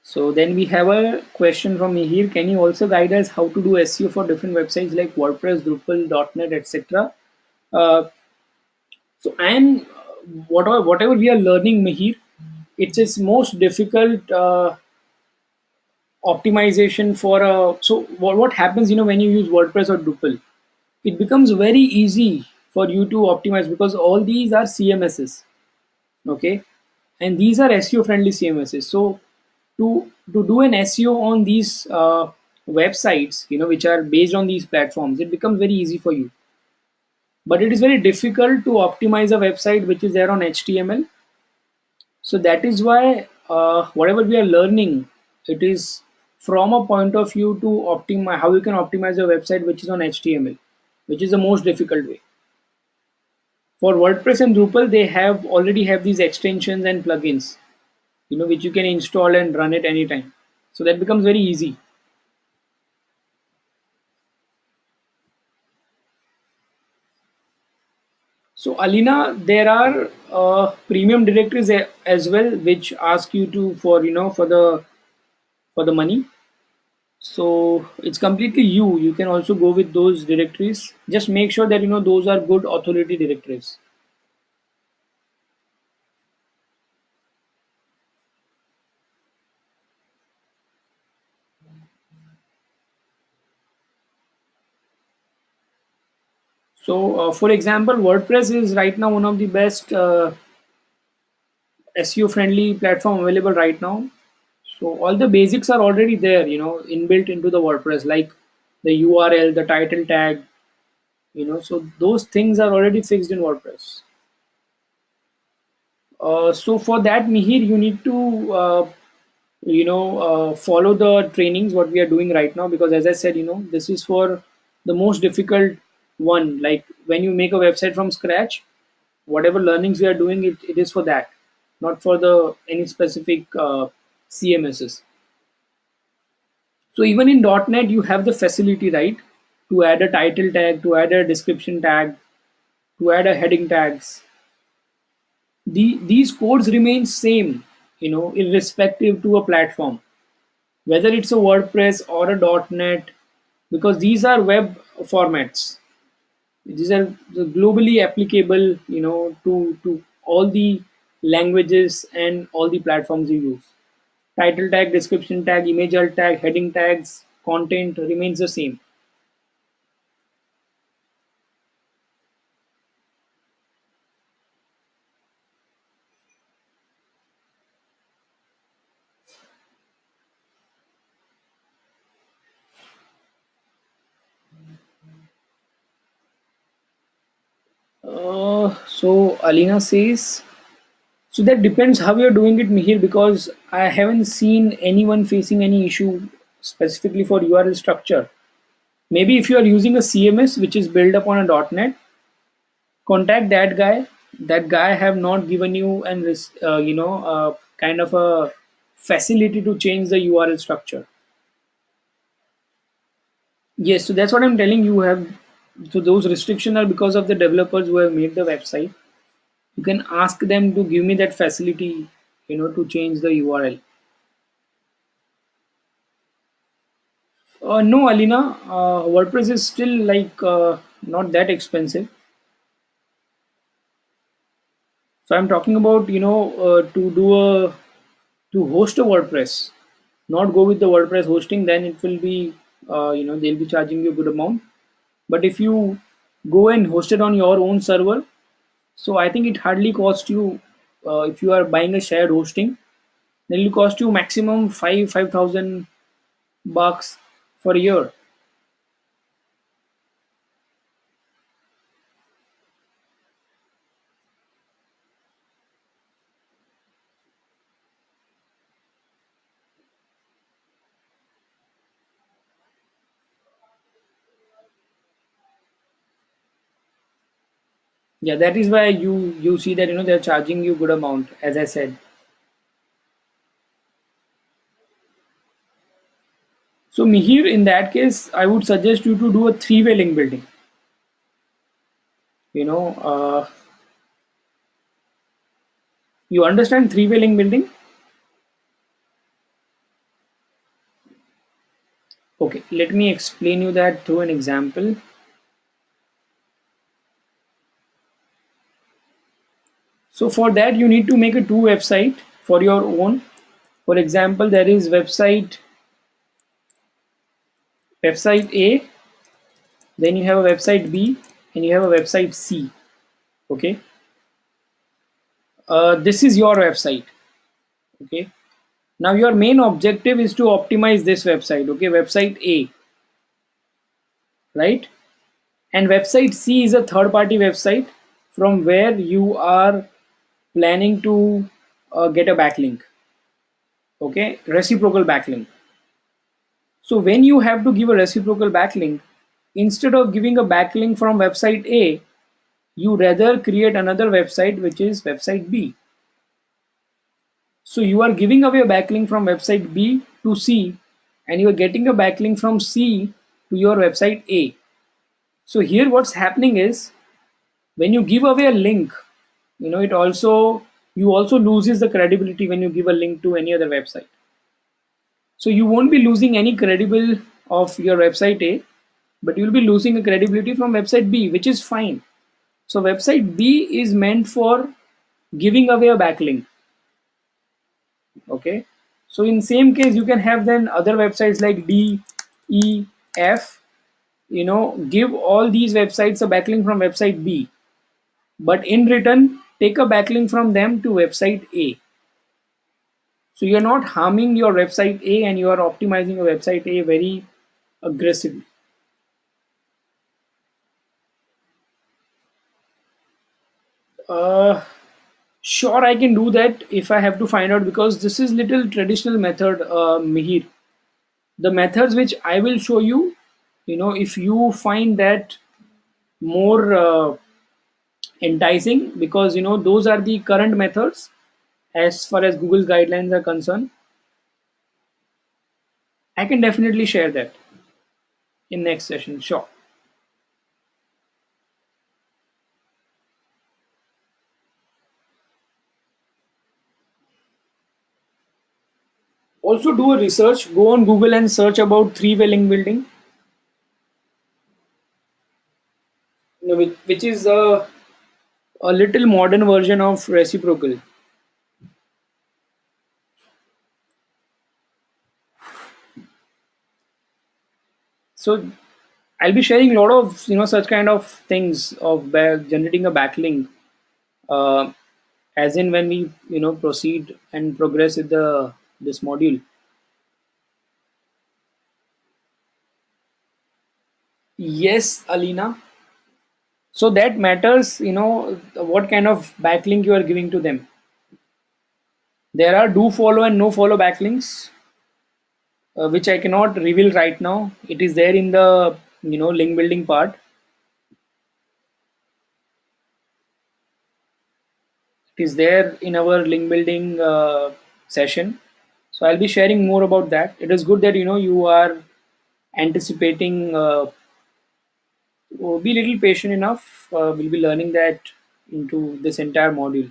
So then we have a question from Mihir. Can you also guide us how to do SEO for different websites like WordPress, Drupal, .NET, etc.? Uh, so and whatever we are learning, Mihir, it's its most difficult optimization for a. So what happens, when you use WordPress or Drupal, it becomes very easy for you to optimize because all these are CMSs, okay, and these are SEO friendly CMSs. So to do an SEO on these websites, which are based on these platforms, it becomes very easy for you. But it is very difficult to optimize a website which is there on HTML. So that is why whatever we are learning, it is from a point of view to optimize how you can optimize a website which is on HTML, which is the most difficult way. For WordPress and Drupal, they have already have these extensions and plugins, which you can install and run it anytime. So that becomes very easy. So Alina, there are premium directories as well, which ask you to for for the money. So it's completely you. You can also go with those directories. Just make sure that those are good authority directories. So, for example, WordPress is right now one of the best SEO friendly platform available right now. So all the basics are already there, inbuilt into the WordPress, like the URL, the title tag, so those things are already fixed in WordPress. So for that, Mihir, you need to follow the trainings what we are doing right now, because as I said, this is for the most difficult one. Like when you make a website from scratch, whatever learnings we are doing, it is for that, not for the any specific CMSs. So even in .NET, you have the facility, right, to add a title tag, to add a description tag, to add a heading tags. These codes remain same, irrespective to a platform, whether it's a WordPress or a .NET, because these are web formats. These are globally applicable, to all the languages and all the platforms you use. Title tag, description tag, image alt tag, heading tags, content remains the same. So Alina says, so that depends how you're doing it, Mihir, because I haven't seen anyone facing any issue specifically for URL structure. Maybe if you are using a CMS which is built upon a .NET, contact that guy. That guy have not given you an kind of a facility to change the URL structure. Yes, so that's what I'm telling you. Have so those restrictions are because of the developers who have made the website. You can ask them to give me that facility, to change the URL. No, Alina, WordPress is still like not that expensive. So I'm talking about, to host a WordPress, not go with the WordPress hosting. Then it will be, they'll be charging you a good amount. But if you go and host it on your own server, so I think it hardly costs you. If you are buying a shared hosting, then it will cost you maximum 5,000 bucks for a year. Yeah, that is why you see that they're charging you good amount, as I said. So Mihir, in that case, I would suggest you to do a three-way link building. You know, you understand three-way link building? Okay, let me explain you that through an example. So for that, you need to make a two website for your own. For example, there is website A, then you have a website B, and you have a website C. Okay, this is your website. Okay, now your main objective is to optimize this website. Okay, website A, right? And website C is a third party website from where you are planning to get a backlink. Okay, reciprocal backlink. So when you have to give a reciprocal backlink, instead of giving a backlink from website A, you rather create another website which is website B. So you are giving away a backlink from website B to C, and you are getting a backlink from C to your website A. So here what's happening is, when you give away a link, it also, you also loses the credibility when you give a link to any other website. So you won't be losing any credible of your website A, but you'll be losing a credibility from website B, which is fine. So website B is meant for giving away a backlink. Okay, so in same case you can have then other websites like D, E, F, give all these websites a backlink from website B, but in return take a backlink from them to website A. So you're not harming your website A, and you are optimizing your website A very aggressively. uh, sure, I can do that if I have to find out, because this is little traditional method, Mihir. The methods which I will show you, if you find that more enticing, because those are the current methods as far as Google's guidelines are concerned, I can definitely share that in next session. Sure. Also do a research, go on Google and search about three-way link building, which is a little modern version of reciprocal. So I'll be sharing a lot of such kind of things of generating a backlink, uh, as in when we proceed and progress with the this module. Yes, Alina. So that matters, what kind of backlink you are giving to them. There are do follow and no follow backlinks, which I cannot reveal right now. It is there in the link building part. It is there in our link building session. So I'll be sharing more about that. It is good that you are anticipating. Be little patient enough. We'll be learning that into this entire module.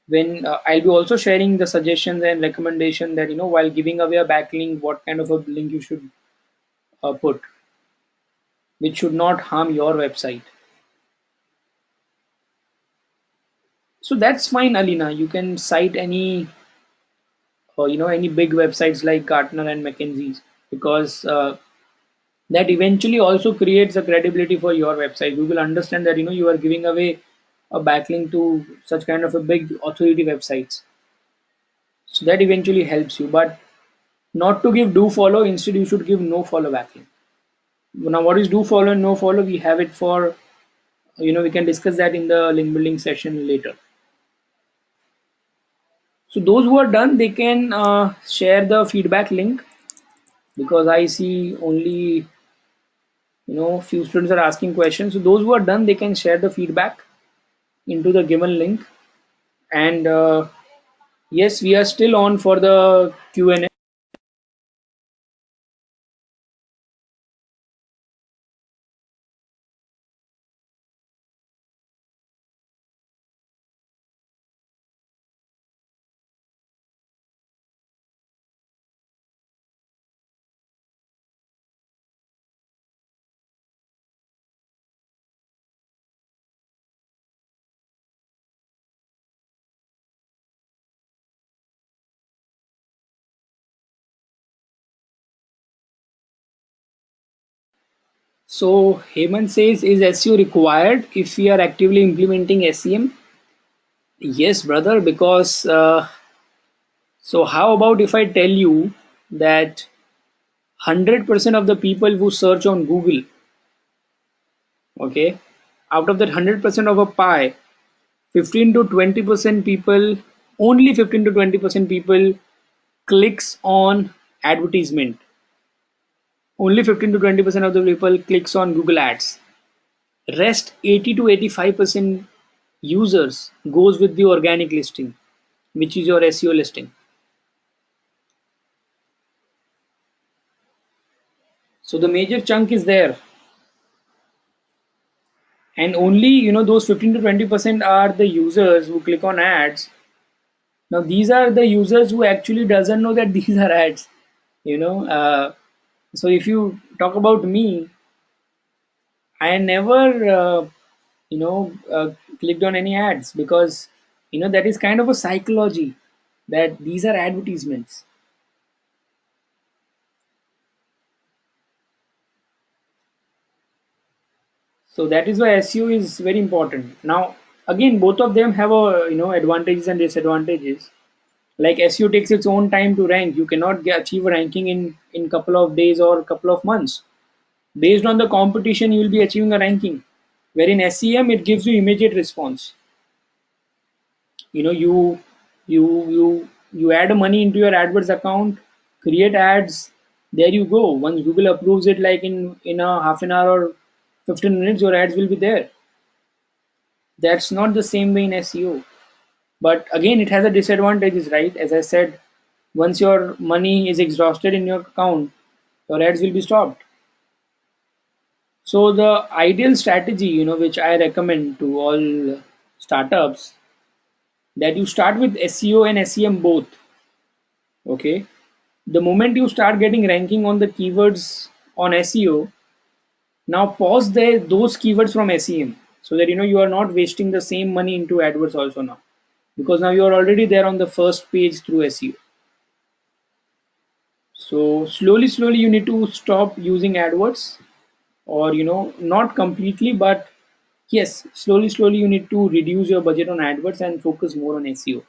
When I'll be also sharing the suggestions and recommendation that while giving away a backlink, what kind of a link you should put, which should not harm your website. So that's fine, Alina. You can cite any any big websites like Gartner and McKinsey's, because that eventually also creates a credibility for your website. We will understand that you are giving away a backlink to such kind of a big authority websites. So that eventually helps you, but not to give do follow. Instead, you should give no follow backlink. Now, what is do follow and no follow? We have it for we can discuss that in the link building session later. So those who are done, they can share the feedback link, because I see only few students are asking questions. So those who are done, they can share the feedback into the given link. And yes, we are still on for the Q&A. So Hemant says, is SEO required if we are actively implementing SEM? Yes, brother, because so how about if I tell you that 100% of the people who search on Google, okay, out of that 100% of a pie, 15 to 20% people, only 15 to 20% people clicks on advertisement. Only 15 to 20% of the people clicks on Google Ads. Rest 80 to 85% users goes with the organic listing, which is your SEO listing. So the major chunk is there, and only those 15 to 20% are the users who click on ads. Now these are the users who actually doesn't know that these are ads. You know, so if you talk about me, I never you know clicked on any ads, because that is kind of a psychology that these are advertisements. So that is why SEO is very important. Now, again, both of them have a advantages and disadvantages. Like SEO takes its own time to rank. You cannot achieve a ranking in couple of days or couple of months. Based on the competition, you will be achieving a ranking. Where in SEM, it gives you immediate response. You add money into your AdWords account, create ads. There you go. Once Google approves it, like in a half an hour or 15 minutes, your ads will be there. That's not the same way in SEO. But again, it has a disadvantages, right? As I said, once your money is exhausted in your account, your ads will be stopped. So the ideal strategy, which I recommend to all startups, that you start with SEO and SEM both. Okay. The moment you start getting ranking on the keywords on SEO, now pause those keywords from SEM, so that you are not wasting the same money into AdWords also now, because now you are already there on the first page through SEO. So slowly you need to stop using AdWords, or not completely, but yes, slowly you need to reduce your budget on AdWords and focus more on SEO.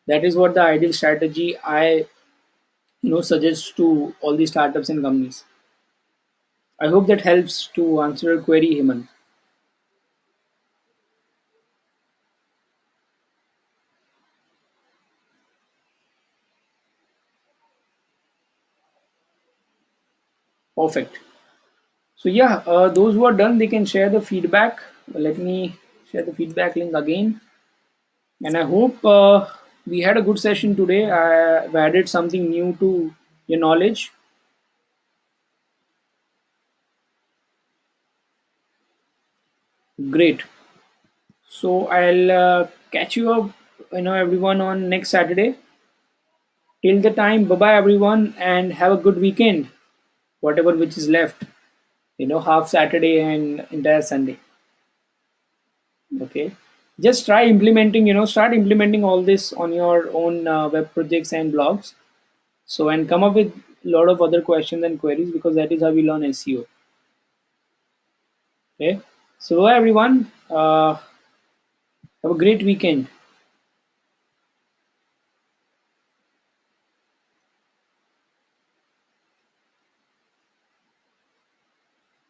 That is what the ideal strategy I suggest to all the startups and companies. I hope that helps to answer your query, Hemant. Perfect. So yeah, those who are done, they can share the feedback. Let me share the feedback link again. And I hope we had a good session today. I've added something new to your knowledge. Great. So I'll catch you up, everyone on next Saturday. Till the time, bye bye everyone, and have a good weekend. Whatever which is left, half Saturday and entire Sunday. Okay. Just try implementing, start implementing all this on your own web projects and blogs. So, and come up with a lot of other questions and queries, because that is how we learn SEO. Okay. So, everyone, have a great weekend.